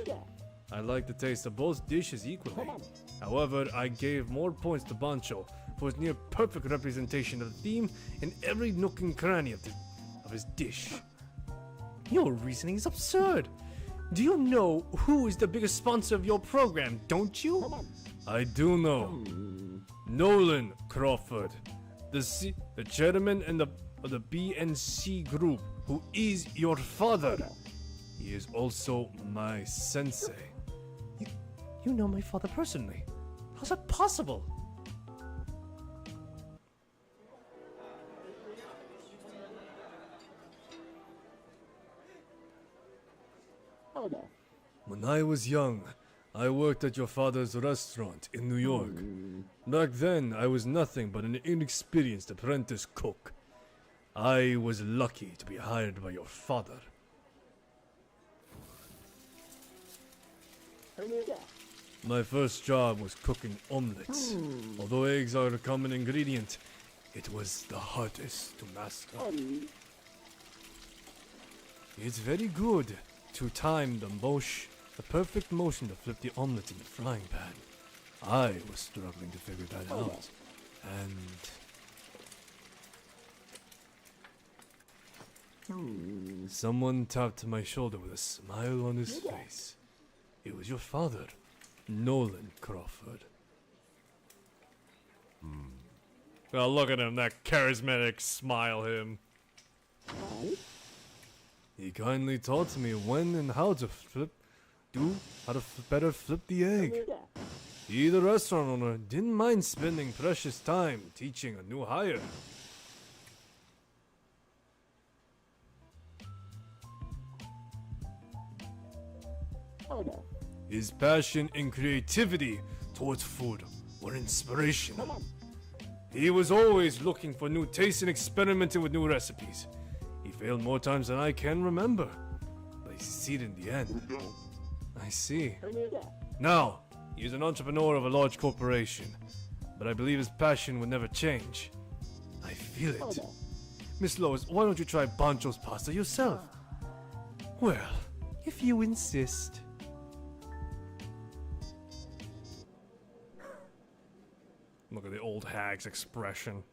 I like the taste of both dishes equally. However, I gave more points to Bancho for his near perfect representation of the theme in every nook and cranny of his dish. Your reasoning is absurd. Do you know who is the biggest sponsor of your program, don't you? I do know. Nolan Crawford, the chairman and the BNC group, who is your father. He is also my sensei. You know my father personally. How's that possible? When I was young, I worked at your father's restaurant in New York. Back then, I was nothing but an inexperienced apprentice cook. I was lucky to be hired by your father. My first job was cooking omelets. Although eggs are a common ingredient, It was the hardest to master. It's very good to time the perfect motion to flip the omelet in the frying pan. I was struggling to figure that out. And someone tapped my shoulder with a smile on his face. It was your father, Nolan Crawford. Oh, look at him, that charismatic smile him. He kindly taught me when and how to better flip the egg. He, the restaurant owner, didn't mind spending precious time teaching a new hire. His passion and creativity towards food were inspirational. He was always looking for new tastes and experimenting with new recipes. He failed more times than I can remember, but he succeeded in the end. I see. Now, he is an entrepreneur of a large corporation, but I believe his passion would never change. I feel it. Miss Lois, why don't you try Bancho's pasta yourself? Well, if you insist. Look at the old hag's expression.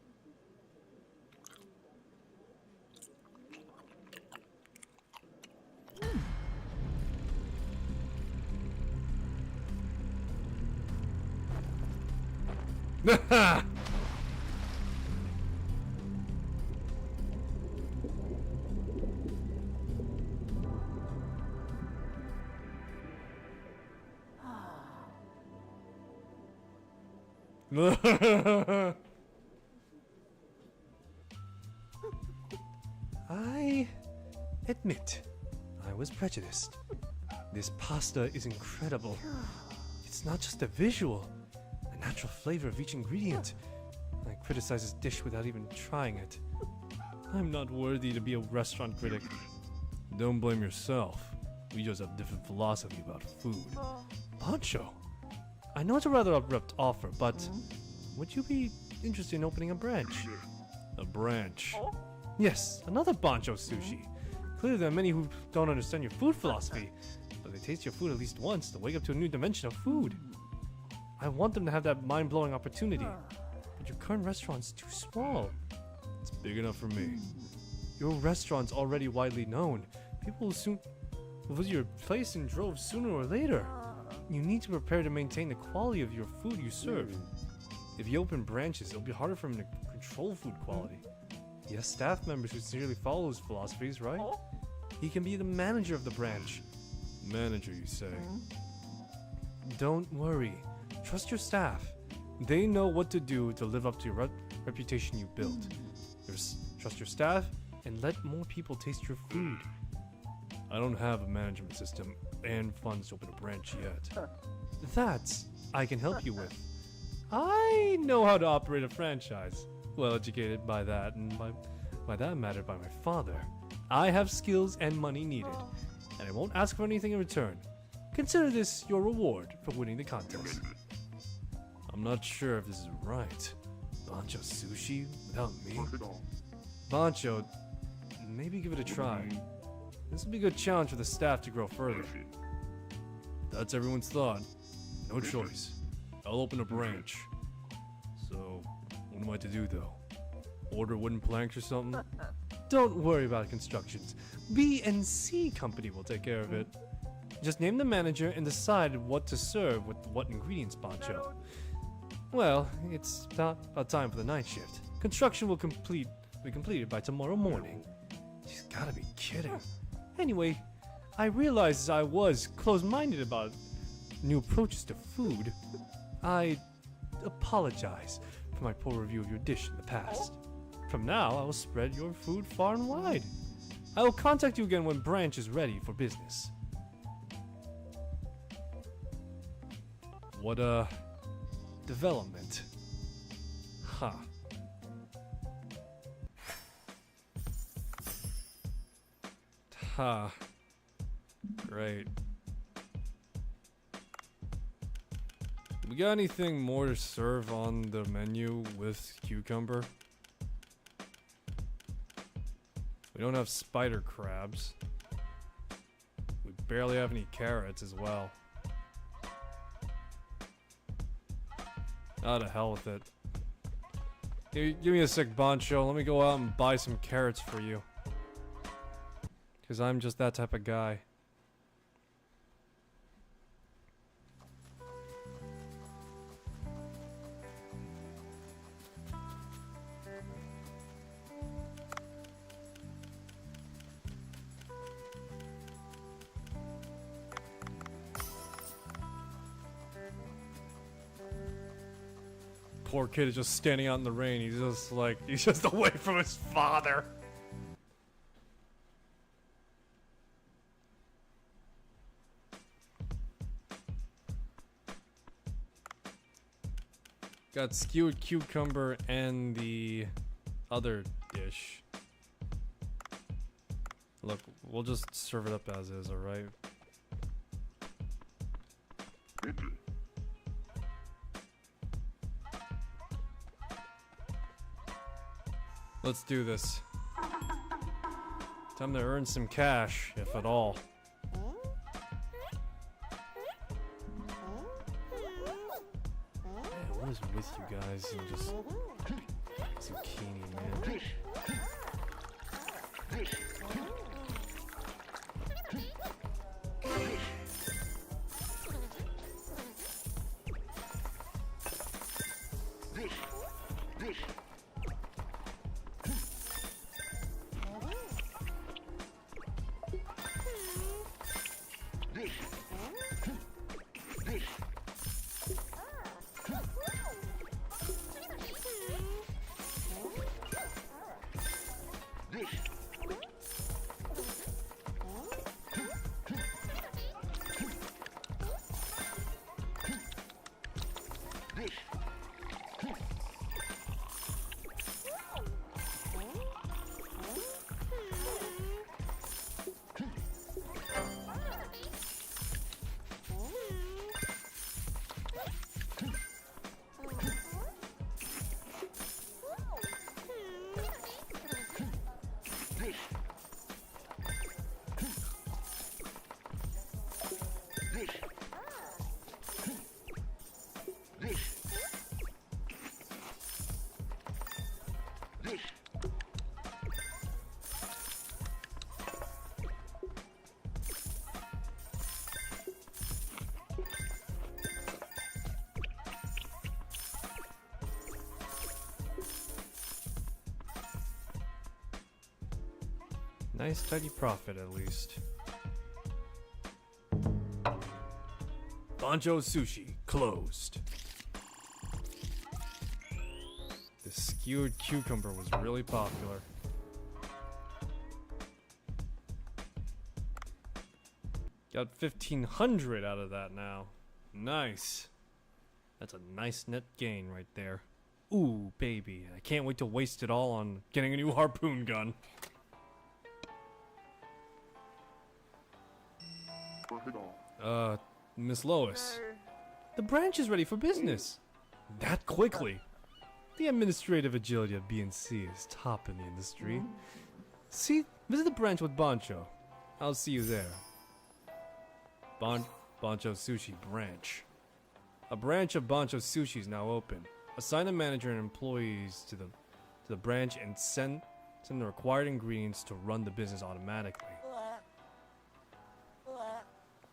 I admit, I was prejudiced. This pasta is incredible. It's not just a visual, a natural flavor of each ingredient. I criticize this dish without even trying it. I'm not worthy to be a restaurant critic. Don't blame yourself. We just have different philosophy about food. Pancho, I know it's a rather abrupt offer, but would you be interested in opening a branch? A branch. Yes, another Bancho sushi. Clearly there are many who don't understand your food philosophy, but they taste your food at least once to wake up to a new dimension of food. I want them to have that mind-blowing opportunity, but your current restaurant's too small. It's big enough for me. Your restaurant's already widely known. People will soon visit your place in droves sooner or later. You need to prepare to maintain the quality of your food you serve. If you open branches, it'll be harder for him to control food quality. He has staff members who sincerely follow his philosophies, right? He can be the manager of the branch. Manager, you say? Don't worry. Trust your staff. They know what to do to live up to your reputation you built. Trust your staff and let more people taste your food. I don't have a management system and funds to open a branch yet. That I can help you with. I know how to operate a franchise. Well educated by that, and by that matter, by my father. I have skills and money needed, and I won't ask for anything in return. Consider this your reward for winning the contest. I'm not sure if this is right. Bancho sushi without me? Bancho, maybe give it a try. This will be a good challenge for the staff to grow further. That's everyone's thought. No choice. I'll open a branch. So, what am I to do though? Order wooden planks or something? Don't worry about constructions. B&C Company will take care of it. Just name the manager and decide what to serve with what ingredients, Bancho. Well, it's about time for the night shift. Construction will be completed by tomorrow morning. She's gotta be kidding. Anyway, I realized I was close-minded about new approaches to food. I apologize for my poor review of your dish in the past. From now, I will spread your food far and wide. I will contact you again when branch is ready for business. What, development? Huh. Ha. Great. We got anything more to serve on the menu with cucumber? We don't have spider crabs. We barely have any carrots as well. Oh, to hell with it. Give me a sec, Bancho. Let me go out and buy some carrots for you. Because I'm just that type of guy. Poor kid is just standing out in the rain. He's just away from his father. Got skewered cucumber and the other dish. Look, we'll just serve it up as is, alright? Let's do this. Time to earn some cash, if at all. Man, what is with you guys and just zucchini, man? Nice tidy profit at least. Bancho Sushi closed. The skewered cucumber was really popular. Got 1,500 out of that now. Nice. That's a nice net gain right there. Ooh, baby. I can't wait to waste it all on getting a new harpoon gun. Miss Lois. The branch is ready for business. That quickly. The administrative agility of BNC is top in the industry. See, visit the branch with Bancho. I'll see you there. Bancho Sushi branch. A branch of Bancho Sushi is now open. Assign a manager and employees to the branch and send the required ingredients to run the business automatically.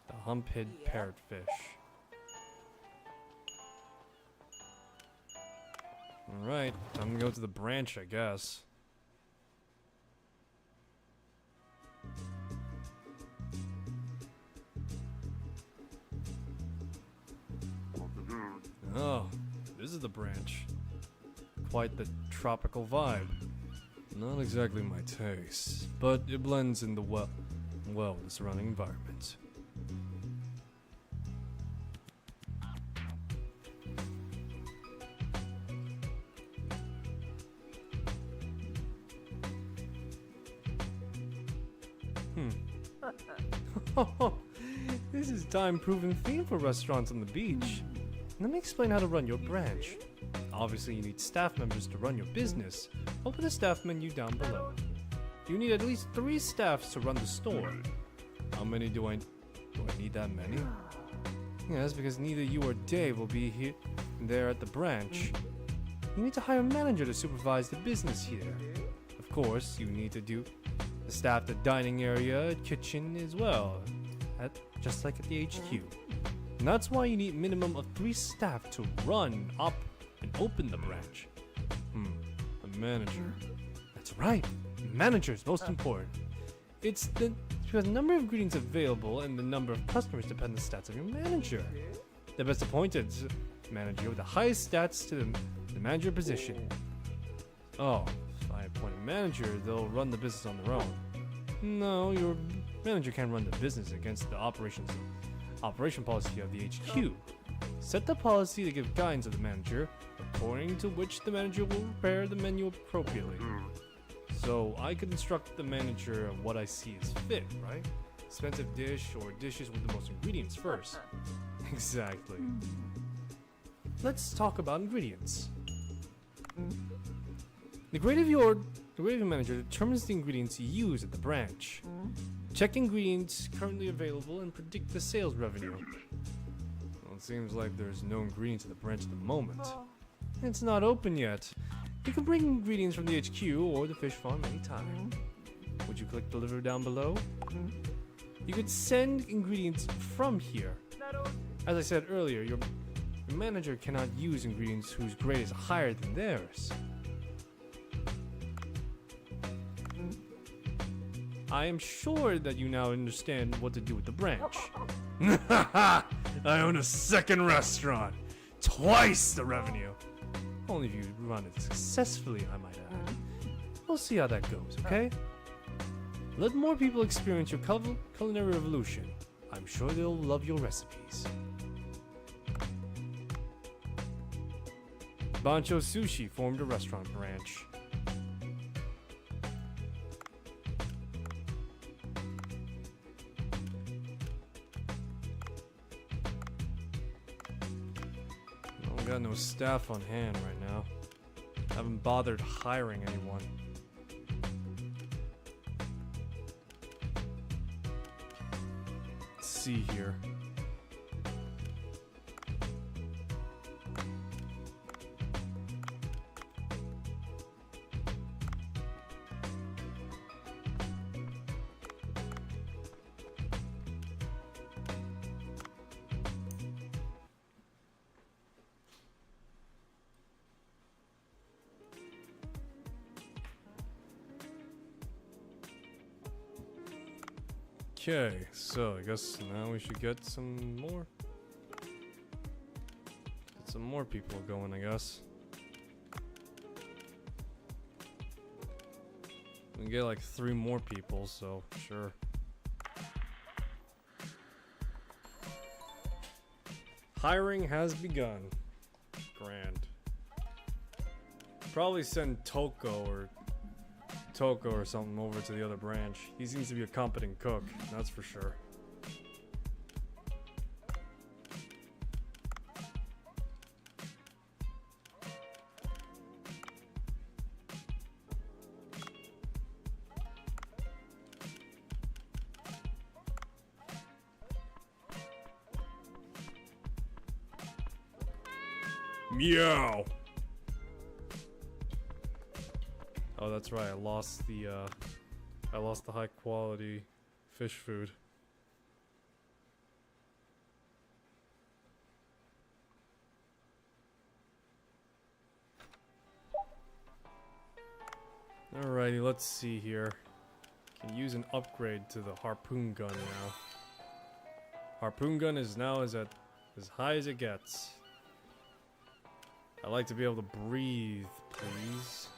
The hump-head parrotfish. Alright, time to go to the branch, I guess. Oh, this is the branch. Quite the tropical vibe. Not exactly my taste, but it blends in well with the surrounding environment. This is a time-proven theme for restaurants on the beach. Let me explain how to run your branch. Obviously, you need staff members to run your business. Open the staff menu down below. You need at least 3 staffs to run the store. How many do I need that many? Yes, because neither you or Dave will be there at the branch. You need to hire a manager to supervise the business here. Of course, you need to staff the dining area, kitchen as well, just like at the HQ. And that's why you need minimum of 3 staff to run, up, and open the branch. A manager. That's right. Manager is most important. It's because the number of ingredients available and the number of customers depend on the stats of your manager. The best appointed manager with the highest stats to the manager position. Oh, if I appoint a manager, they'll run the business on their own. No, your manager can't run the business against the operation policy of the HQ. Set the policy to give guidance to the manager, according to which the manager will prepare the menu appropriately. So I could instruct the manager of what I see as fit, right? Expensive dish or dishes with the most ingredients first. Exactly. Let's talk about ingredients. The grade of your manager determines the ingredients you use at the branch. Check ingredients currently available and predict the sales revenue. Well, it seems like there's no ingredients at the branch at the moment. It's not open yet. You can bring ingredients from the HQ or the fish farm anytime. Would you click deliver down below? You could send ingredients from here. As I said earlier, your manager cannot use ingredients whose grade is higher than theirs. I am sure that you now understand what to do with the branch. I own a second restaurant. Twice the revenue. Only if you run it successfully, I might add. We'll see how that goes, okay? Let more people experience your culinary revolution. I'm sure they'll love your recipes. Bancho Sushi formed a restaurant branch. Got no staff on hand right now. Haven't bothered hiring anyone. Let's see here. Okay, so I guess now we should get some more. Get some more people going, I guess. We can get like 3 more people, so sure. Hiring has begun. Grand. Probably send Toko or something over to the other branch. He seems to be a competent cook, that's for sure. Meow. Oh, that's right. I lost the high quality fish food. Alrighty, let's see here. Can use an upgrade to the harpoon gun now. Harpoon gun is now as high as it gets. I like to be able to breathe, please.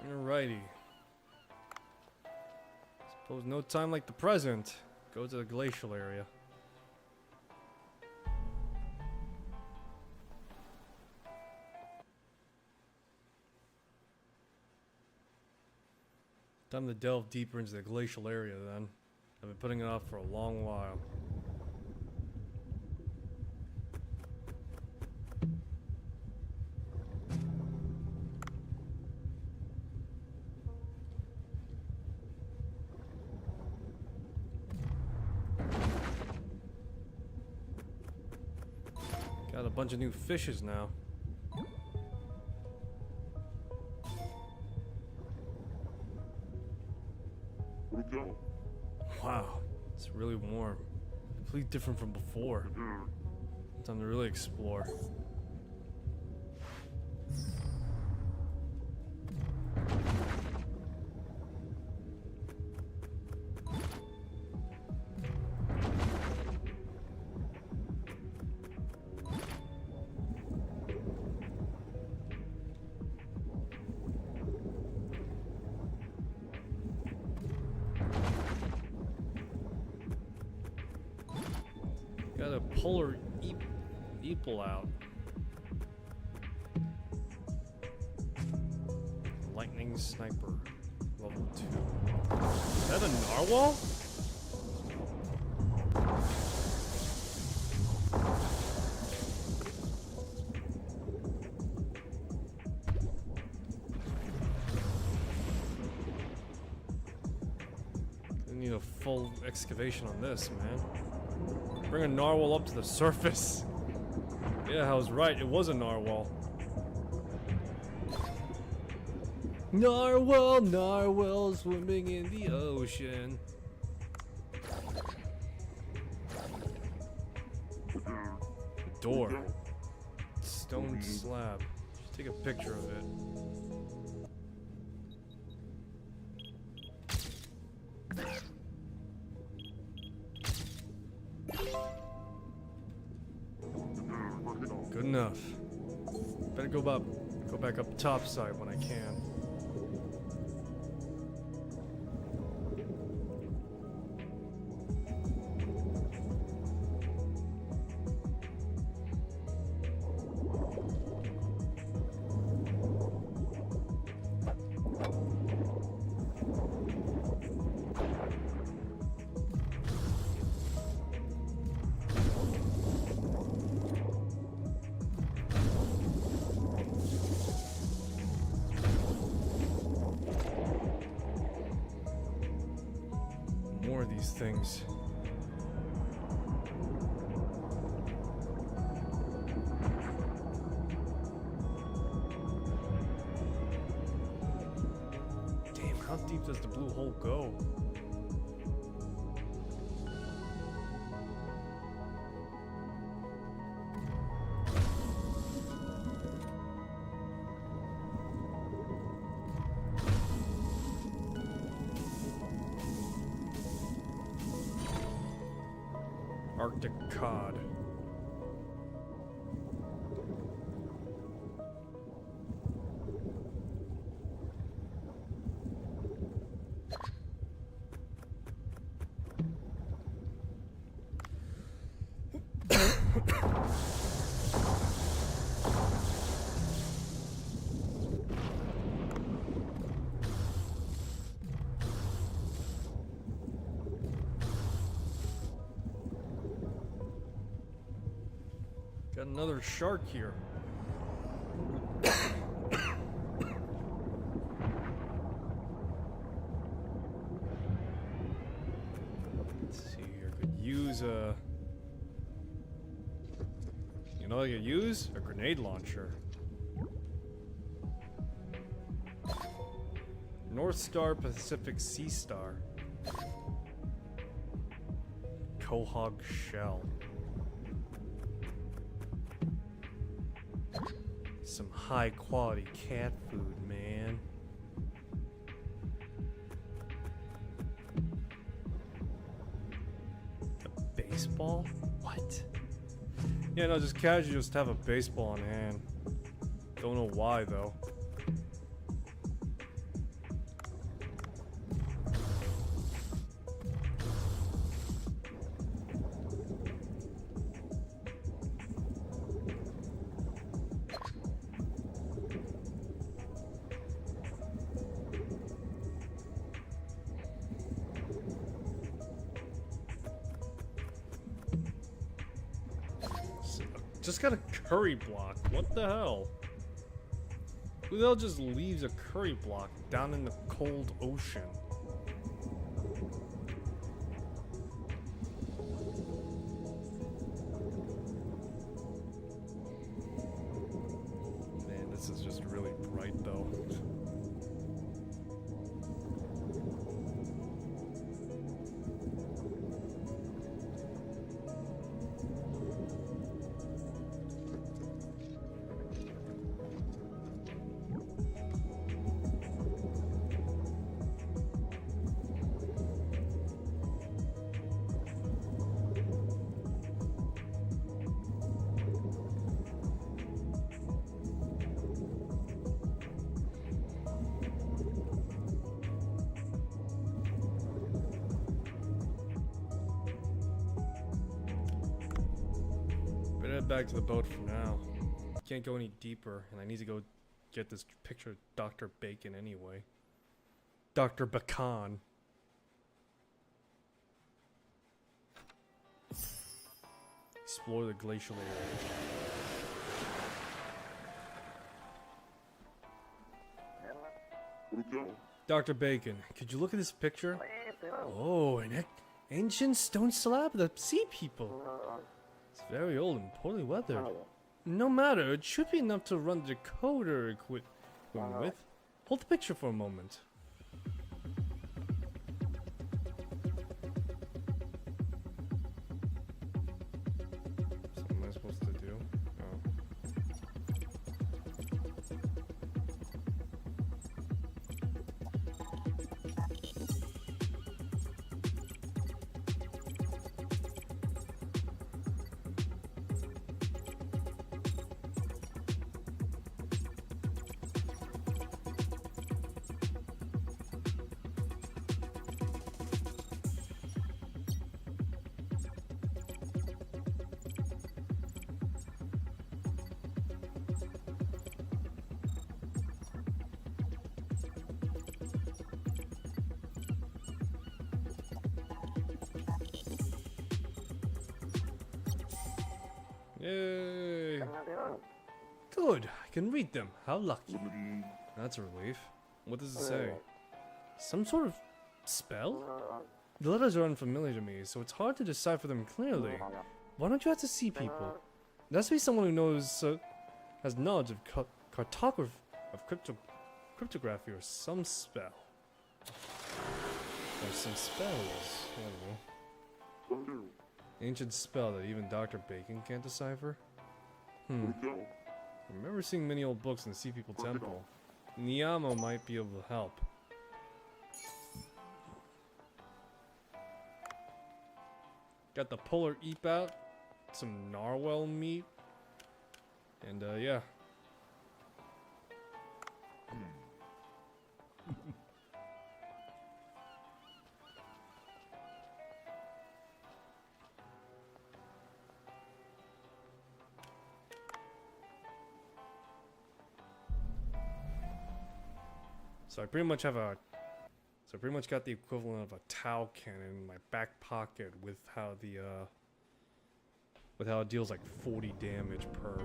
Alrighty. Suppose no time like the present. Go to the glacial area. Time to delve deeper into the glacial area then. I've been putting it off for a long while. Got a bunch of new fishes now. Wow, it's really warm. Completely different from before. Time to really explore. Got a polar eagle out. Lightning sniper, level 2. Is that a narwhal? I need a full excavation on this, man. Bring a narwhal up to the surface. Yeah, I was right. It was a narwhal. Narwhal, narwhal swimming in the ocean. The door. Stone slab. Should take a picture of it. Good enough. Better go back up top side when I can. More of these things. Damn, how deep does the blue hole go? Arctic cod. Got another shark here. Let's see here. Could use a. You know what I could use? A grenade launcher. North Star Pacific Sea Star. Quahog shell. Some high quality cat food, man. A baseball? What? Yeah, no, just casually just have a baseball on hand. Don't know why though. Just got a curry block. What the hell? Who the hell just leaves a curry block down in the cold ocean? Man, this is just really bright though. Better head back to the boat for now. Can't go any deeper, and I need to go get this picture of Dr. Bacon anyway. Dr. Bacon. Explore the glacial area. Dr. Bacon, could you look at this picture? Oh, an ancient stone slab of the sea people. It's very old and poorly weathered. No matter, it should be enough to run the decoder equipment with. Hold the picture for a moment. So what am I supposed to do? Oh. Yay! Good, I can read them. How lucky. That's a relief. What does it say? Some sort of spell? The letters are unfamiliar to me, so it's hard to decipher them clearly. Why don't you ask the sea people? There has to be someone who knows, has knowledge of cartography, of cryptography, or some spell. Or some spells. I don't know. Ancient spell that even Dr. Bacon can't decipher? I remember seeing many old books in the Sea People Temple. Niamo might be able to help. Got the polar eep out, some narwhal meat, and yeah. So I pretty much have a, so I pretty much got the equivalent of a Tau cannon in my back pocket with how the, with how it deals like 40 damage per.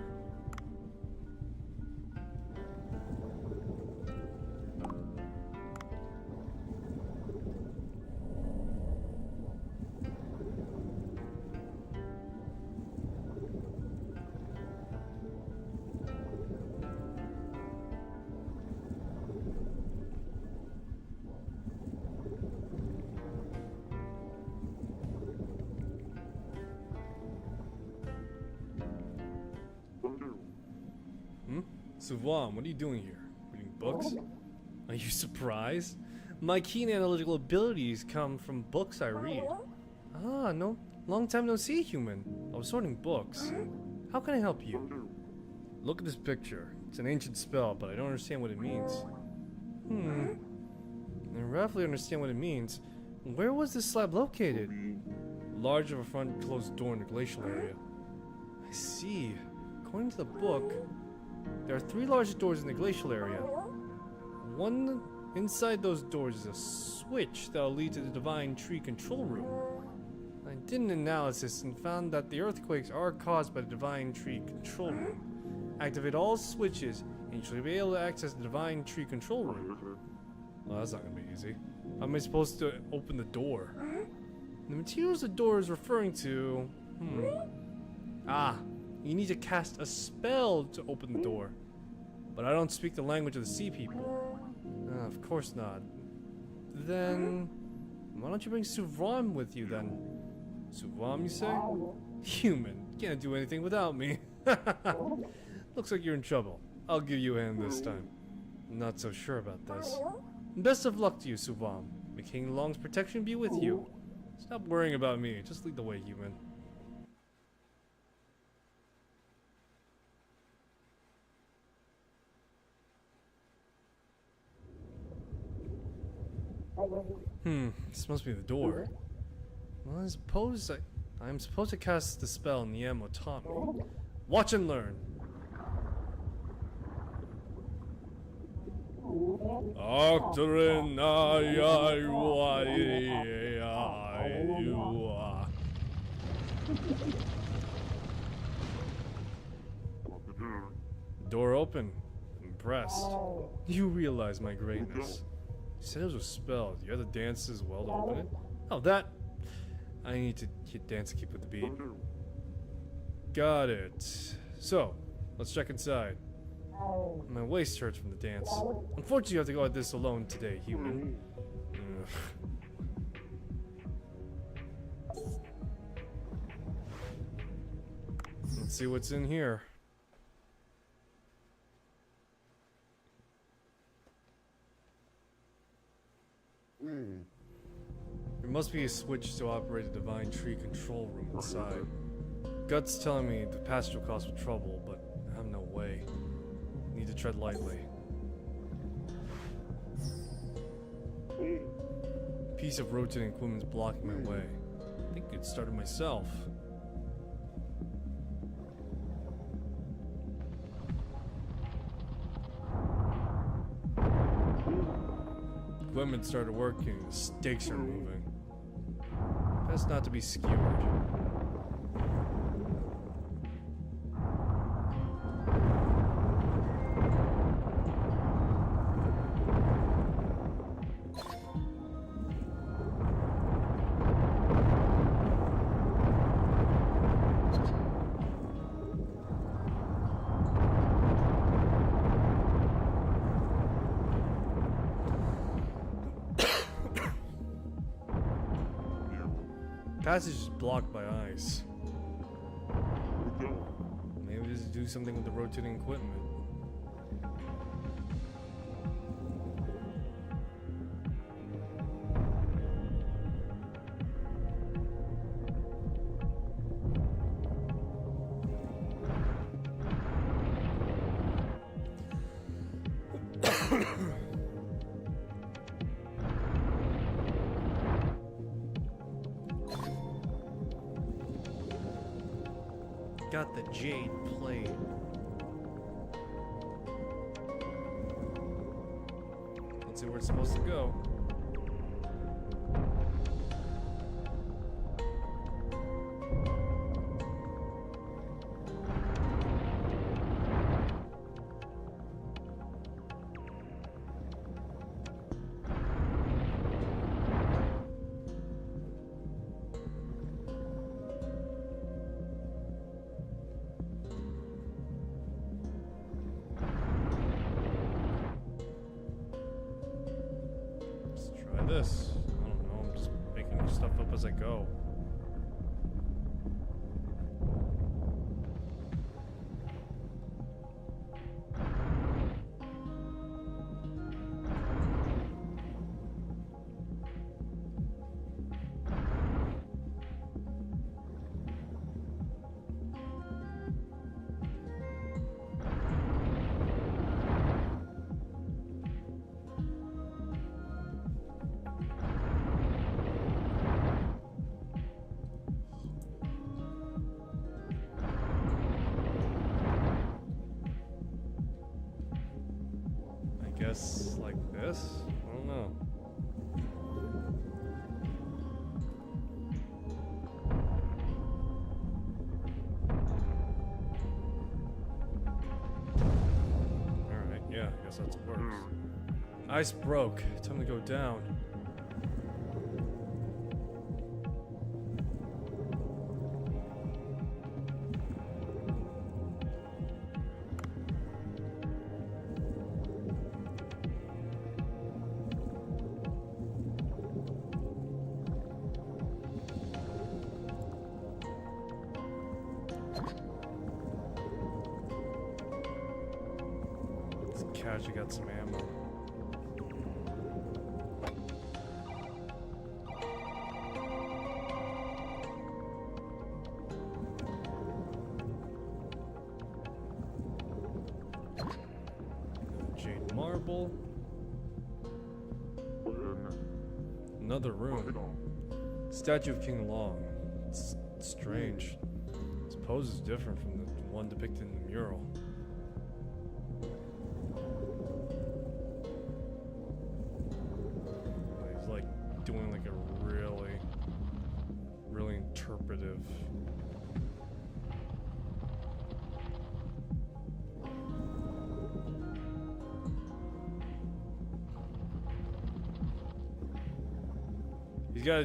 Suvam, what are you doing here? Reading books? Are you surprised? My keen analytical abilities come from books I read. Ah, no, long time no see, human. I was sorting books. How can I help you? Look at this picture. It's an ancient spell, but I don't understand what it means. I roughly understand what it means. Where was this slab located? Large of a front closed door in the glacial area. I see. According to the book, there are 3 large doors in the glacial area. One inside those doors is a switch that'll lead to the Divine Tree control room. I I did an analysis and found that the earthquakes are caused by the Divine Tree Control Room. Activate all switches, and you should be able to access the Divine Tree Control Room. Well, that's not gonna be easy. How am I supposed to open the door? The materials the door is referring to... Ah, you need to cast a spell to open the door. But I don't speak the language of the sea people. Of course not. Then... why don't you bring Suvram with you then? Suvram, you say? Human, can't do anything without me. Looks like you're in trouble. I'll give you a hand this time. Not so sure about this. Best of luck to you, Suvram. May King Long's protection be with you. Stop worrying about me. Just lead the way, human. This must be the door. Well, I suppose I'm supposed to cast the spell Niemo taught me. Watch and learn. Octorin Door open. Impressed. You realize my greatness. You said it was a spell. Do you have the dance as well to open it? Oh, that. I need to dance to keep with the beat. Got it. So, let's check inside. My waist hurts from the dance. Unfortunately, you have to go at this alone today, human. Let's see what's in here. There must be a switch to operate the Divine Tree Control Room inside. Gut's telling me the passage will cause for trouble, but I have no way. Need to tread lightly. Piece of rotating equipment's blocking my way. I think I'd started myself. Equipment started working, the stakes are moving. Best not to be skewered. Passage is blocked by ice. Maybe just do something with the rotating equipment. Got the jade plate. Let's see where it's supposed to go. This. I don't know, I'm just making stuff up as I go. Guess like this? I don't know. guess that's worse. Ice broke. Time to go down. Catch, you got some ammo. Jade marble. Another room. Statue of King Long. It's strange. Its pose is different from the one depicted in the mural. Doing like a really interpretive.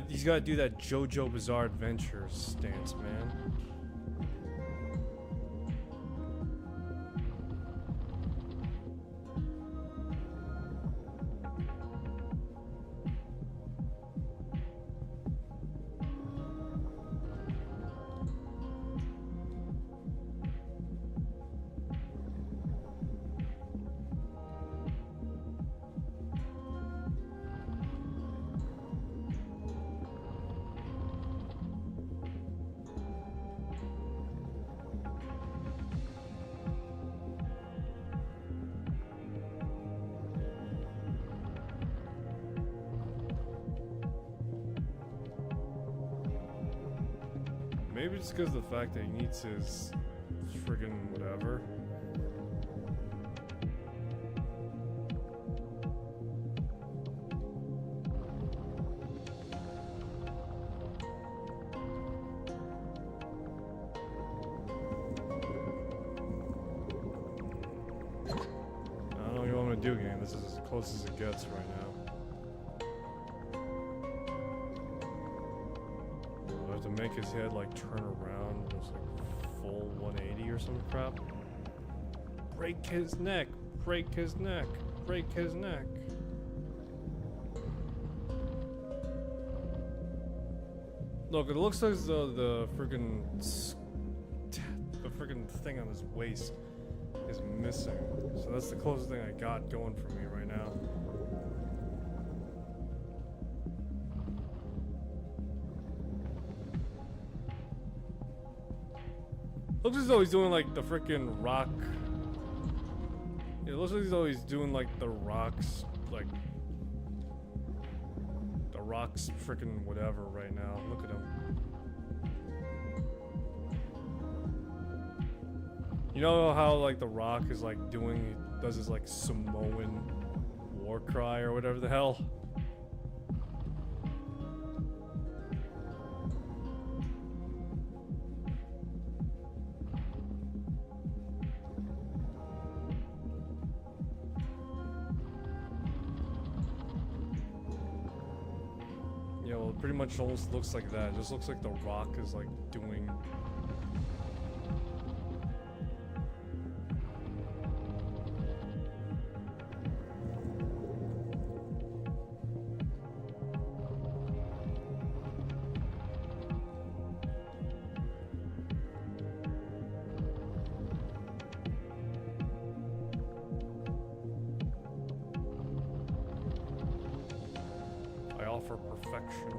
He's got to do that JoJo Bizarre Adventure stance, man. Maybe just because of the fact that he needs his friggin' whatever. I don't know what you want me to do, game. This is as close as it gets right now. To make his head like turn around, just like full 180 or some crap. Break his neck, break his neck, break his neck. Look, it looks as though the friggin' thing on his waist is missing. So that's the closest thing I got going for me right now. Looks as though he's doing like the freaking rock. It looks as though he's doing like the rocks, like the rocks freaking whatever right now. Look at him. You know how like the Rock is like does his like Samoan war cry or whatever the hell? Yeah, well, it pretty much almost looks like that. It just looks like the Rock is like doing. I offer perfection.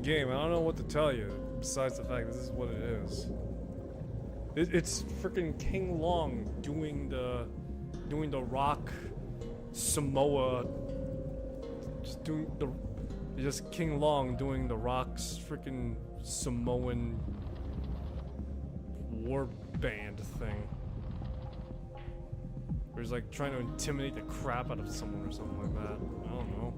Game, I don't know what to tell you, besides the fact this is what it is. It's freaking King Long doing the Rock Samoa, just doing It's just King Long doing the Rock's freaking Samoan war band thing. Where he's like trying to intimidate the crap out of someone or something like that. I don't know.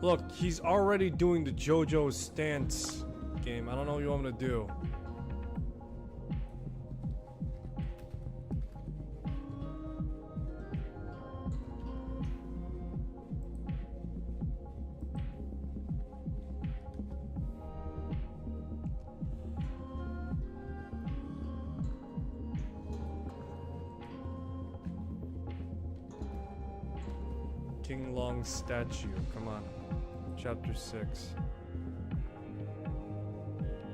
Look, he's already doing the JoJo stance game. I don't know what you want me to do. King Long statue, come on. Chapter 6.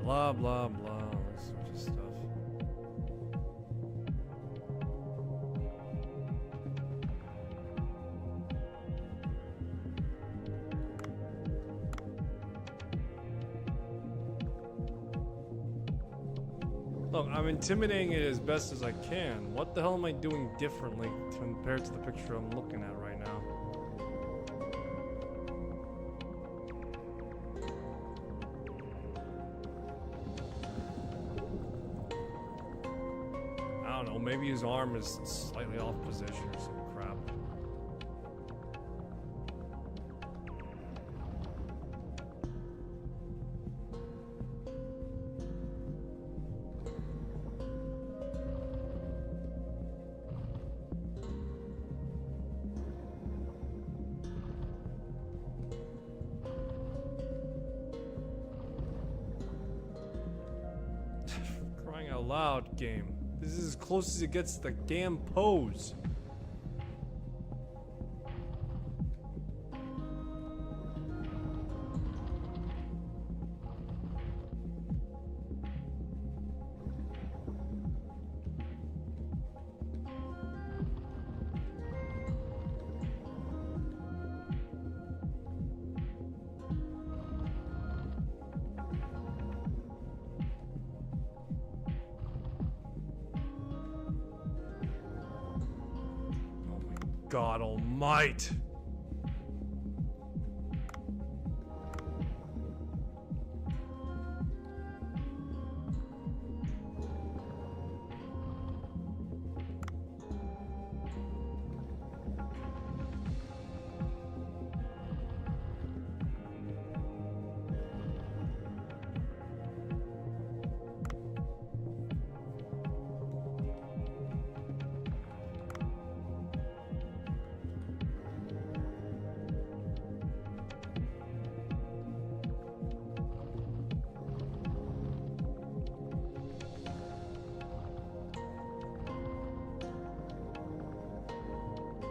Blah blah blah, all this sort of stuff. Look, I'm intimidating it as best as I can. What the hell am I doing differently compared to the picture I'm looking at right now? I don't know, maybe his arm is slightly off position or some crap. Crying out loud, game. This is as close as it gets to the damn pose. God almighty.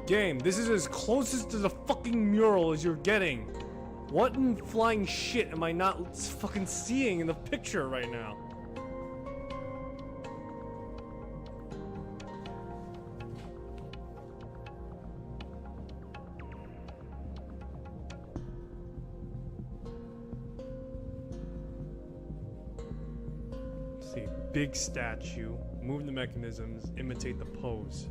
Game, this is as closest to the fucking mural as you're getting. What in flying shit am I not fucking seeing in the picture right now? Let's see, big statue, move the mechanisms, imitate the pose.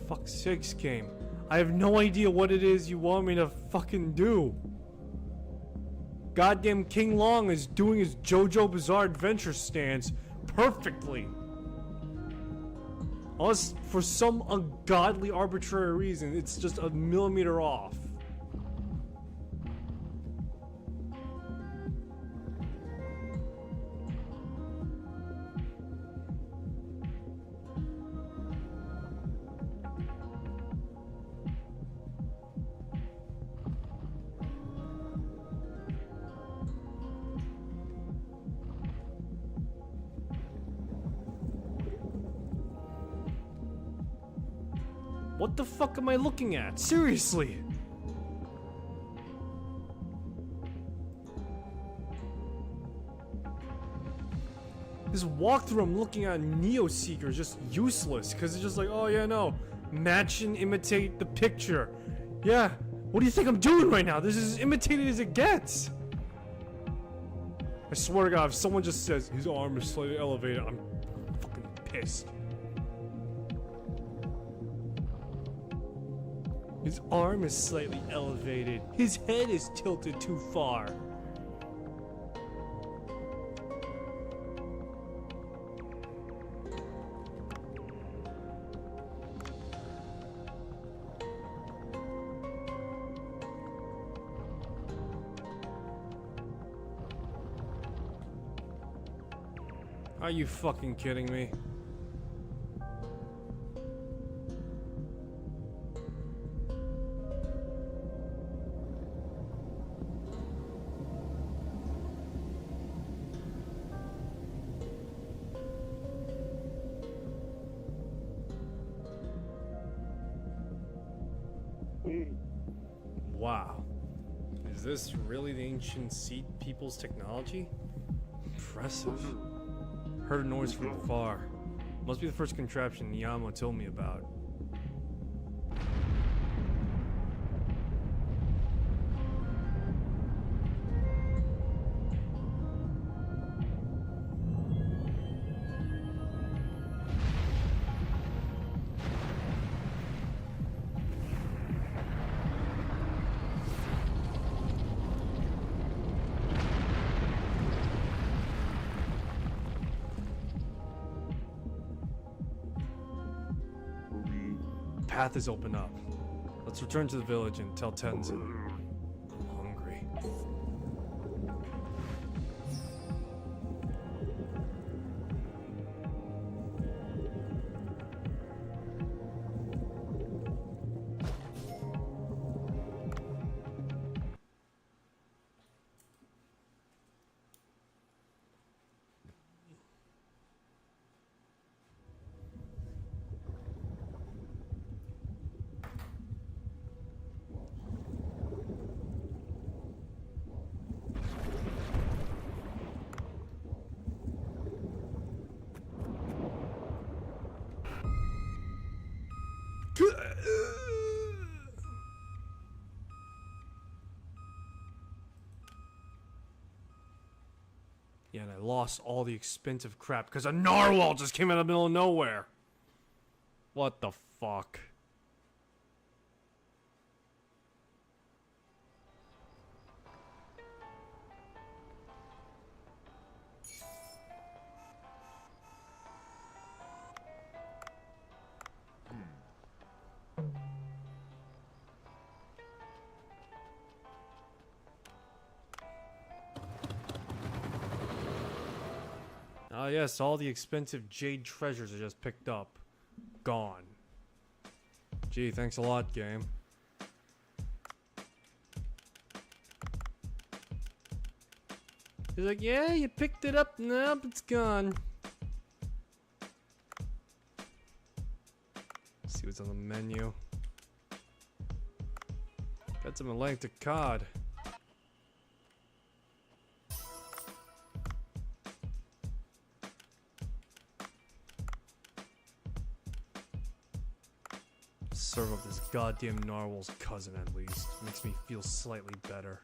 Fuck's sakes, game. I have no idea what it is you want me to fucking do. Goddamn King Long is doing his JoJo Bizarre Adventure stance perfectly. Unless for some ungodly arbitrary reason it's just a millimeter off. What the fuck am I looking at? Seriously! This walkthrough I'm looking at Neo Seeker is just useless because it's just like, oh yeah, no, match and imitate the picture. Yeah, What do you think I'm doing right now? This is as imitated as it gets. I swear to God, if someone just says his arm is slightly elevated, I'm fucking pissed. His arm is slightly elevated. His head is tilted too far. Are you fucking kidding me? Wow. Is this really the ancient seed people's technology? Impressive. Heard a noise from afar. Must be the first contraption Yamo told me about. Path is open up. Let's return to the village and tell Tenzin. I'm hungry. Yeah, and I lost all the expensive crap because a narwhal just came out of the middle of nowhere. What the fuck? Ah, yes, all the expensive jade treasures I just picked up. Gone. Gee, thanks a lot, game. He's like, yeah, you picked it up, nope, it's gone. Let's see what's on the menu. Got some Atlantic cod. Serve up this goddamn narwhal's cousin at least. Makes me feel slightly better.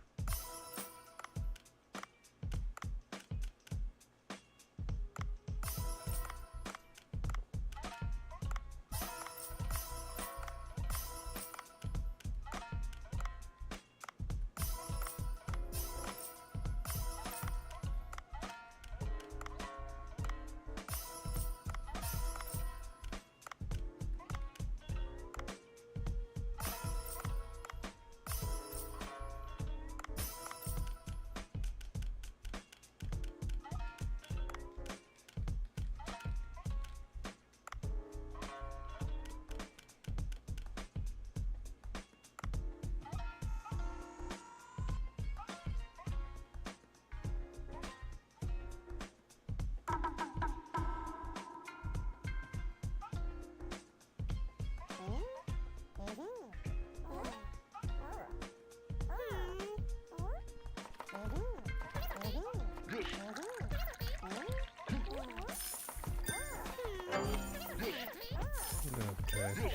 Okay.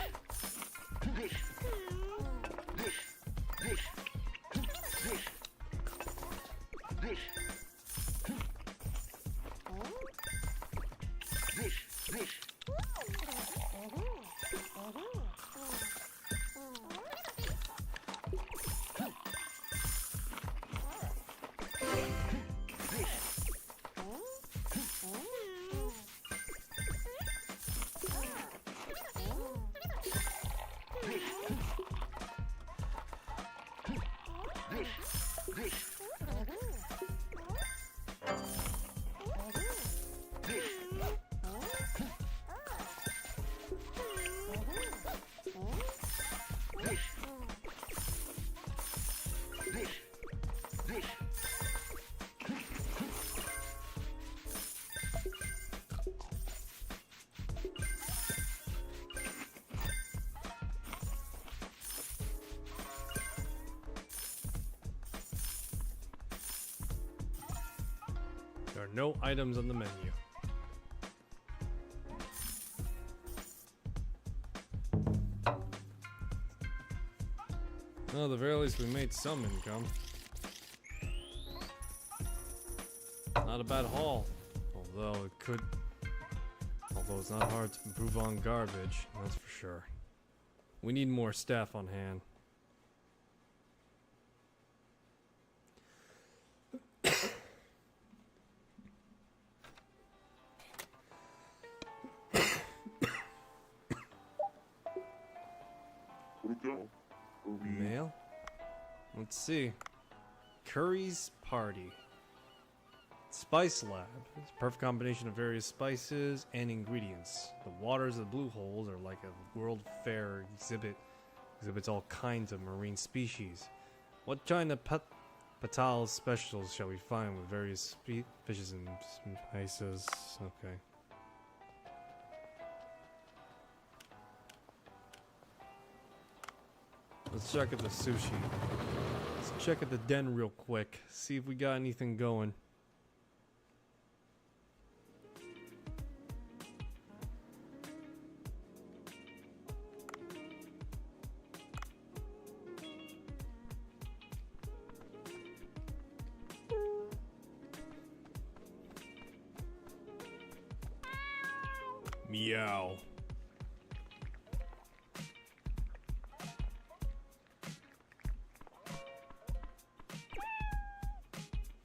There are no items on the menu. Well, at the very least, we made some income. Not a bad haul, although it's not hard to improve on garbage, that's for sure. We need more staff on hand. Mail? Let's see. Curry's Party. Spice Lab. It's a perfect combination of various spices and ingredients. The waters of the blue holes are like a World Fair exhibit. Exhibits all kinds of marine species. What kind of Patal specials shall we find with various fishes and spices? Okay. Let's check at the sushi. Let's check at the den real quick. See if we got anything going. Meow.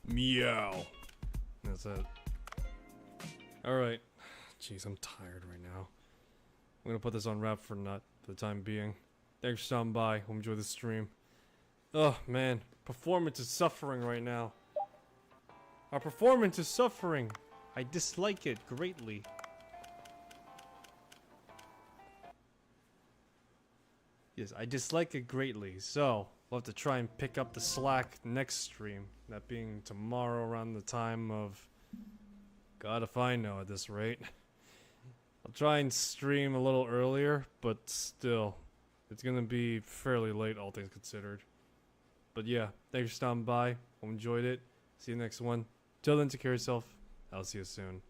Meow. That's it. Alright. Jeez, I'm tired right now. I'm gonna put this on wrap for the time being. Thanks for stopping by. Hope you enjoy the stream. Oh man, performance is suffering right now. Our performance is suffering. I dislike it greatly. Yes, I dislike it greatly, so we'll have to try and pick up the slack next stream. That being tomorrow around the time of... God if I know at this rate. I'll try and stream a little earlier, but still, it's gonna be fairly late all things considered. But yeah, thanks for stopping by. Hope you enjoyed it. See you next one. Till then, take care of yourself. I'll see you soon.